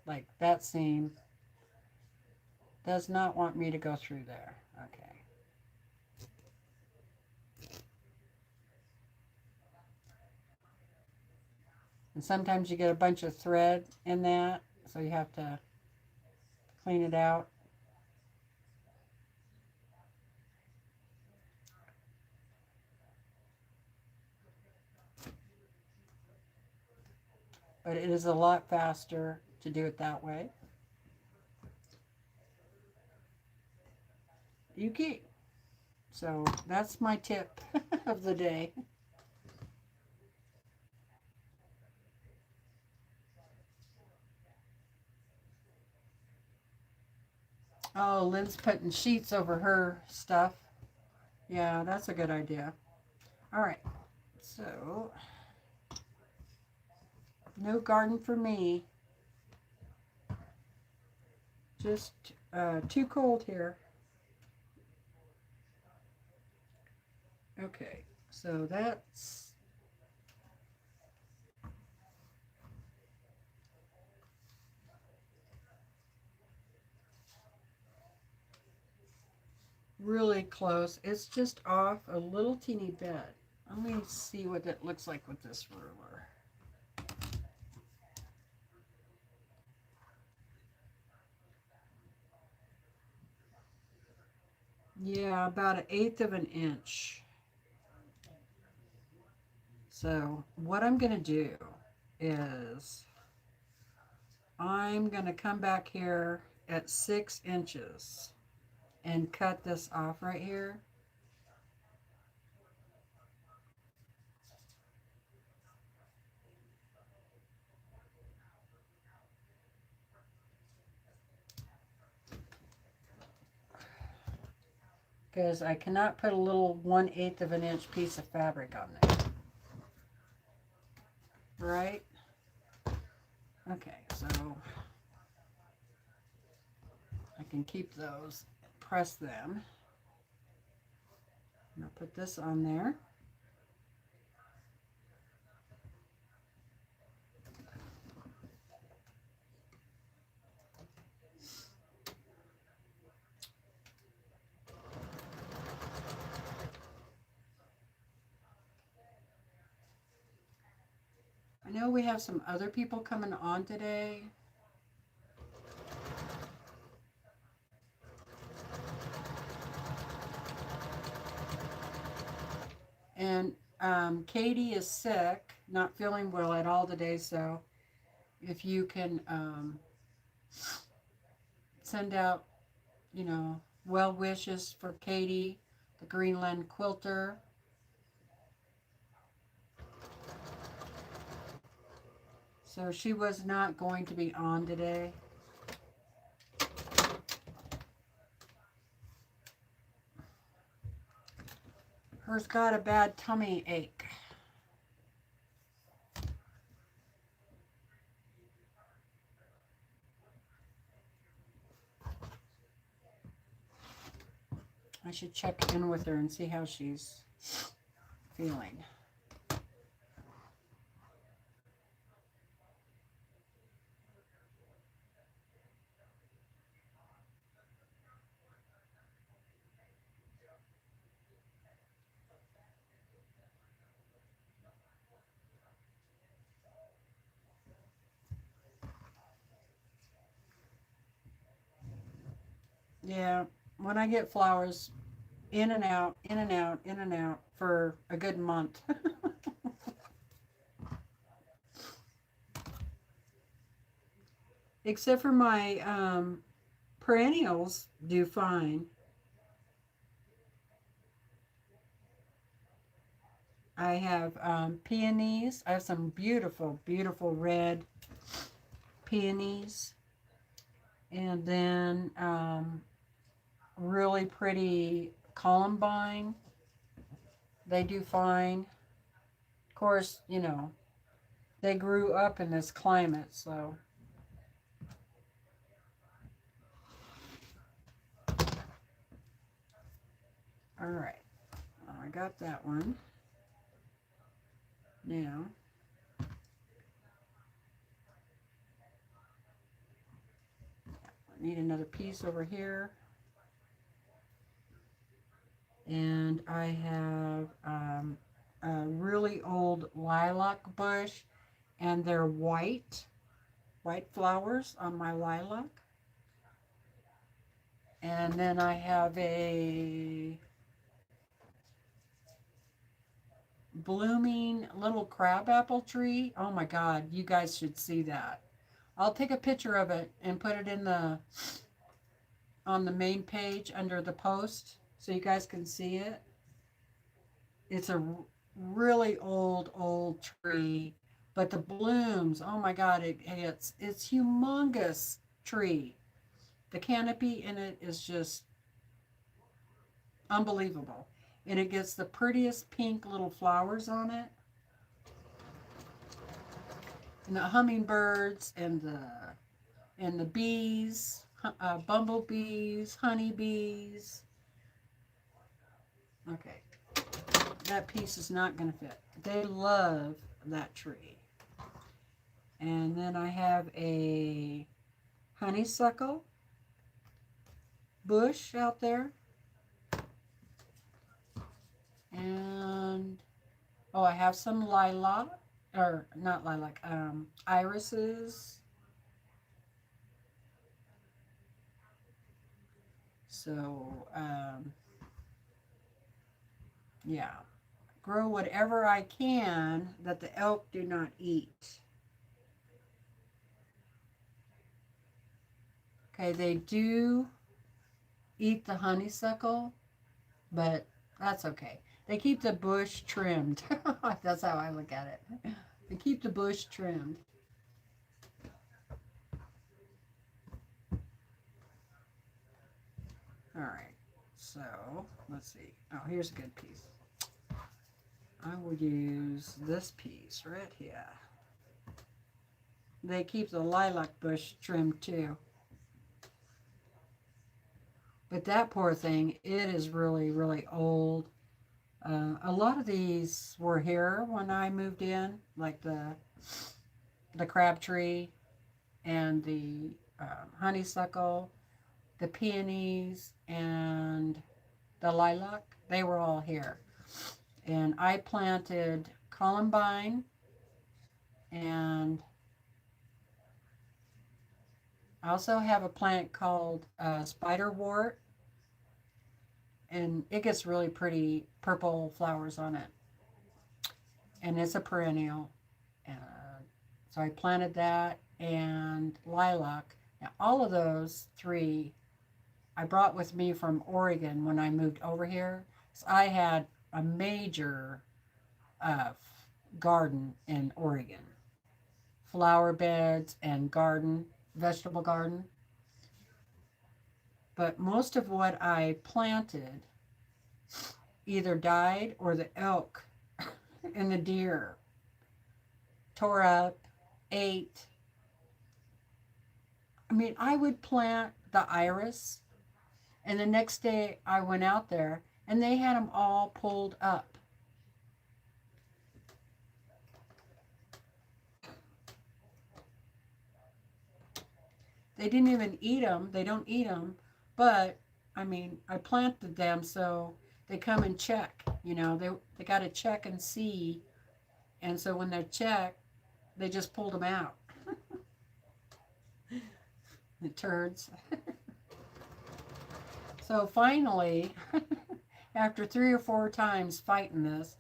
Like that seam does not want me to go through there. Okay. And sometimes you get a bunch of thread in that, so you have to clean it out. But it is a lot faster to do it that way. Okay. So that's my tip of the day. Oh, Lynn's putting sheets over her stuff. Yeah, that's a good idea. All right. So, no garden for me. Just too cold here. Okay, so that's really close. It's just off a little teeny bit. Let me see what it looks like with this ruler. Yeah, about 1/8 of an inch. So what I'm going to do is I'm going to come back here at 6 inches and cut this off right here. Because I cannot put a little 1/8 of an inch piece of fabric on there. Right? Okay, so I can keep those, press them. I'll put this on there. I know we have some other people coming on today. And Katie is sick, not feeling well at all today, so if you can send out, you know, well wishes for Katie, the Greenland quilter. So she was not going to be on today. Her's got a bad tummy ache. I should check in with her and see how she's feeling. Yeah, when I get flowers, in and out, in and out, in and out for a good month. Except for my perennials do fine. I have peonies. I have some beautiful, beautiful red peonies. And then really pretty columbine. They do fine. Of course, you know, they grew up in this climate, so. All right. I got that one. Now, I need another piece over here. And I have a really old lilac bush, and they're white flowers on my lilac. And then I have a blooming little crabapple tree. Oh my God, you guys should see that. I'll take a picture of it and put it in the on the main page under the post so you guys can see it. It's a really old tree, but the blooms, oh my God, it's humongous tree. The canopy in it is just unbelievable. And it gets the prettiest pink little flowers on it. And the hummingbirds and the bees, bumblebees, honeybees. Okay, that piece is not going to fit. They love that tree. And then I have a honeysuckle bush out there. And, oh, I have some lilac, or not lilac, irises. So, yeah, grow whatever I can that the elk do not eat. Okay, they do eat the honeysuckle, but that's okay. They keep the bush trimmed. That's how I look at it. They keep the bush trimmed. All right, so let's see. Oh, here's a good piece. I will use this piece right here. They keep the lilac bush trimmed too. But that poor thing, it is really, really old. A lot of these were here when I moved in, like the crabtree and the honeysuckle, the peonies, and the lilac. They were all here. And I planted columbine, and I also have a plant called spiderwort, and it gets really pretty purple flowers on it. And it's a perennial. Uh, so I planted that and lilac. Now, all of those three I brought with me from Oregon when I moved over here. So I had a major uh, garden in Oregon, flower beds and garden, vegetable garden. But most of what I planted either died or the elk and the deer tore up, ate. I mean, I would plant the iris, and the next day I went out there and they had them all pulled up. They didn't even eat them. They don't eat them. But, I mean, I planted them so they come and check. You know, they got to check and see. And so when they check, they just pulled them out. The turds. So finally, after 3 or 4 times fighting this,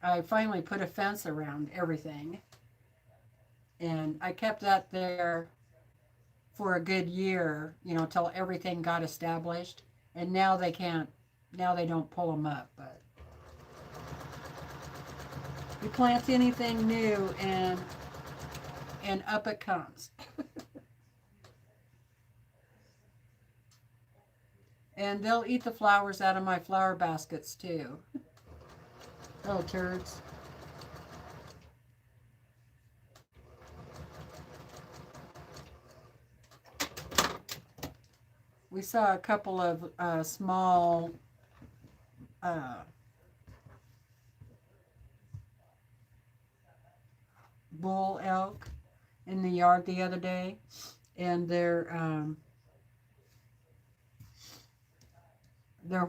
I finally put a fence around everything. And I kept that there for a good year, you know, till everything got established. And now they can't, now they don't pull them up. But you plant anything new and up it comes. And they'll eat the flowers out of my flower baskets too. Little turds. We saw a couple of small uh, bull elk in the yard the other day, and their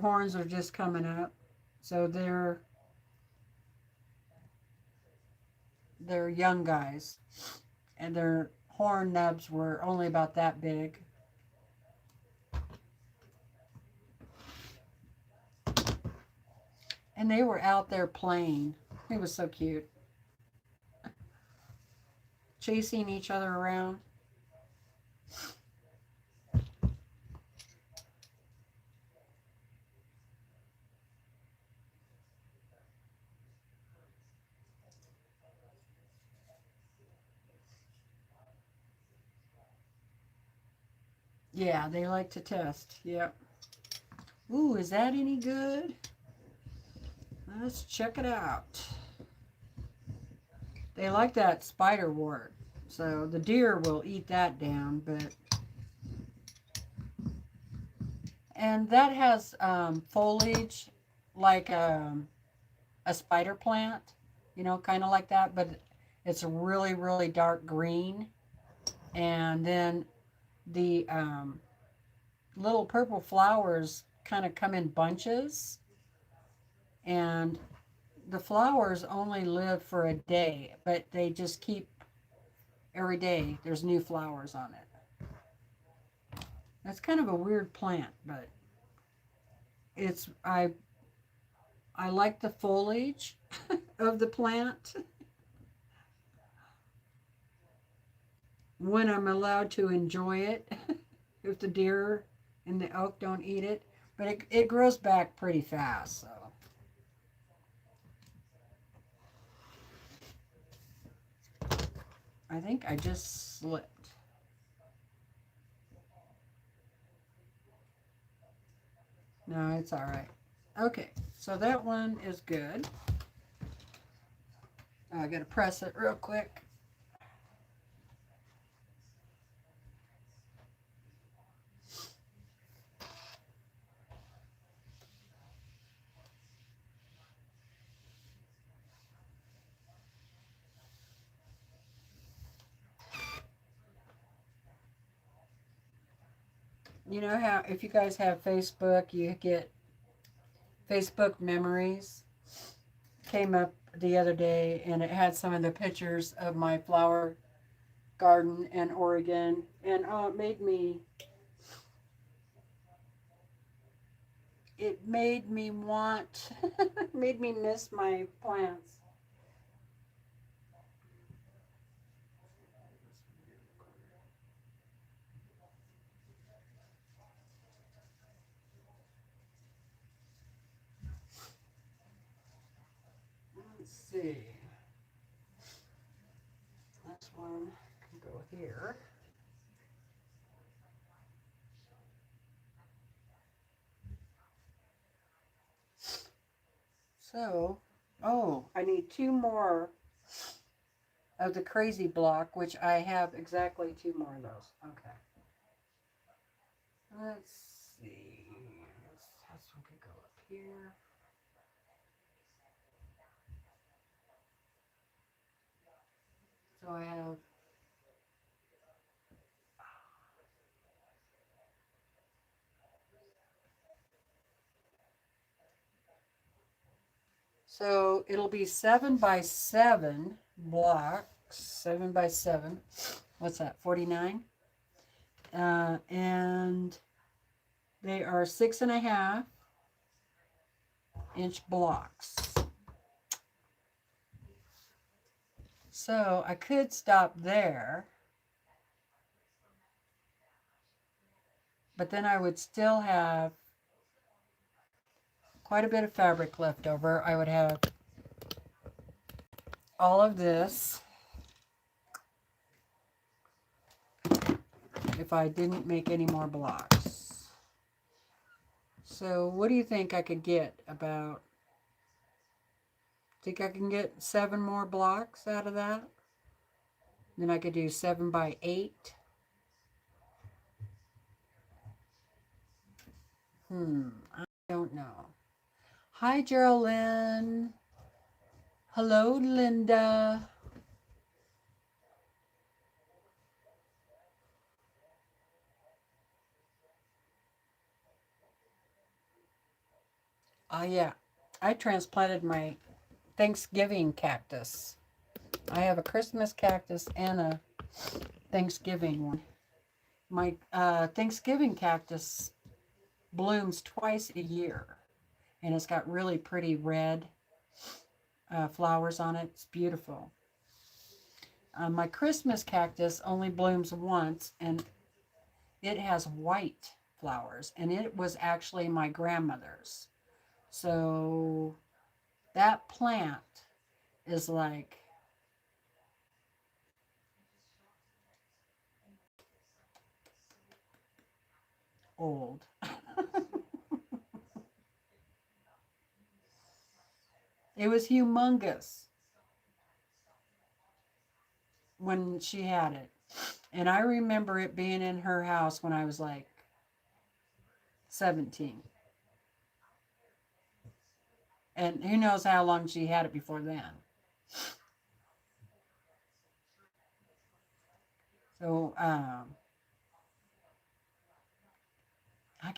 horns are just coming up, so they're young guys, and their horn nubs were only about that big. And they were out there playing. It was so cute. Chasing each other around. Yeah, they like to test. Yep. Ooh, is that any good? Let's check it out. They like that spiderwort. So the deer will eat that down, but... And that has foliage like a spider plant, you know, kind of like that, but it's really, really dark green. And then the little purple flowers kind of come in bunches, and the flowers only live for a day, but they just keep every day. There's new flowers on it. That's kind of a weird plant, but it's I like the foliage of the plant when I'm allowed to enjoy it. If the deer and the elk don't eat it, but it grows back pretty fast. So I think I just slipped. No, it's all right. Okay, so that one is good. I got to press it real quick. You know how if you guys have Facebook, you get Facebook memories. Came up the other day and it had some of the pictures of my flower garden in Oregon, and oh, it made me want, made me miss my plants. Let's see. This one can go here. So, oh, I need two more of the crazy block, which I have exactly two more of those. Okay. Let's see. This one could go up here. So I have so it'll be 7 by 7 blocks. 7 by 7. What's that? 49. And they are 6.5-inch blocks. So I could stop there, but then I would still have quite a bit of fabric left over. I would have all of this if I didn't make any more blocks. So what do you think I could get about? Think I can get 7 more blocks out of that? Then I could do 7 by 8. I don't know. Hi, Geraldine. Hello, Linda. Yeah, I transplanted my Thanksgiving cactus. I have a Christmas cactus and a Thanksgiving one. My Thanksgiving cactus blooms twice a year, and it's got really pretty red flowers on it. It's beautiful. My Christmas cactus only blooms once, and it has white flowers, and it was actually my grandmother's. So that plant is like old. It was humongous when she had it. And I remember it being in her house when I was like 17. And who knows how long she had it before then. So I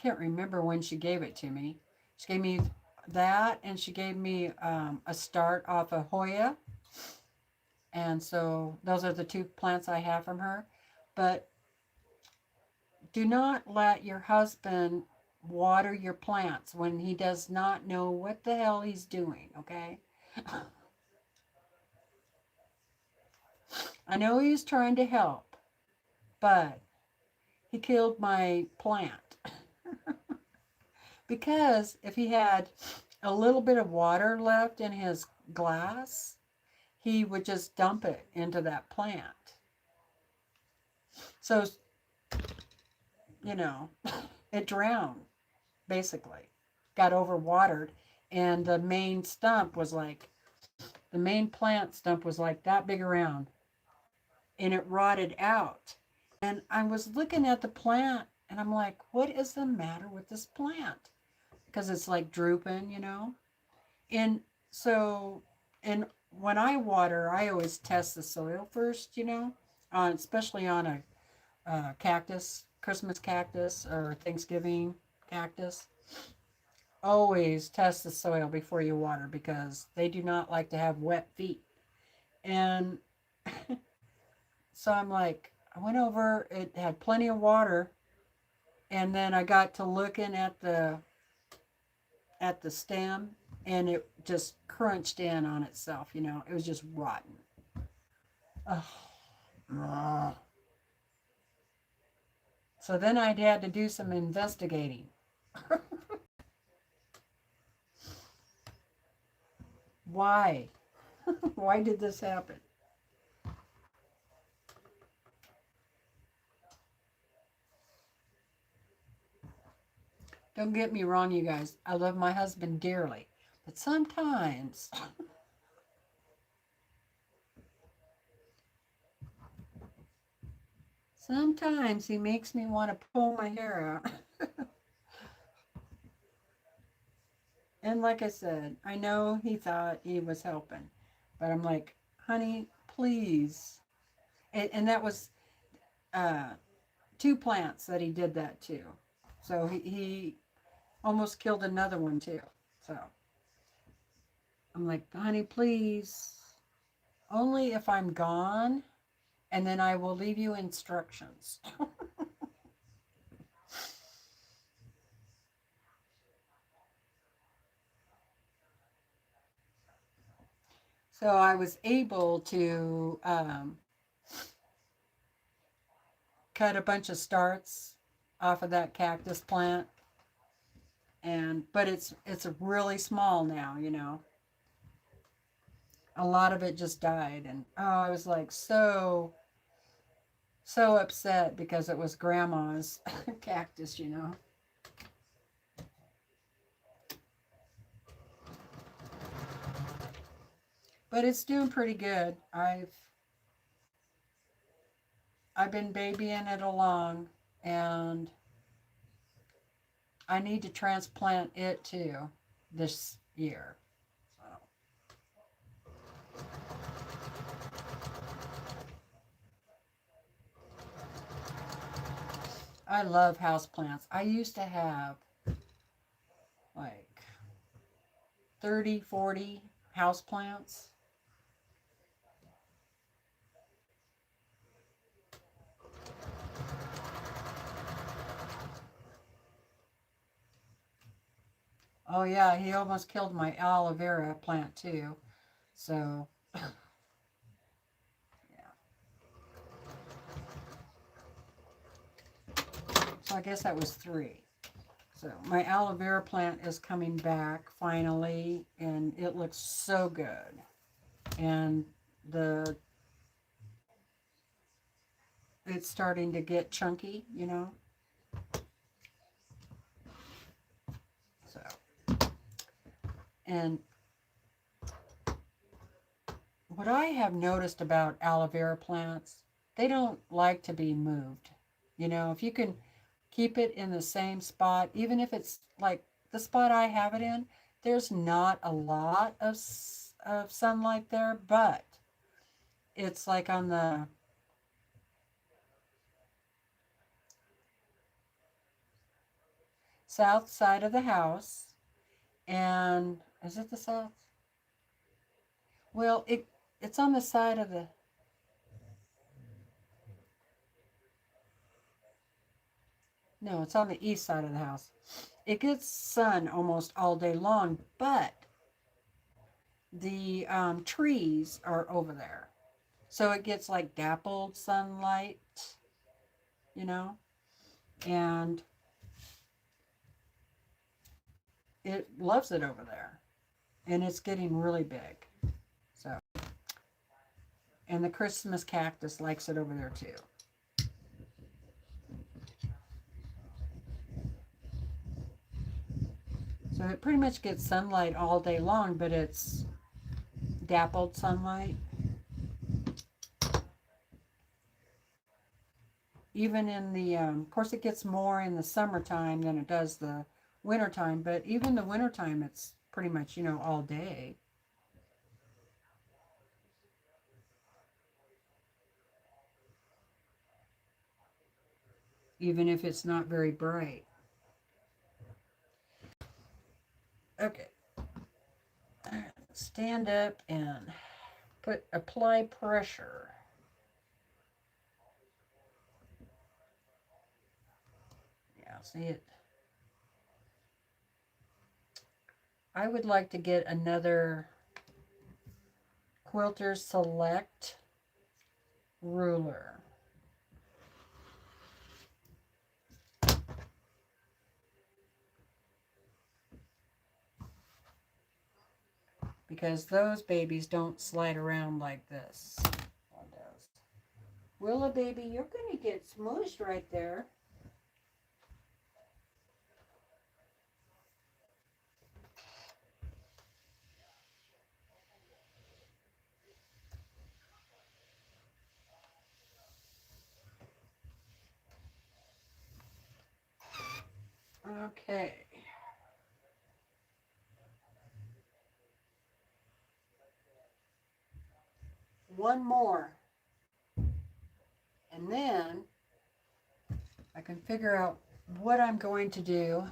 can't remember when she gave it to me. She gave me that, and she gave me a start off of Hoya. And so those are the two plants I have from her. But do not let your husband water your plants when he does not know what the hell he's doing, okay? I know he's trying to help, but he killed my plant. Because if he had a little bit of water left in his glass, he would just dump it into that plant. So, you know, it drowned, basically. Got overwatered, and the main stump was like, the main plant stump was like that big around, and it rotted out. And I was looking at the plant, and I'm like, what is the matter with this plant? Because it's like drooping, you know? And so, and when I water, I always test the soil first, you know, especially on a cactus. Christmas cactus or Thanksgiving cactus, always test the soil before you water because they do not like to have wet feet. And so I'm like, I went over, it had plenty of water, and then I got to looking at the stem, and it just crunched in on itself, you know. It was just rotten. Ugh. So then I had to do some investigating. Why? Why did this happen? Don't get me wrong, you guys. I love my husband dearly. But sometimes he makes me want to pull my hair out. And like I said, I know he thought he was helping. But I'm like, honey, please. And that was uh, 2 plants that he did that to. So he almost killed another one too. So I'm like, honey, please. Only if I'm gone, and then I will leave you instructions. So I was able to cut a bunch of starts off of that cactus plant, but it's really small now, you know. A lot of it just died, and oh, I was like so upset because it was grandma's cactus, you know. But it's doing pretty good. I've been babying it along, and I need to transplant it too this year. So I love houseplants. I used to have like 30, 40 houseplants. Oh yeah, he almost killed my aloe vera plant too. So yeah. So I guess that was 3. So my aloe vera plant is coming back finally, and it looks so good. And the it's starting to get chunky, you know. So and what I have noticed about aloe vera plants, they don't like to be moved. You know, if you can keep it in the same spot, even if it's like the spot I have it in, there's not a lot of sunlight there, but it's like on the south side of the house. And is it the south? Well, it's on the side of the no, it's on the east side of the house. It gets sun almost all day long, but the trees are over there. So it gets like dappled sunlight, you know, and it loves it over there. And it's getting really big. So, and the Christmas cactus likes it over there too. So it pretty much gets sunlight all day long, but it's dappled sunlight. Even in the, of course, it gets more in the summertime than it does the wintertime, but even the wintertime, it's pretty much, you know, all day. even if it's not very bright. Okay. Stand up and apply pressure. Yeah, see it. I would like to get another Quilter Select ruler. Because those babies don't slide around like this. One does. Willa baby, you're going to get smooshed right there. Okay. One more. And then I can figure out what I'm going to do.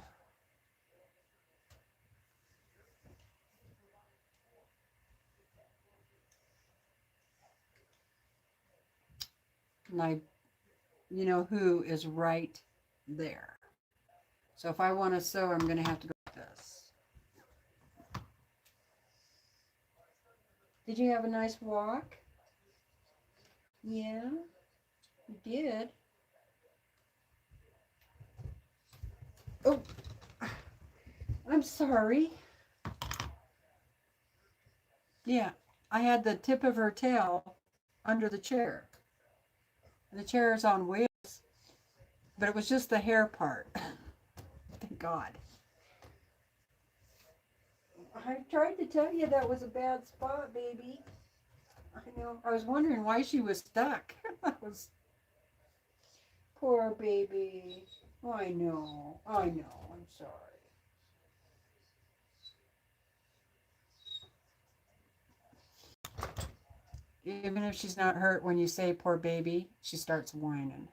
My, you know who is right there. So if I want to sew, I'm going to have to go like this. Did you have a nice walk? Yeah, you did. Oh, I'm sorry. Yeah, I had the tip of her tail under the chair. The chair is on wheels, but it was just the hair part. Thank God. I tried to tell you that was a bad spot, baby. I know. I was wondering why she was stuck. That was poor baby. Oh, I know. I know. I'm sorry. Even if she's not hurt, when you say poor baby, she starts whining.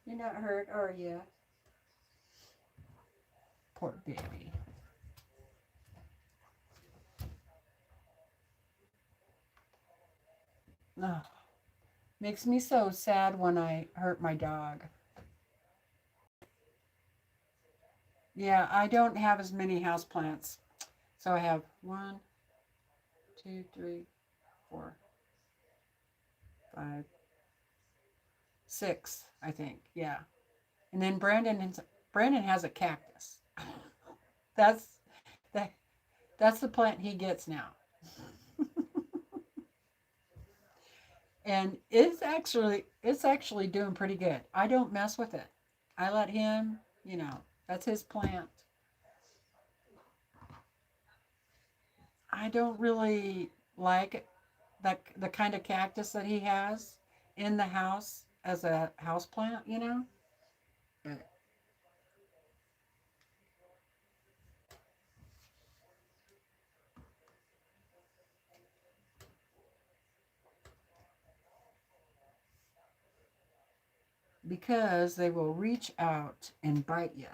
You're not hurt, are you? Poor baby. Oh, makes me so sad when I hurt my dog. Yeah, I don't have as many houseplants. So I have 1, 2, 3, 4, 5, 6, I think. Yeah. And then Brandon has a cactus. That's that that's the plant he gets now. And it's actually doing pretty good. I don't mess with it. I let him, that's his plant. I don't really like the kind of cactus that he has in the house as a house plant. But because they will reach out and bite you.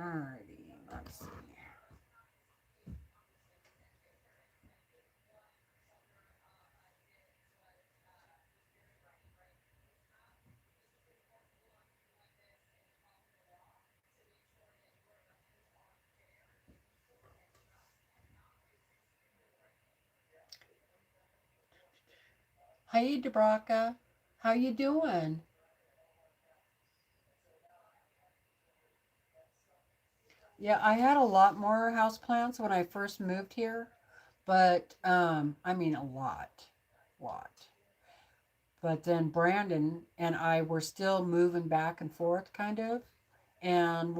Alrighty, let's see. Hey, Debraka, how you doing? Yeah, I had a lot more houseplants when I first moved here, but I mean a lot. But then Brandon and I were still moving back and forth, kind of, and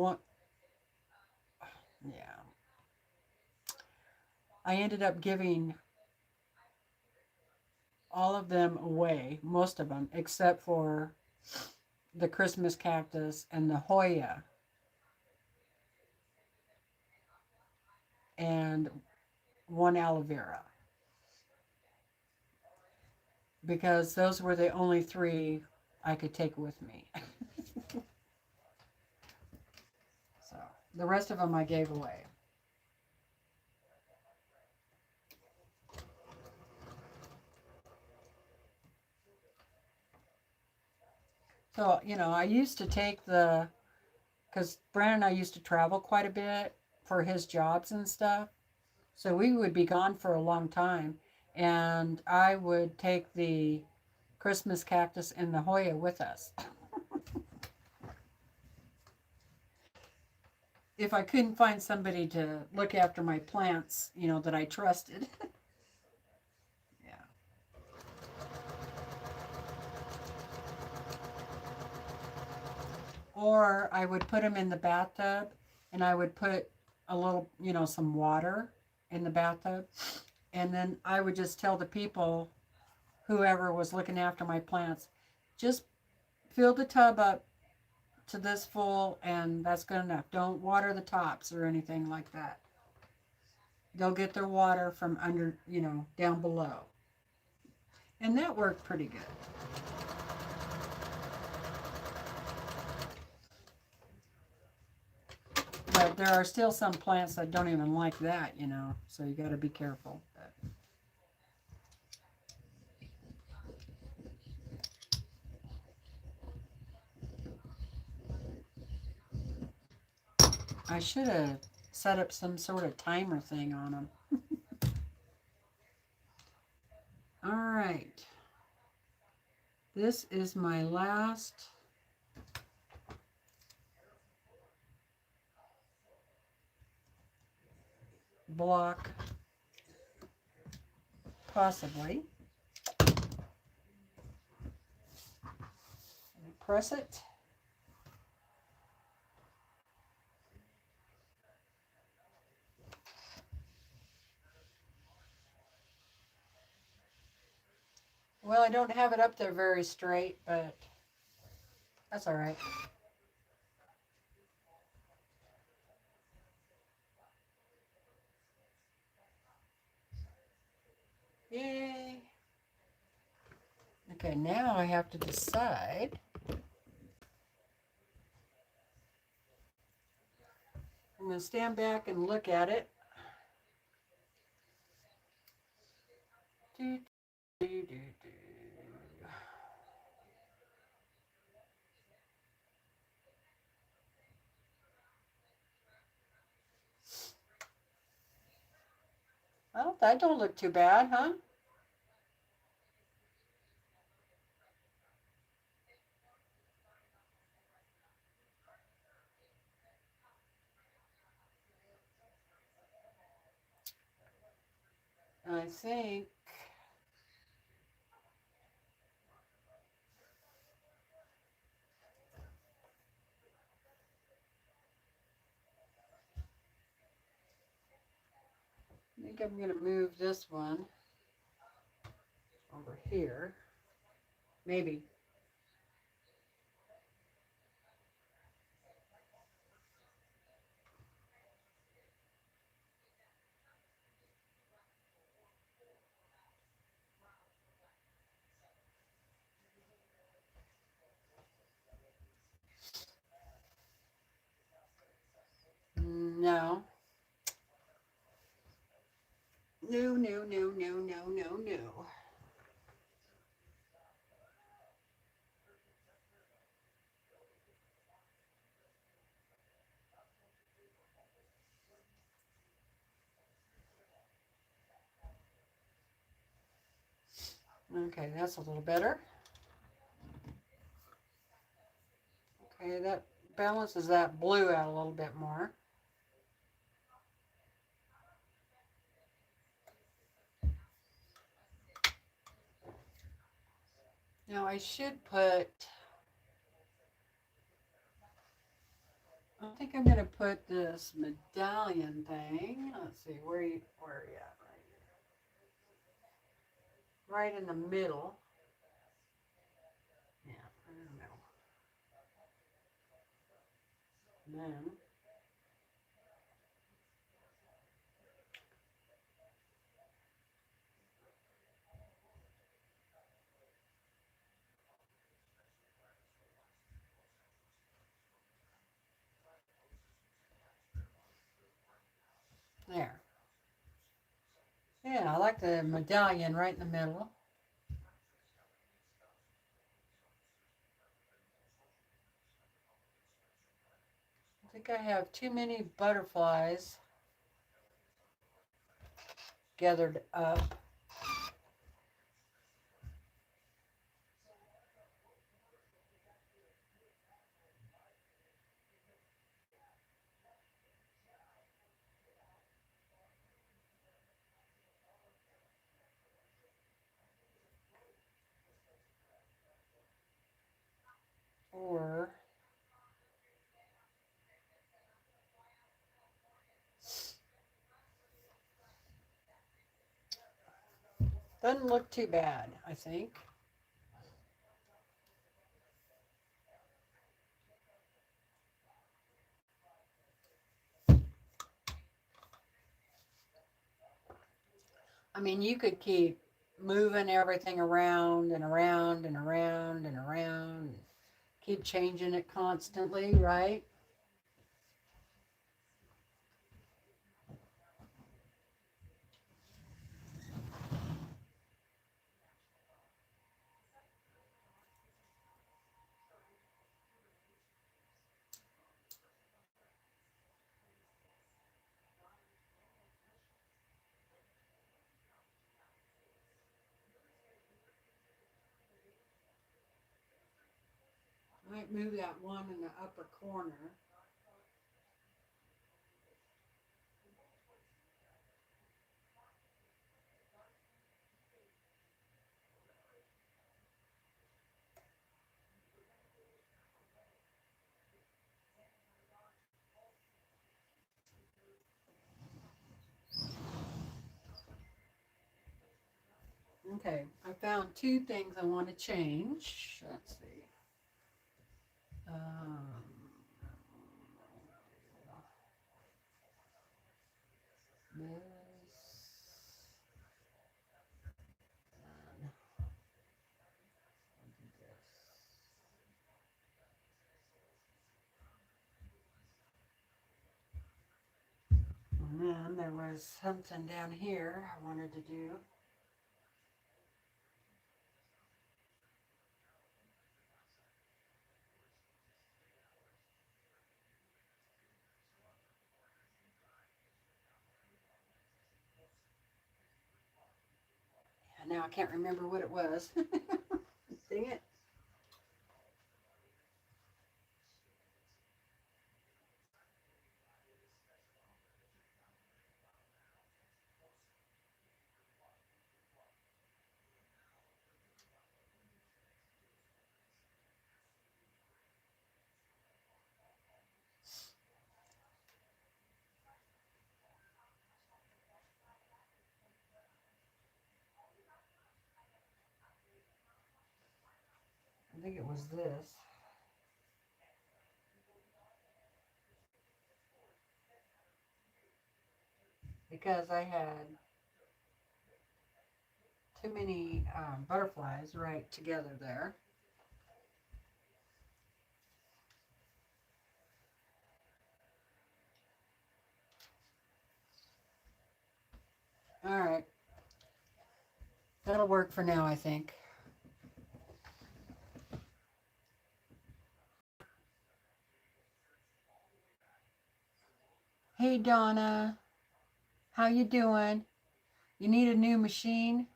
yeah, I ended up giving all of them away, most of them, except for the Christmas cactus and the Hoya. and one aloe vera, because those were the only three I could take with me. So the rest of them I gave away. So, you know, I used to take because Brandon and I used to travel quite a bit for his jobs and stuff. So we would be gone for a long time. And I would take the Christmas cactus and the Hoya with us. If I couldn't find somebody to look after my plants, you know, that I trusted. Yeah. Or I would put them in the bathtub and I would put a little, you know, some water in the bathtub. And then I would just tell the people, whoever was looking after my plants, just fill the tub up to this full and that's good enough. Don't water the tops or anything like that. They'll get their water from under, you know, down below. And that worked pretty good. But there are still some plants that don't even like that, you know, so you got to be careful. I should have set up some sort of timer thing on them. All right. This is my last block, possibly. Press it. Well, I don't have it up there very straight, but that's all right. Yay. Okay, now I have to decide. I'm going to stand back and look at it. Do, do, do, do. Well, that don't look too bad, huh? I think I'm going to move this one over here. Maybe. No. No, no, no, no, no, no, no. Okay, that's a little better. Okay, that balances that blue out a little bit more. Now I should put, I think I'm going to put this medallion thing. Let's see, where are you at? Right in the middle. Yeah, right in the middle. And then Yeah, I like the medallion right in the middle. I think I have too many butterflies gathered up. Or doesn't look too bad, I think. I mean, you could keep moving everything around and around and around and around. Keep changing it constantly, right? I might move that one in the upper corner. Okay, I found two things I want to change. Let's see. Um, this. And then there was something down here I wanted to do. And now I can't remember what it was. Dang it. I think it was this. Because I had too many butterflies right together there. All right. That'll work for now, I think. Hey, Donna. How you doing? You need a new machine?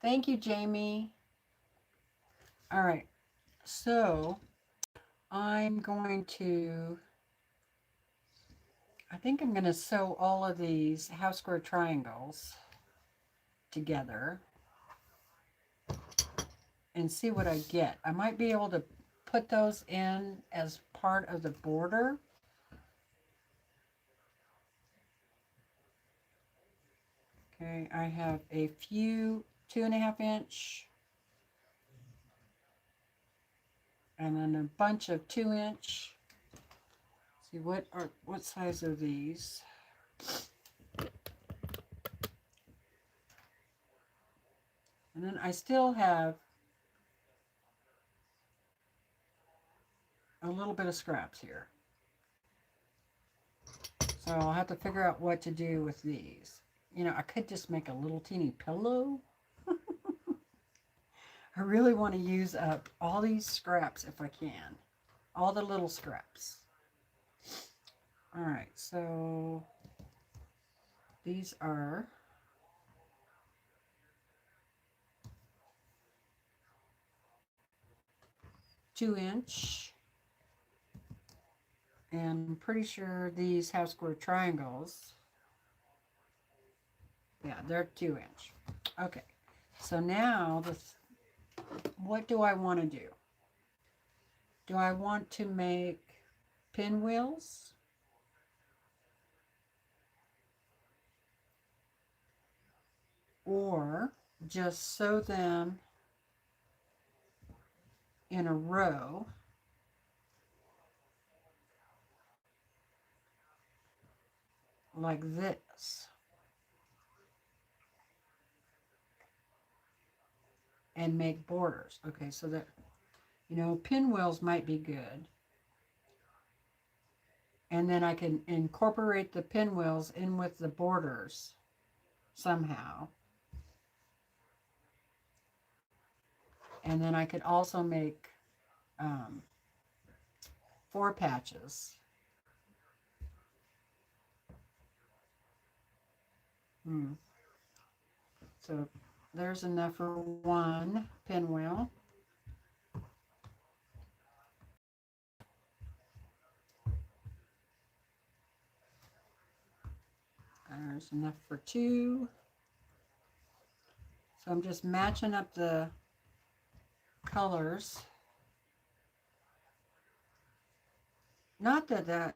Thank you, Jamie. All right. So I'm going to, I think I'm going to sew all of these half square triangles together and see what I get. I might be able to put those in as part of the border. Okay, I have a few 2.5 inch and then a bunch of 2 inch. See what size are these? And then I still have a little bit of scraps here. So I'll have to figure out what to do with these. you know, I could just make a little teeny pillow. I really want to use up all these scraps if I can. All the little scraps. All right, so these are 2 inch, and I'm pretty sure these have square triangles. Yeah, they're 2 inch. Okay, so now what do I want to do? Do I want to make pinwheels? Or just sew them in a row like this and make borders. Okay, so that, you know, pinwheels might be good. And then I can incorporate the pinwheels in with the borders somehow. And then I could also make 4 patches. So there's enough for 1 pinwheel. There's enough for 2. So I'm just matching up the colors. Not that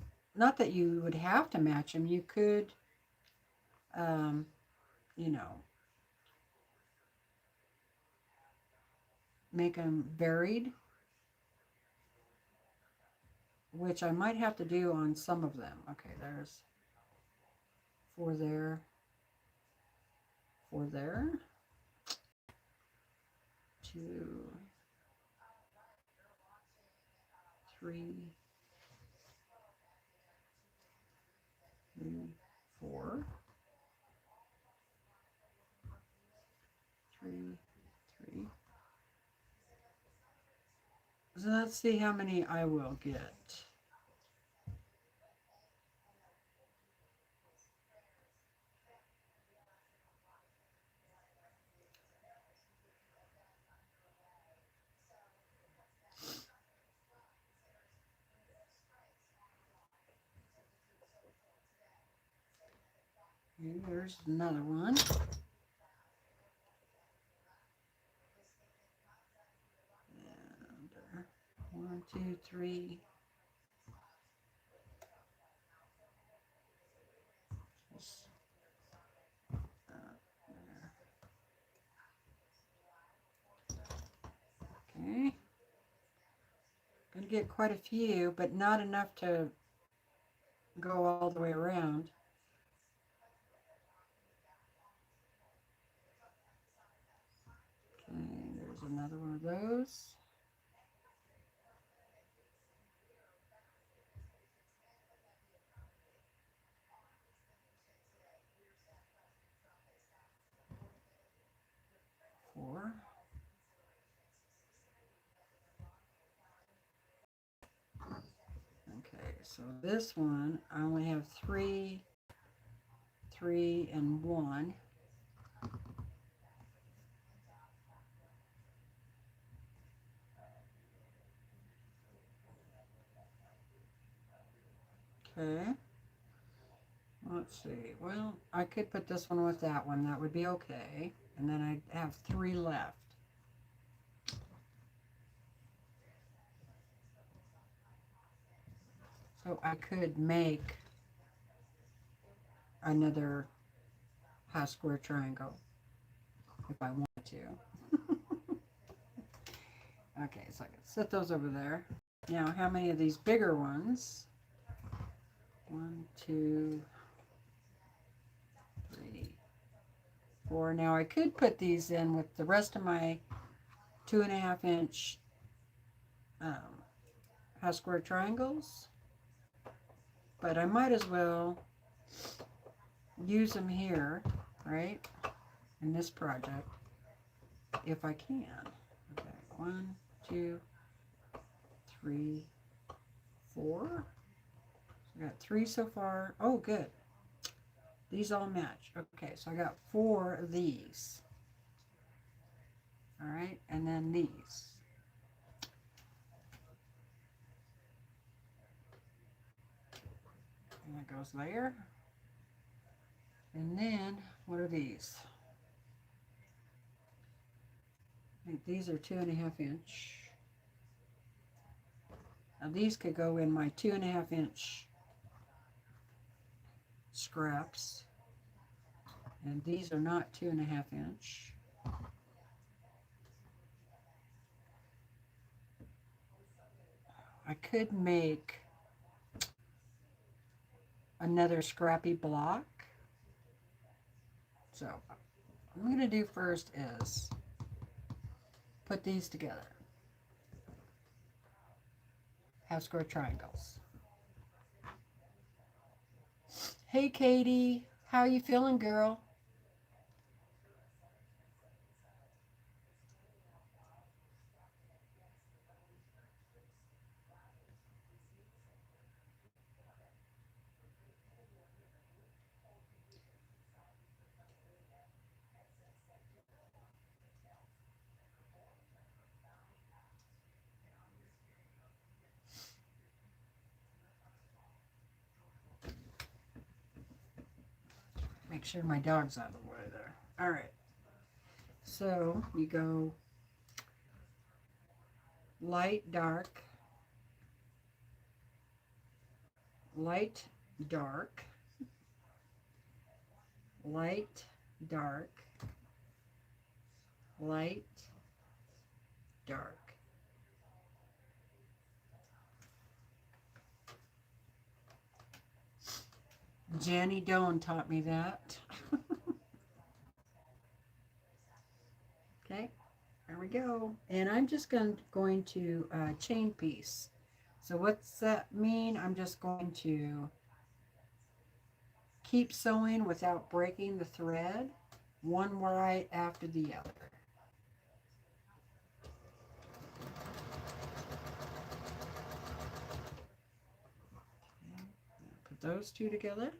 you would have to match them. You could, you know, make them varied, which I might have to do on some of them. Okay, there's 4 there, 4 there, 2, 3, 4, 3, 3. So let's see how many I will get. Here's another one. And 1, 2, 3. Just, there. Okay. Gonna get quite a few, but not enough to go all the way around. Okay, there's another one of those. Four. Okay, so this one, I only have 3, 3, and 1. Okay. Let's see. Well, I could put this one with that one. That would be okay. And then I have 3 left. So I could make another half square triangle if I wanted to. Okay, so I can set those over there. Now, how many of these bigger ones? 1, 2, 3, 4. Now I could put these in with the rest of my 2.5 inch half square triangles, but I might as well use them here right? In this project, if I can. Okay, 1, 2, 3, 4. I got 3 so far. Oh, good. These all match. Okay, so I got 4 of these. All right, and then these. And that goes there. And then, what are these? I think these are 2.5 inch. Now these could go in my 2.5 inch scraps. And these are not 2.5 inch. I could make another scrappy block. So what I'm going to do first is put these together. Half square triangles. Hey Katie, how you feeling, girl? Make sure my dog's out of the way there. All right. So you go light, dark, light, dark, light, dark, light, dark. Jenny Doan taught me that. Okay, there we go. And I'm just going to chain piece. So what's that mean? I'm just going to keep sewing without breaking the thread, one right after the other. Okay, put those two together.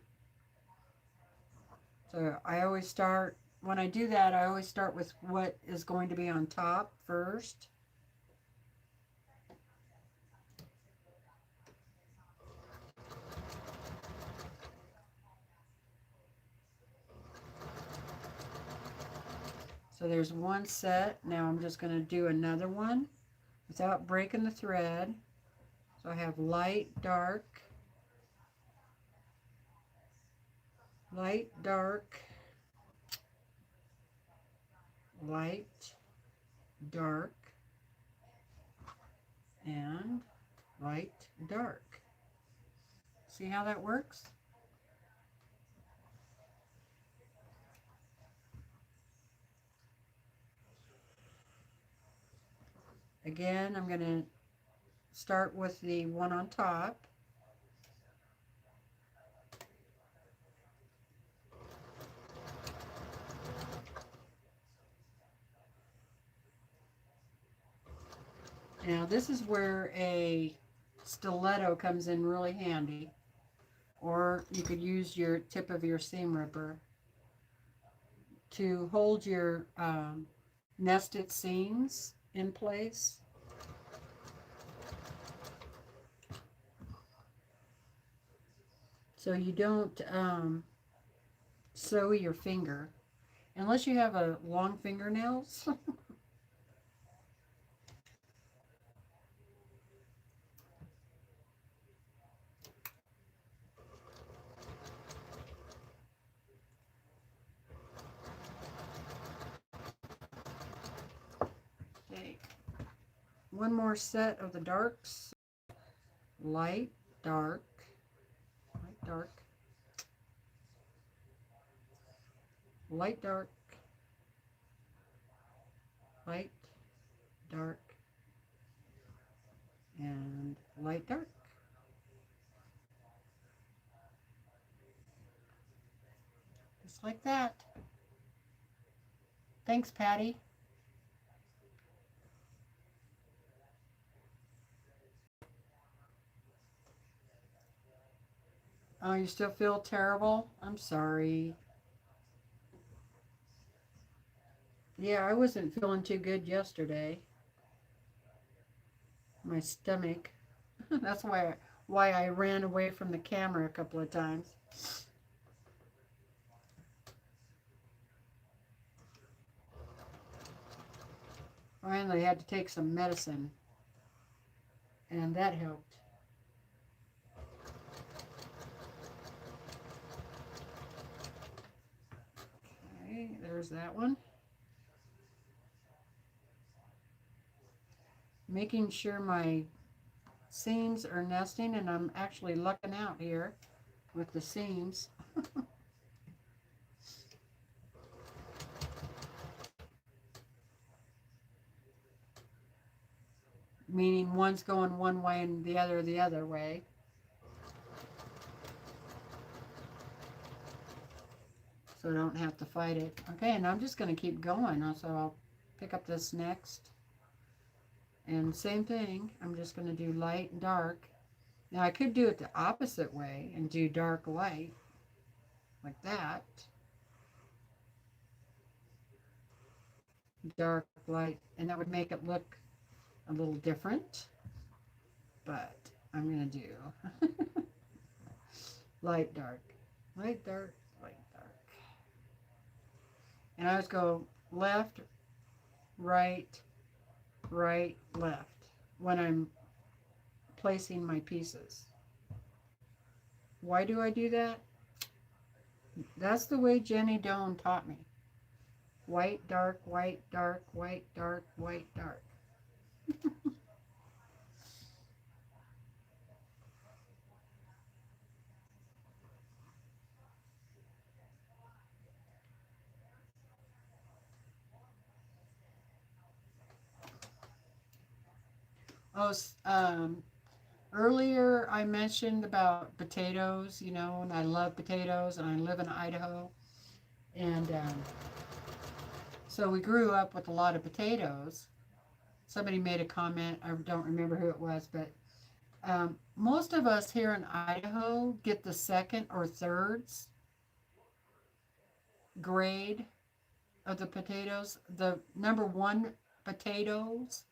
So I always start, when I do that, I always start with what is going to be on top first. So there's one set. Now I'm just going to do another one without breaking the thread. So I have light, dark, light, dark, light, dark, and light, dark. See how that works? Again, I'm going to start with the one on top. Now this is where a stiletto comes in really handy, or you could use your tip of your seam ripper to hold your nested seams in place. So you don't sew your finger, unless you have a long fingernails. Okay, one more set of the darks. Light, dark, light, dark, light, dark, light, dark, and light, dark. Just like that. Thanks, Patty. Oh, you still feel terrible? I'm sorry. Yeah, I wasn't feeling too good yesterday. My stomach. That's why I ran away from the camera a couple of times. Finally, had to take some medicine, and that helped. Okay, there's that one. Making sure my seams are nesting, and I'm actually lucking out here with the seams. Meaning one's going one way and the other way. So I don't have to fight it. Okay, and I'm just going to keep going. So I'll pick up this next. And same thing, I'm just going to do light and dark. Now I could do it the opposite way and do dark light, like that. Dark light, and that would make it look a little different. But I'm going to do light, dark, light, dark, light, dark. And I always go left, right, right, left when I'm placing my pieces. Why do I do that? That's the way Jenny Doan taught me. White, dark, white, dark, white, dark, white, dark. Oh, earlier I mentioned about potatoes, you know, and I love potatoes, and I live in Idaho. And so we grew up with a lot of potatoes. Somebody made a comment, I don't remember who it was, but most of us here in Idaho get the second or thirds grade of the potatoes. The number one potatoes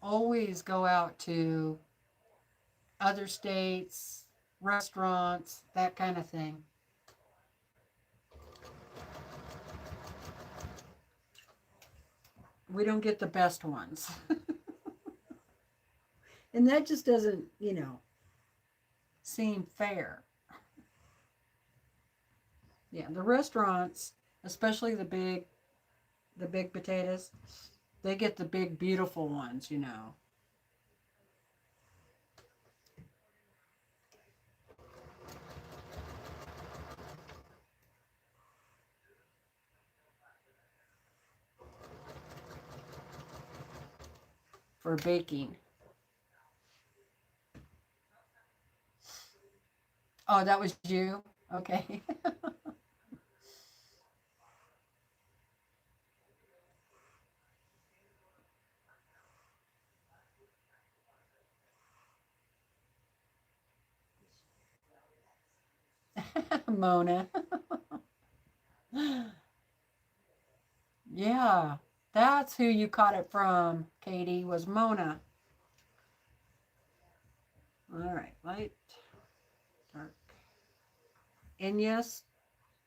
always go out to other states, restaurants, that kind of thing. We don't get the best ones. And that just doesn't, you know, seem fair. Yeah, the restaurants, especially the big potatoes, they get the big beautiful ones, you know. For baking. Oh, that was you? Okay. Mona. Yeah, that's who you caught it from, Katie, was Mona. All right, light, dark. And yes,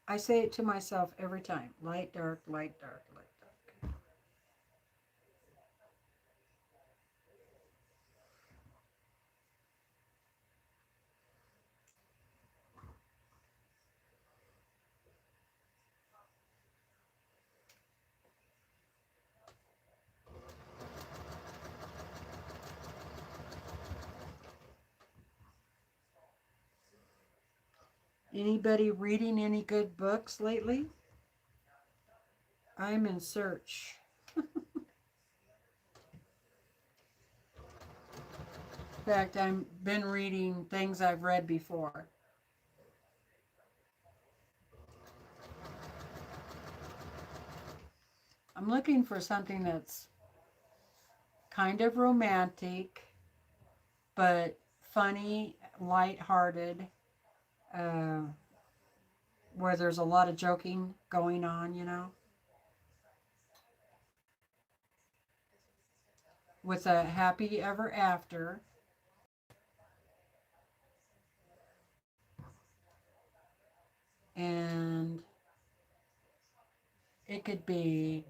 I say it to myself every time. Light, dark, light, dark, light, dark. Anybody reading any good books lately? I'm in search. In fact, I've been reading things I've read before. I'm looking for something that's kind of romantic, but funny, lighthearted, uh, where there's a lot of joking going on, you know, with a happy ever after. And it could be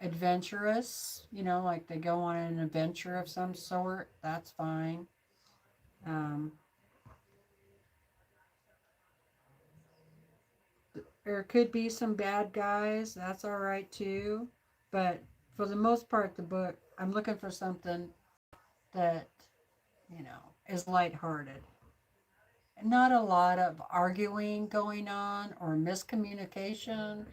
adventurous, you know, like they go on an adventure of some sort. That's fine. Um, there could be some bad guys. That's all right too. But for the most part, the book, I'm looking for something that, you know, is lighthearted. Not a lot of arguing going on or miscommunication.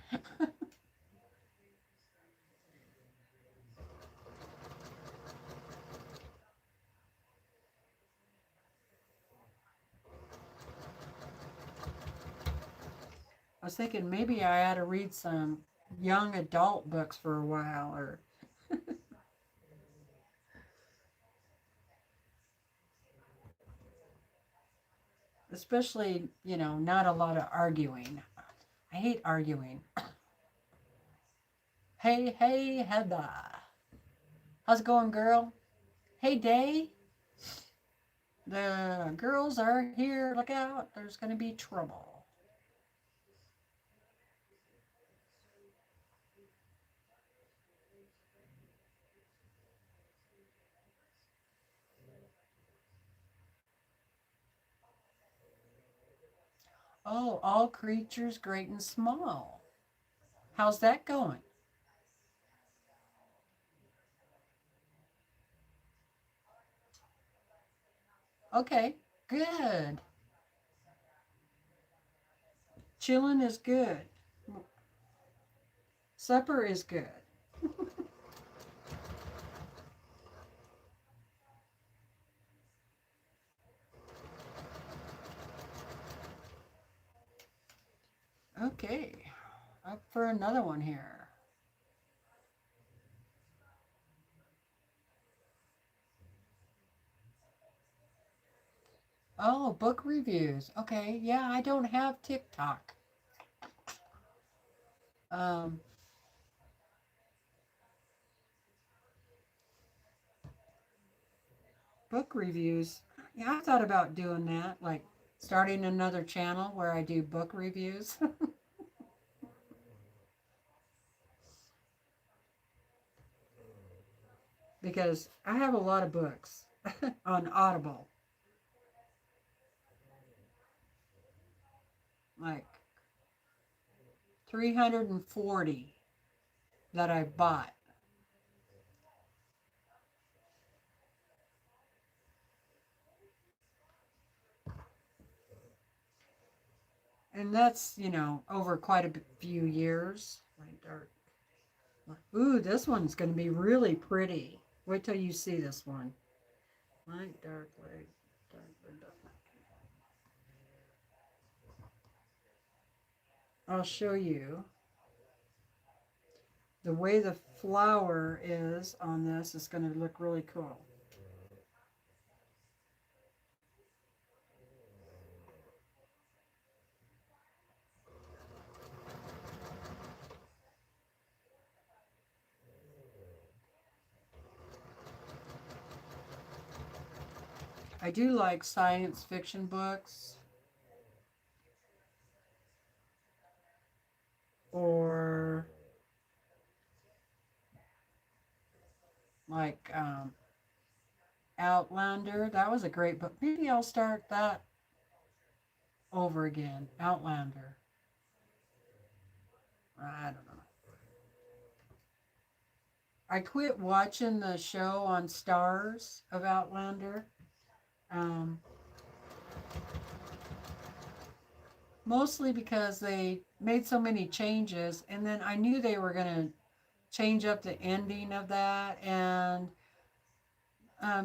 I was thinking maybe I ought to read some young adult books for a while, or especially, you know, not a lot of arguing. I hate arguing. Hey, hey, Heather. How's it going, girl? Hey, Day. The girls are here. Look out. There's going to be trouble. Oh, all creatures great and small. How's that going? Okay, good. Chilling is good. Supper is good. Okay, up for another one here. Oh, book reviews. Okay, yeah, I don't have TikTok. Um, book reviews. Yeah, I thought about doing that, like starting another channel where I do book reviews because I have a lot of books on Audible, like 340 that I bought. And that's, you know, over quite a few years. Light dark. Ooh, this one's going to be really pretty. Wait till you see this one. Light, dark, light, dark, light, dark. I'll show you the way the flower is on this is going to look really cool. I do like science fiction books or like Outlander. That was a great book. Maybe I'll start that over again. Outlander. I don't know. I quit watching the show on Stars of Outlander. Um, Mostly because they made so many changes, and then I knew they were going to change up the ending of that. And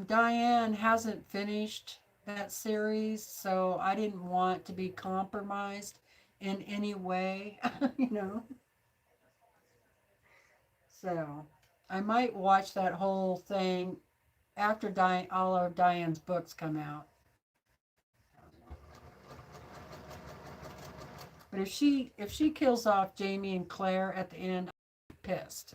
Diane hasn't finished that series, so I didn't want to be compromised in any way, you know. So I might watch that whole thing after all of Diane's books come out. But if she kills off Jamie and Claire at the end, I'm pissed.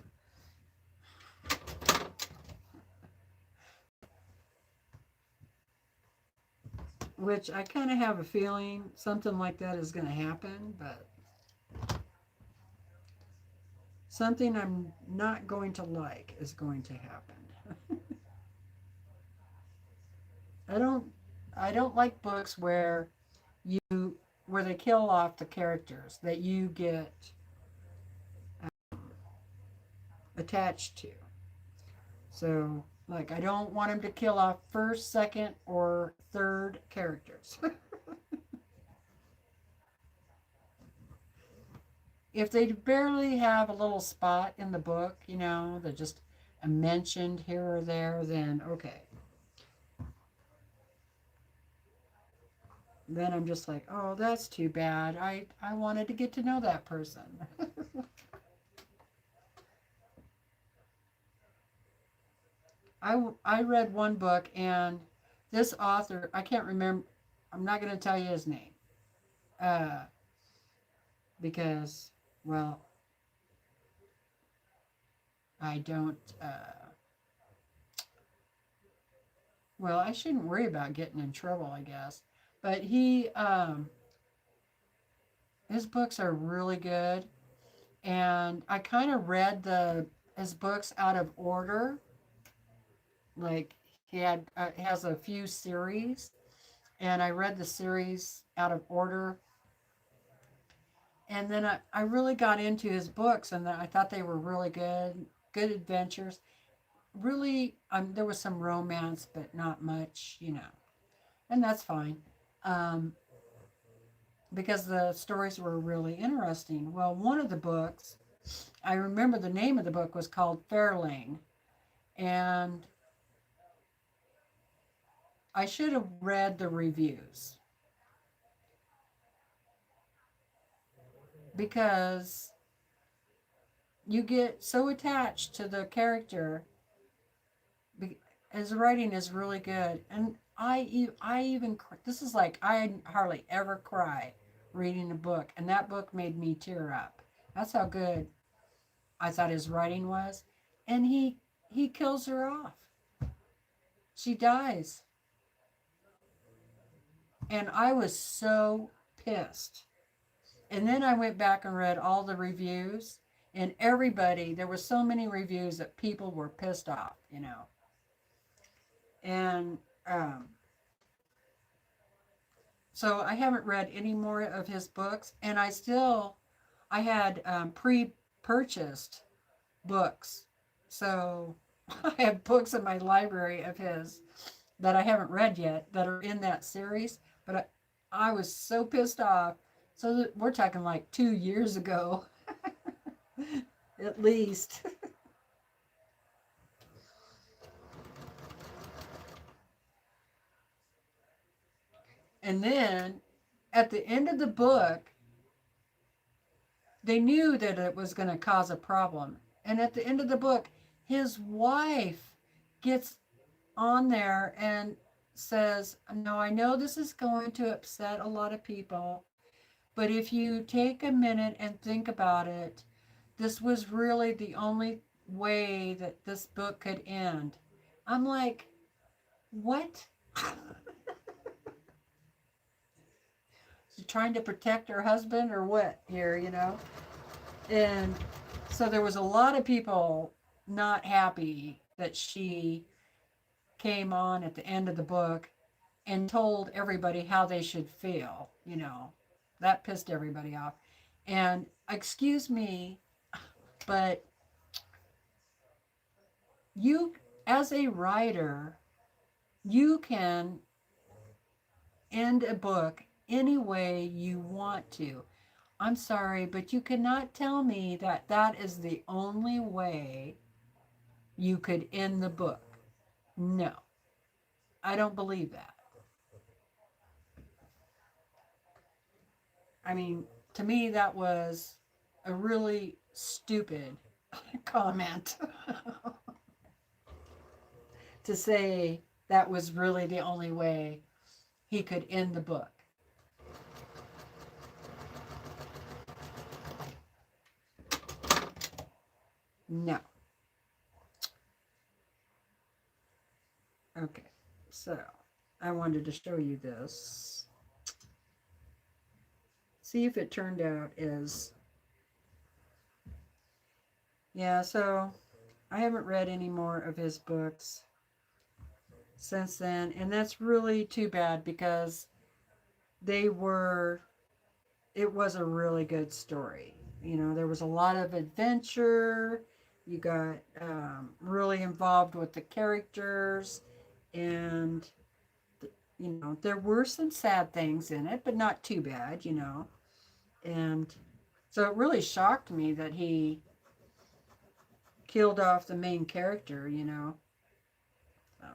Which I kind of have a feeling something like that is going to happen, but something I'm not going to like is going to happen. I don't I don't like books you where they kill off the characters that you get attached to. So, like, I don't want him to kill off first, second, or third characters. If they barely have a little spot in the book, they're just mentioned here or there, then okay. Then I'm just like, oh, that's too bad. I wanted to get to know that person. I read one book, and this author, I can't remember, I'm not going to tell you his name uh, because, well, I don't, well, I shouldn't worry about getting in trouble, I guess. But his books are really good. And I kind of read his books out of order. Like has a few series, and I read the series out of order. And then I really got into his books, and I thought they were really good adventures. Really, there was some romance, but not much, and that's fine, um, because the stories were really interesting. Well, one of the books, I remember the name of the book was called Fairling, and I should have read the reviews because you get so attached to the character. His writing is really good, and I even this is like I hardly ever cry reading a book, and that book made me tear up. That's how good I thought his writing was, and he kills her off. She dies, and I was so pissed. And then I went back and read all the reviews, and there were so many reviews that people were pissed off. And so I haven't read any more of his books, and I had pre-purchased books. So I have books in my library of his that I haven't read yet that are in that series, but I was so pissed off. So we're talking like 2 years ago, at least. And then at the end of the book, they knew that it was going to cause a problem. And at the end of the book, his wife gets on there and says, no, I know this is going to upset a lot of people, but if you take a minute and think about it, this was really the only way that this book could end. I'm like, what? She trying to protect her husband or what here? And so there was a lot of people not happy that she came on at the end of the book and told everybody how they should feel. That pissed everybody off. And excuse me, but you, as a writer, you can end a book any way you want to. I'm sorry, but you cannot tell me that that is the only way you could end the book. No, I don't believe that. I mean, to me, that was a really stupid. comment to say that was really the only way he could end the book. No. Okay, so I wanted to show you this. See if it turned out as... Yeah, so I haven't read any more of his books since then, and that's really too bad because it was a really good story. You know, there was a lot of adventure. You got really involved with the characters, and you know, there were some sad things in it, but not too bad, you know. And so it really shocked me that he killed off the main character, you know. So,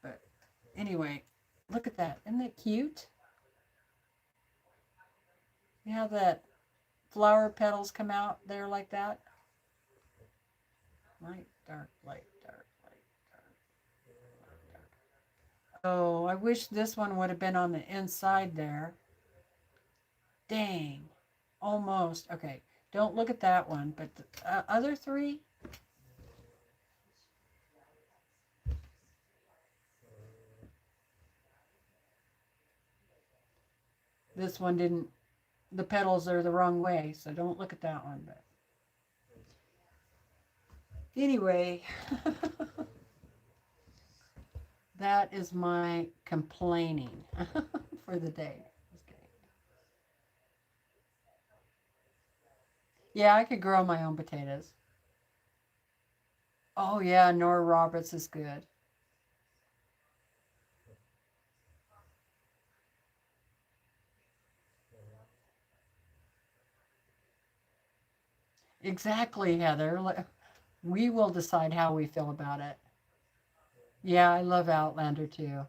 but anyway, look at that. Isn't that cute? You know that flower petals come out there like that? Light, dark, light, dark, light, dark, light, dark. Oh, I wish this one would have been on the inside there. Dang. Almost. Okay, don't look at that one, but the other three... This one didn't... The petals are the wrong way, so don't look at that one. But anyway, that is my complaining for the day. Yeah, I could grow my own potatoes. Oh yeah, Nora Roberts is good. Exactly, Heather. We will decide how we feel about it. Yeah, I love Outlander too.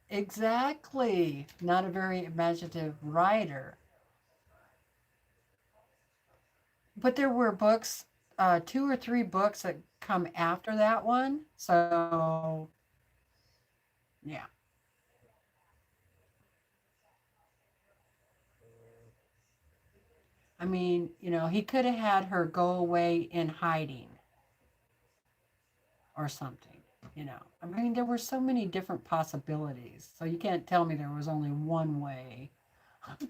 Exactly. Not a very imaginative writer. But there were books, two or three books that come after that one. So, yeah. I mean, you know, he could have had her go away in hiding or something, you know. I mean, there were so many different possibilities. So you can't tell me there was only one way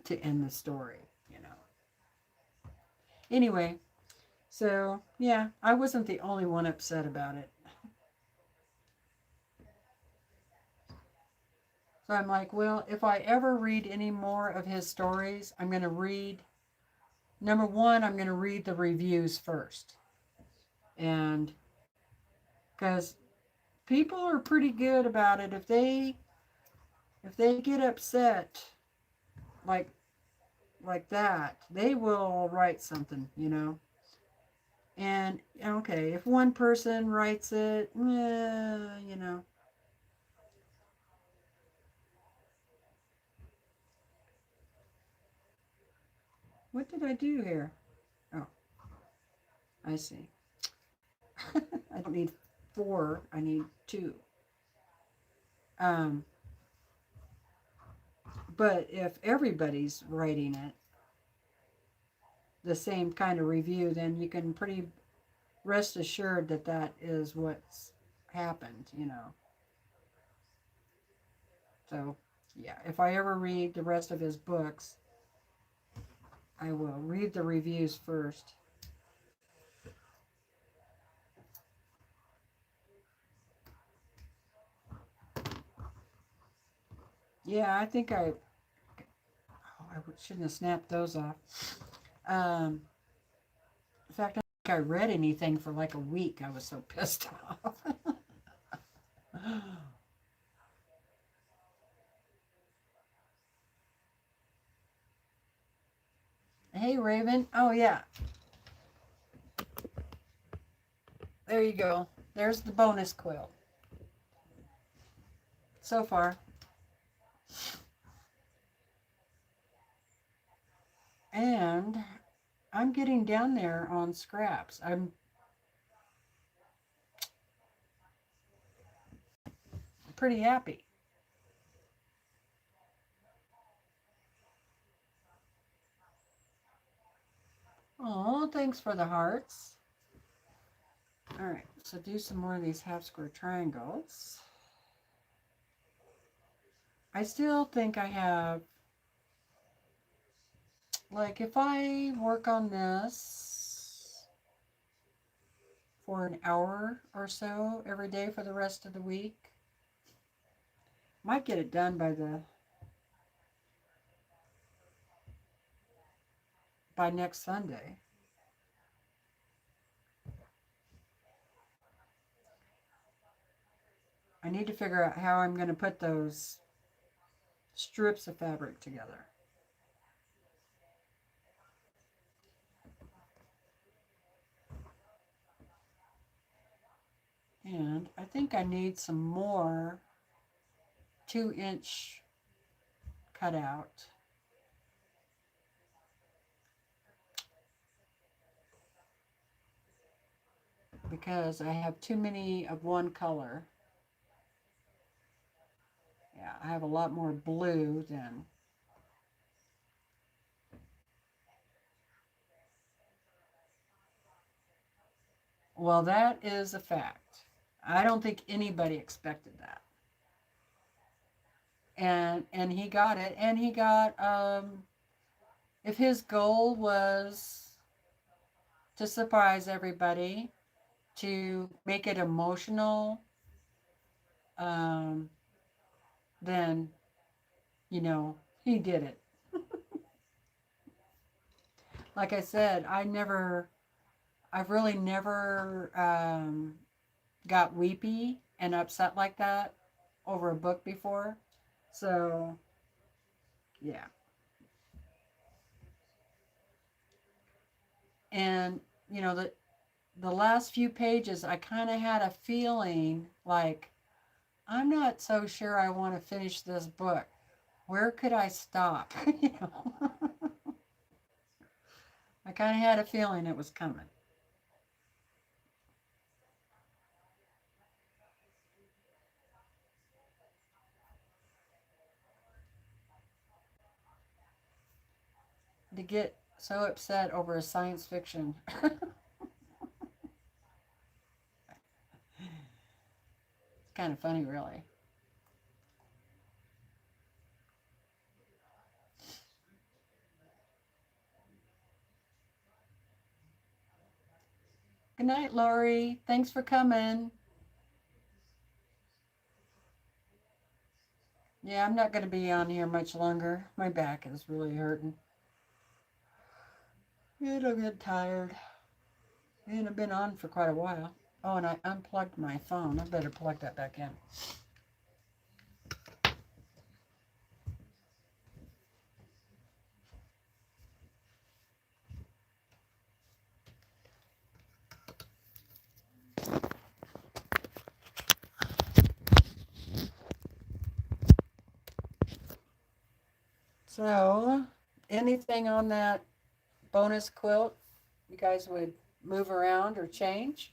to end the story, you know. Anyway, so yeah, I wasn't the only one upset about it. So I'm like, well, if I ever read any more of his stories, I'm going to read, number one, I'm going to read the reviews first. And because people are pretty good about it, if they get upset like like that, they will write something, you know. And okay, if one person writes it, you know. What did I do here? Oh, I see. I don't need four, I need two. Um, but if everybody's writing it, the same kind of review, then you can pretty rest assured that that is what's happened, you know. So, yeah, if I ever read the rest of his books, I will read the reviews first. Yeah, I think I shouldn't have snapped those off. In fact, I don't think I read anything for like a week. I was so pissed off. Hey, Raven. Oh, yeah. There you go. There's the bonus quilt. So far. And I'm getting down there on scraps. I'm pretty happy. Oh, thanks for the hearts. All right, so do some more of these half square triangles. I still think I have, like, if I work on this for an hour or so every day for the rest of the week, might get it done by next Sunday. I need to figure out how I'm going to put those strips of fabric together. And I think I need some more 2-inch cutout. Because I have too many of one color. Yeah, I have a lot more blue than. Well, that is a fact. I don't think anybody expected that. And he got it. And he got if his goal was to surprise everybody, to make it emotional, um, then he did it. Like I said, I've really never got weepy and upset like that over a book before. So, yeah. And, the last few pages, I kind of had a feeling like, I'm not so sure I want to finish this book. Where could I stop? I kind of had a feeling it was coming. To get so upset over a science fiction. It's kind of funny, really. Good night, Lori. Thanks for coming. Yeah, I'm not going to be on here much longer. My back is really hurting. It'll get tired. And I've been on for quite a while. Oh, and I unplugged my phone. I better plug that back in. So, anything on that bonus quilt you guys would move around or change?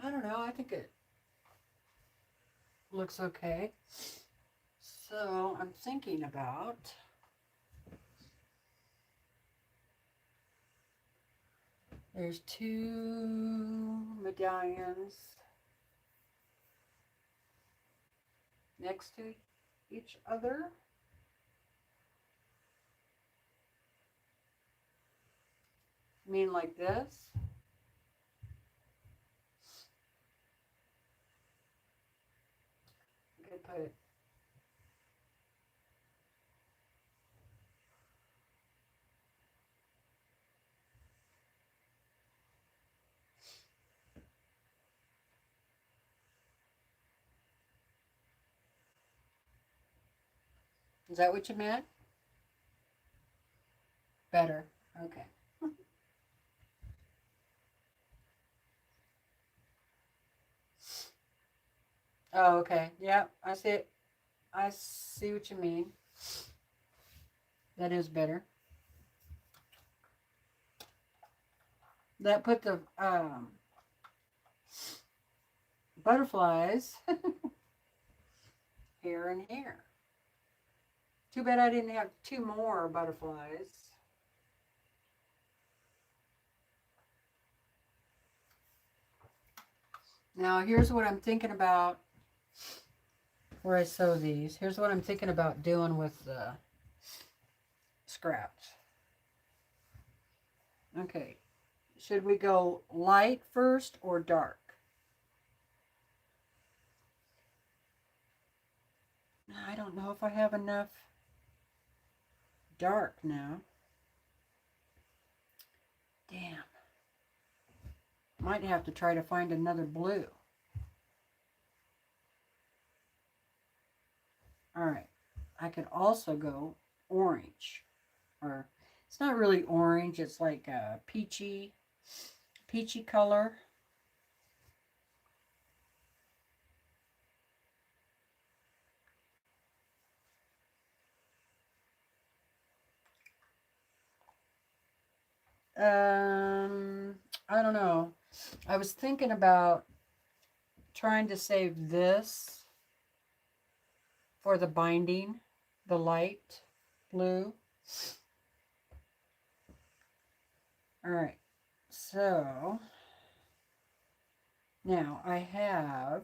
I don't know. I think it looks okay. So I'm thinking about there's two medallions next to each other. I mean like this. I could put is that what you meant? Better. Okay. Oh, okay. Yeah, I see it. I see what you mean. That is better. That put the butterflies here and here. Too bad I didn't have two more butterflies. Now here's what I'm thinking about where I sew these. Here's what I'm thinking about doing with the scraps. Okay, should we go light first or dark? I don't know if I have enough dark now. Damn. Might have to try to find another blue. All right. I could also go orange. Or it's not really orange. It's like a peachy color. I don't know. I was thinking about trying to save this for the binding, the light blue. All right, so now I have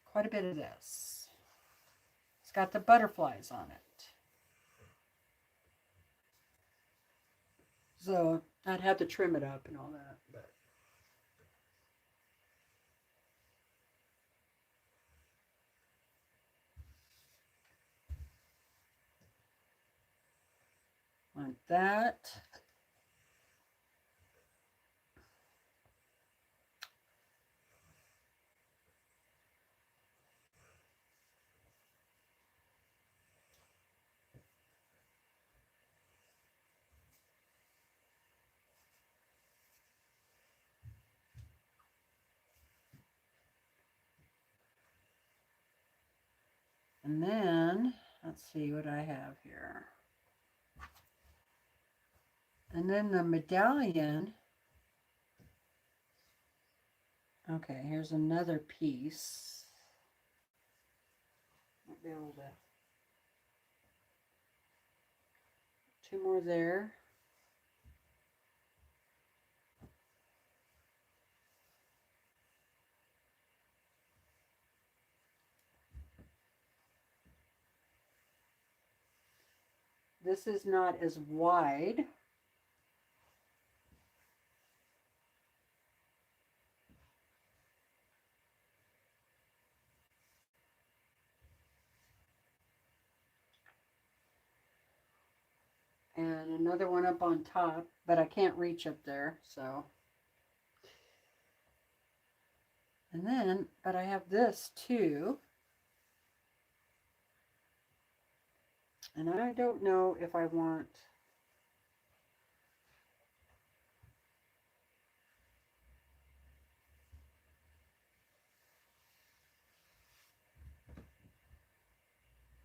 quite a bit of this. It's got the butterflies on it. So I'd have to trim it up and all that, but like that. And then, let's see what I have here. And then the medallion. Okay, here's another piece. Might be able to. Two more there. This is not as wide. And another one up on top, but I can't reach up there, so. And then, but I have this too. And I don't know if I want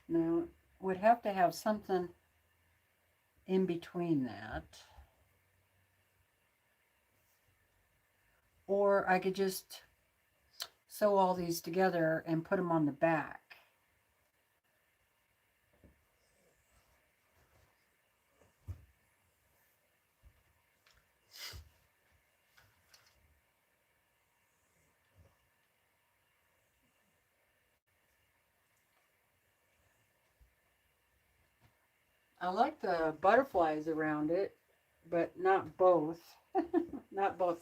now would have to have something in between that. Or I could just sew all these together and put them on the back. I like the butterflies around it, but not both. Not both.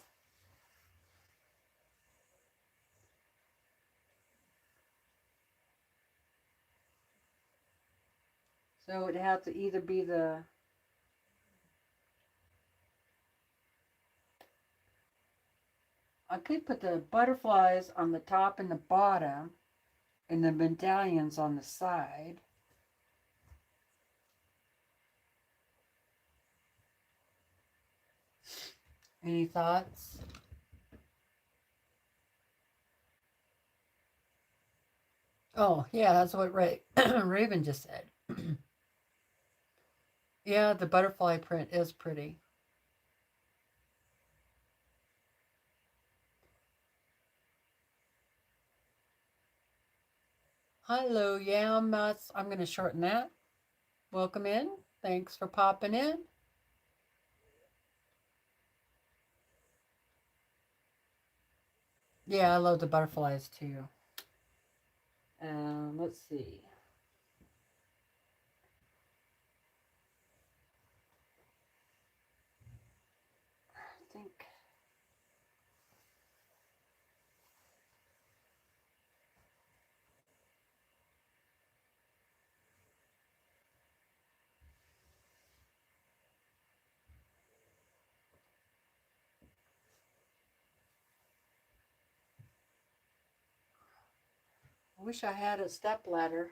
So it has to either be the I could put the butterflies on the top and the bottom and the medallions on the side. Any thoughts? Oh, yeah, that's what Raven just said. Yeah, the butterfly print is pretty. Hello, yeah, I'm going to shorten that. Welcome in. Thanks for popping in. Yeah, I love the butterflies too. Let's see. I think. I wish I had a step ladder.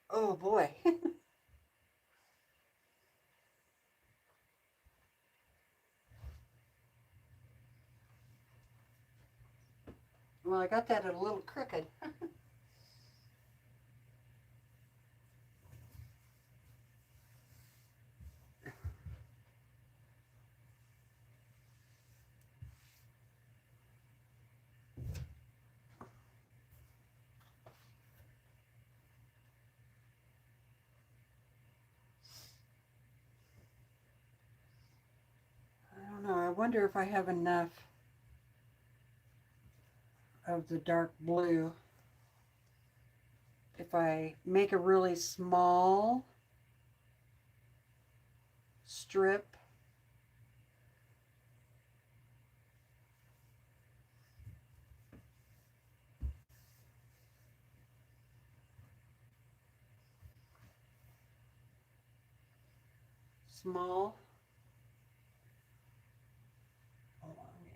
Oh boy. Well, I got that a little crooked. I don't know. I wonder if I have enough of the dark blue. If I make a really small strip, small along here.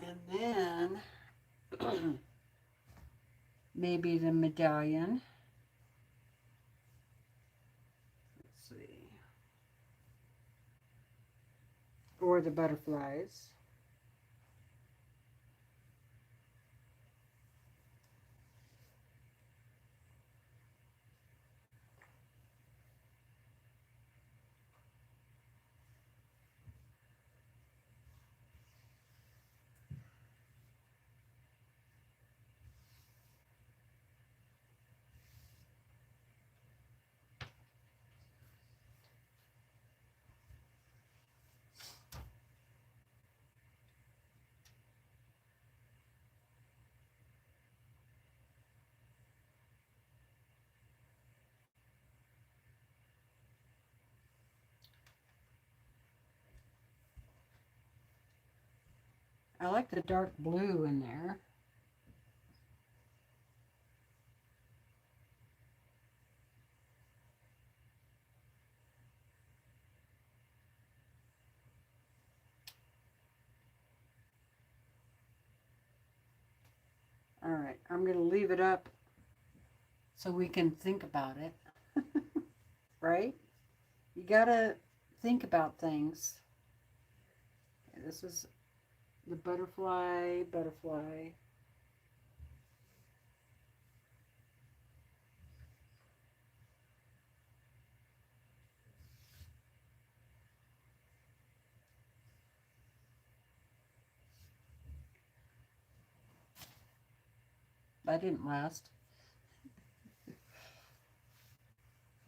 And then maybe the medallion. Let's see. Or the butterflies. I like the dark blue in there. All right, I'm going to leave it up so we can think about it, right? You got to think about things. Okay, this is the butterfly. That didn't last.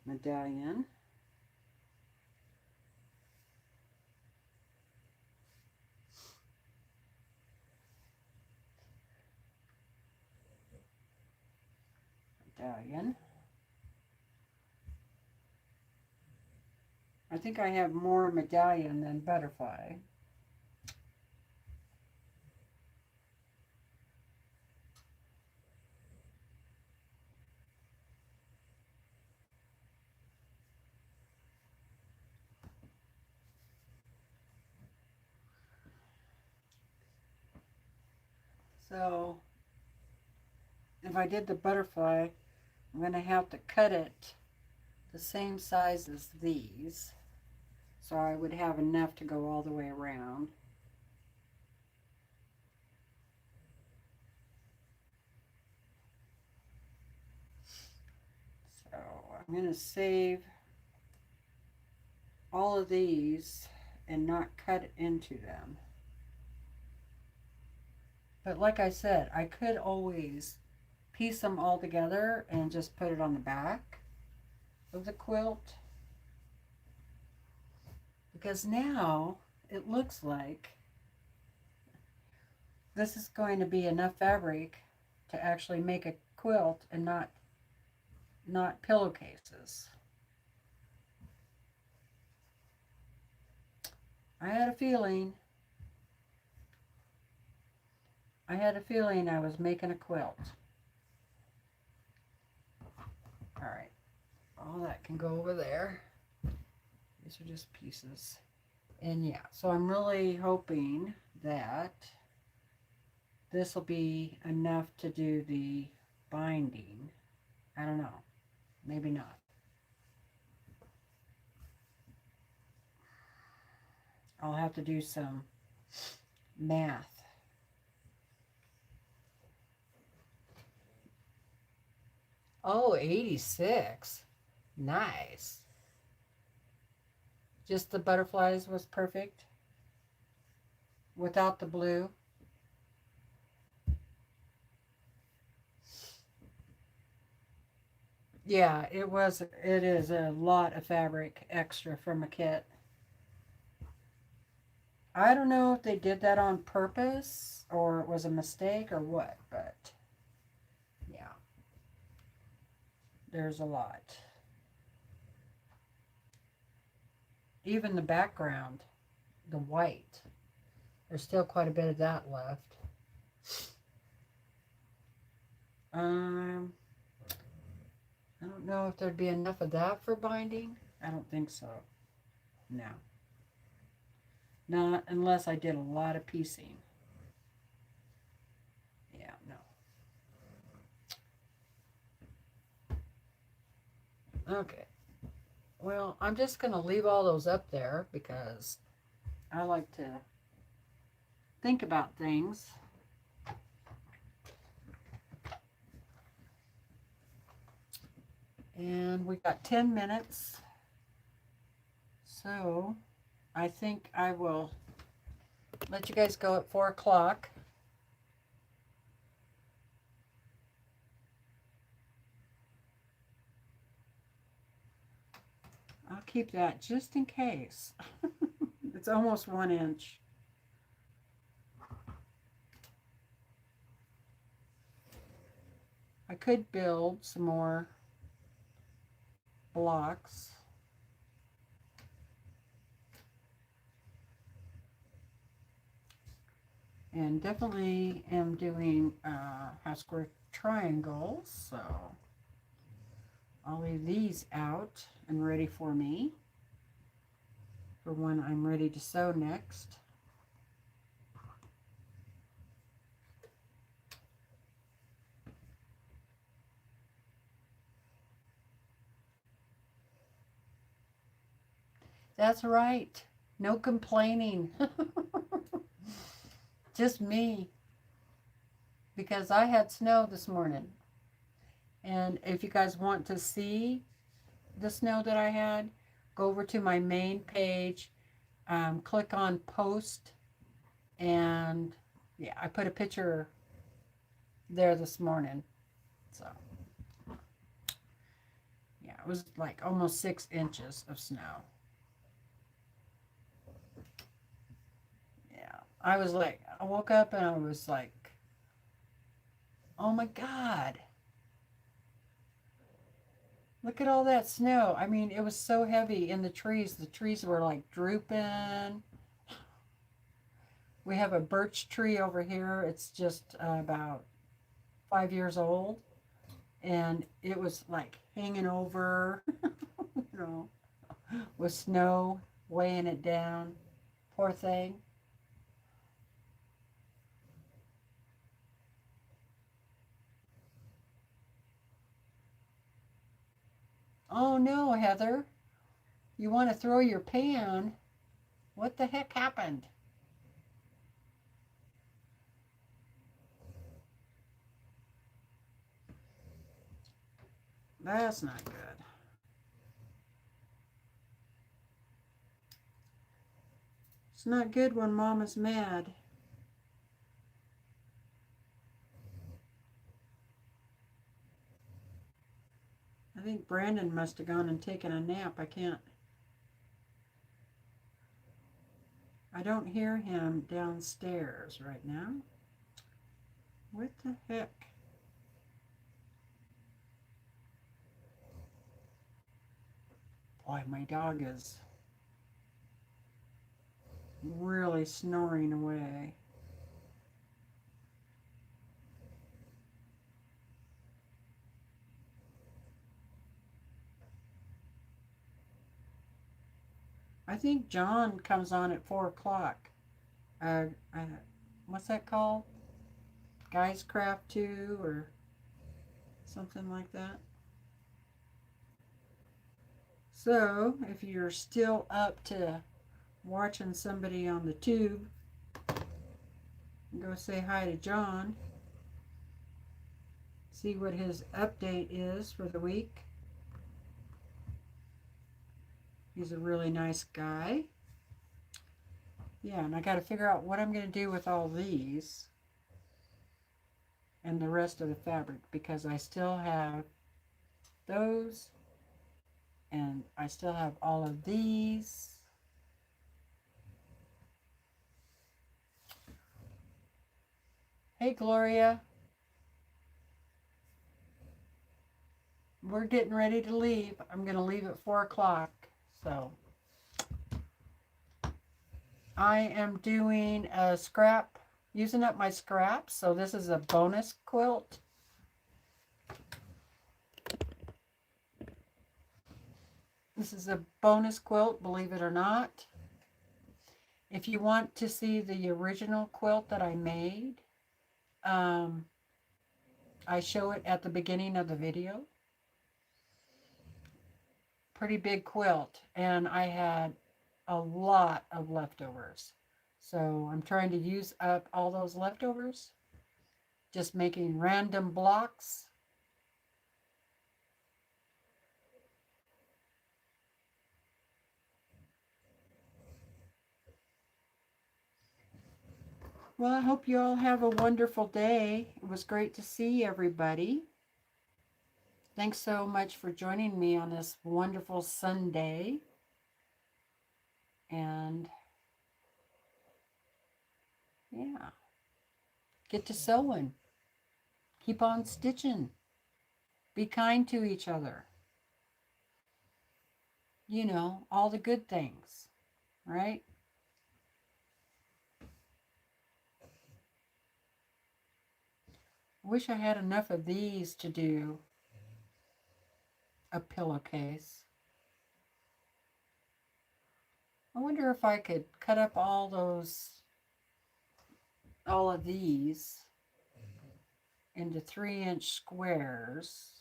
Medallion. Medallion. I think I have more medallion than butterfly. So if I did the butterfly, I'm going to have to cut it the same size as these. So I would have enough to go all the way around. So I'm going to save all of these and not cut into them. But like I said, I could always piece them all together and just put it on the back of the quilt. Because now it looks like this is going to be enough fabric to actually make a quilt and not pillowcases. I had a feeling I was making a quilt. All right, all that can go over there. These are just pieces. And yeah, so I'm really hoping that this will be enough to do the binding. I don't know, maybe not. I'll have to do some math. Oh, 86. Nice. Just the butterflies was perfect without the blue. Yeah, it is a lot of fabric extra from a kit. I don't know if they did that on purpose or it was a mistake or what, but yeah, there's a lot. Even the background, the white, there's still quite a bit of that left. I don't know if there'd be enough of that for binding. I don't think so. No. Not unless I did a lot of piecing. Yeah, no. Okay. Well, I'm just going to leave all those up there because I like to think about things. And we got 10 minutes. So I think I will let you guys go at 4 o'clock. I'll keep that just in case. It's almost 1 inch. I could build some more blocks. And definitely am doing half square triangles, so I'll leave these out and ready for me for when I'm ready to sew next. That's right. No complaining. Just me. Because I had snow this morning. And if you guys want to see the snow that I had, go over to my main page, click on post, and yeah, I put a picture there this morning. So yeah, it was like almost 6 inches of snow. Yeah, I was like, I woke up and I was like, oh my God, look at all that snow. I mean, it was so heavy in the trees. The trees were like drooping. We have a birch tree over here. It's just about 5 years old. And it was like hanging over, you know, with snow weighing it down. Poor thing. Oh no, Heather. You want to throw your pan? What the heck happened? That's not good. It's not good when mom is mad. I think Brandon must have gone and taken a nap. I don't hear him downstairs right now. What the heck? Boy, my dog is really snoring away. I think John comes on at 4 o'clock. Uh, uh, what's that called? Guys Craft 2 or something like that. So, if you're still up to watching somebody on the tube, go say hi to John. See what his update is for the week. He's a really nice guy. Yeah, and I got to figure out what I'm going to do with all these and the rest of the fabric because I still have those and I still have all of these. Hey, Gloria. We're getting ready to leave. I'm going to leave at 4 o'clock. So I am doing a scrap, using up my scraps. So this is a bonus quilt. This is a bonus quilt, believe it or not. If you want to see the original quilt that I made, I show it at the beginning of the video. Pretty big quilt, and I had a lot of leftovers. So I'm trying to use up all those leftovers, just making random blocks. Well, I hope you all have a wonderful day. It was great to see everybody. Thanks so much for joining me on this wonderful Sunday. And yeah, get to sewing. Keep on stitching. Be kind to each other. You know, all the good things, right? wish I had enough of these to do a pillowcase. I wonder if I could cut up all of these into 3-inch squares.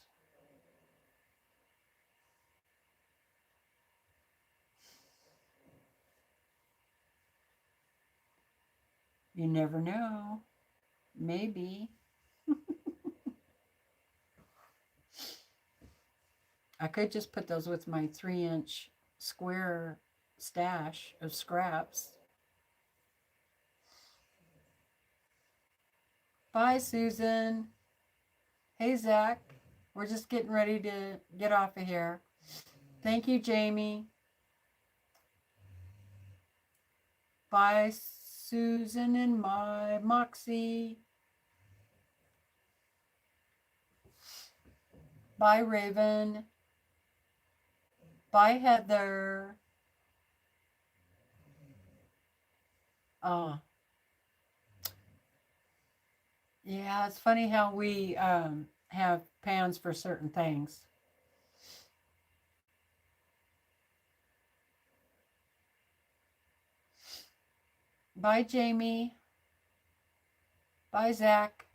You never know. Maybe. I could just put those with my 3-inch square stash of scraps. Bye, Susan. Hey, Zach. We're just getting ready to get off of here. Thank you, Jamie. Bye, Susan and my Moxie. Bye, Raven. Bye, Heather. Oh. Yeah, it's funny how we have pans for certain things. Bye, Jamie. Bye, Zach.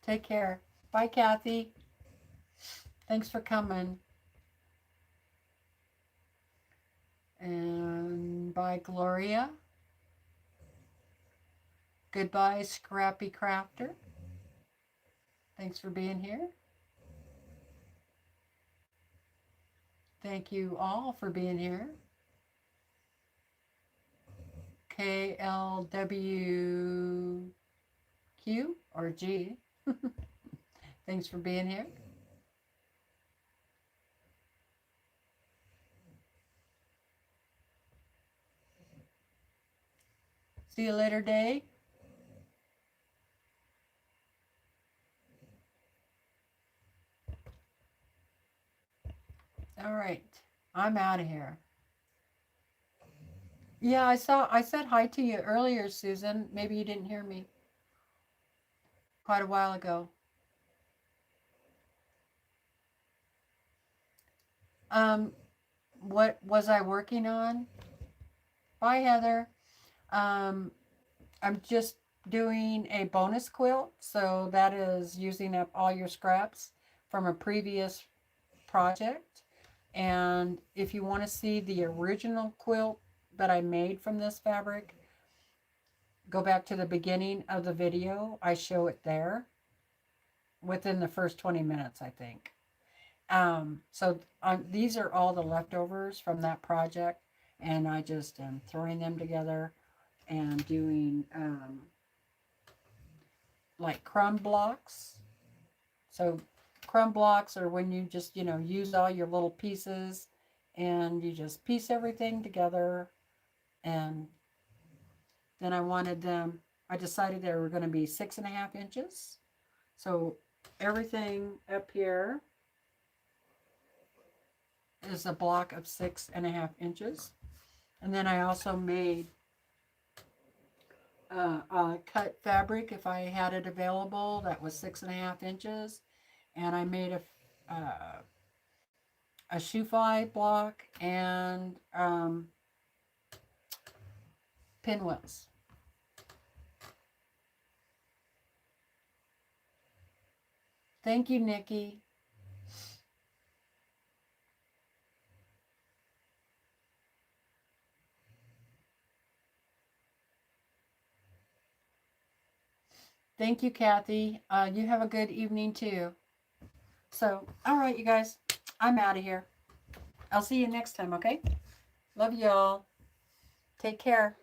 Take care. Bye, Kathy. Thanks for coming. And bye, Gloria. Goodbye, Scrappy Crafter. Thanks for being here. Thank you all for being here. KLWQ or G. Thanks for being here. See you later, Day. All right, I'm out of here. Yeah, I said hi to you earlier, Susan. Maybe you didn't hear me. Quite a while ago. What was I working on? Bye, Heather. I'm just doing a bonus quilt, so that is using up all your scraps from a previous project. And if you want to see the original quilt that I made from this fabric, go back to the beginning of the video. I show it there within the first 20 minutes, I think. These are all the leftovers from that project, and I just am throwing them together and doing like crumb blocks. So crumb blocks are when you just, use all your little pieces and you just piece everything together. And then I decided they were going to be 6.5 inches. So everything up here is a block of 6.5 inches. And then I also made cut fabric if I had it available that was 6.5 inches, and I made a shoe fly block and pinwheels. Thank you, Nikki. Thank you, Kathy. You have a good evening too. So, all right, you guys, I'm out of here. I'll see you next time, okay? Love y'all. Take care.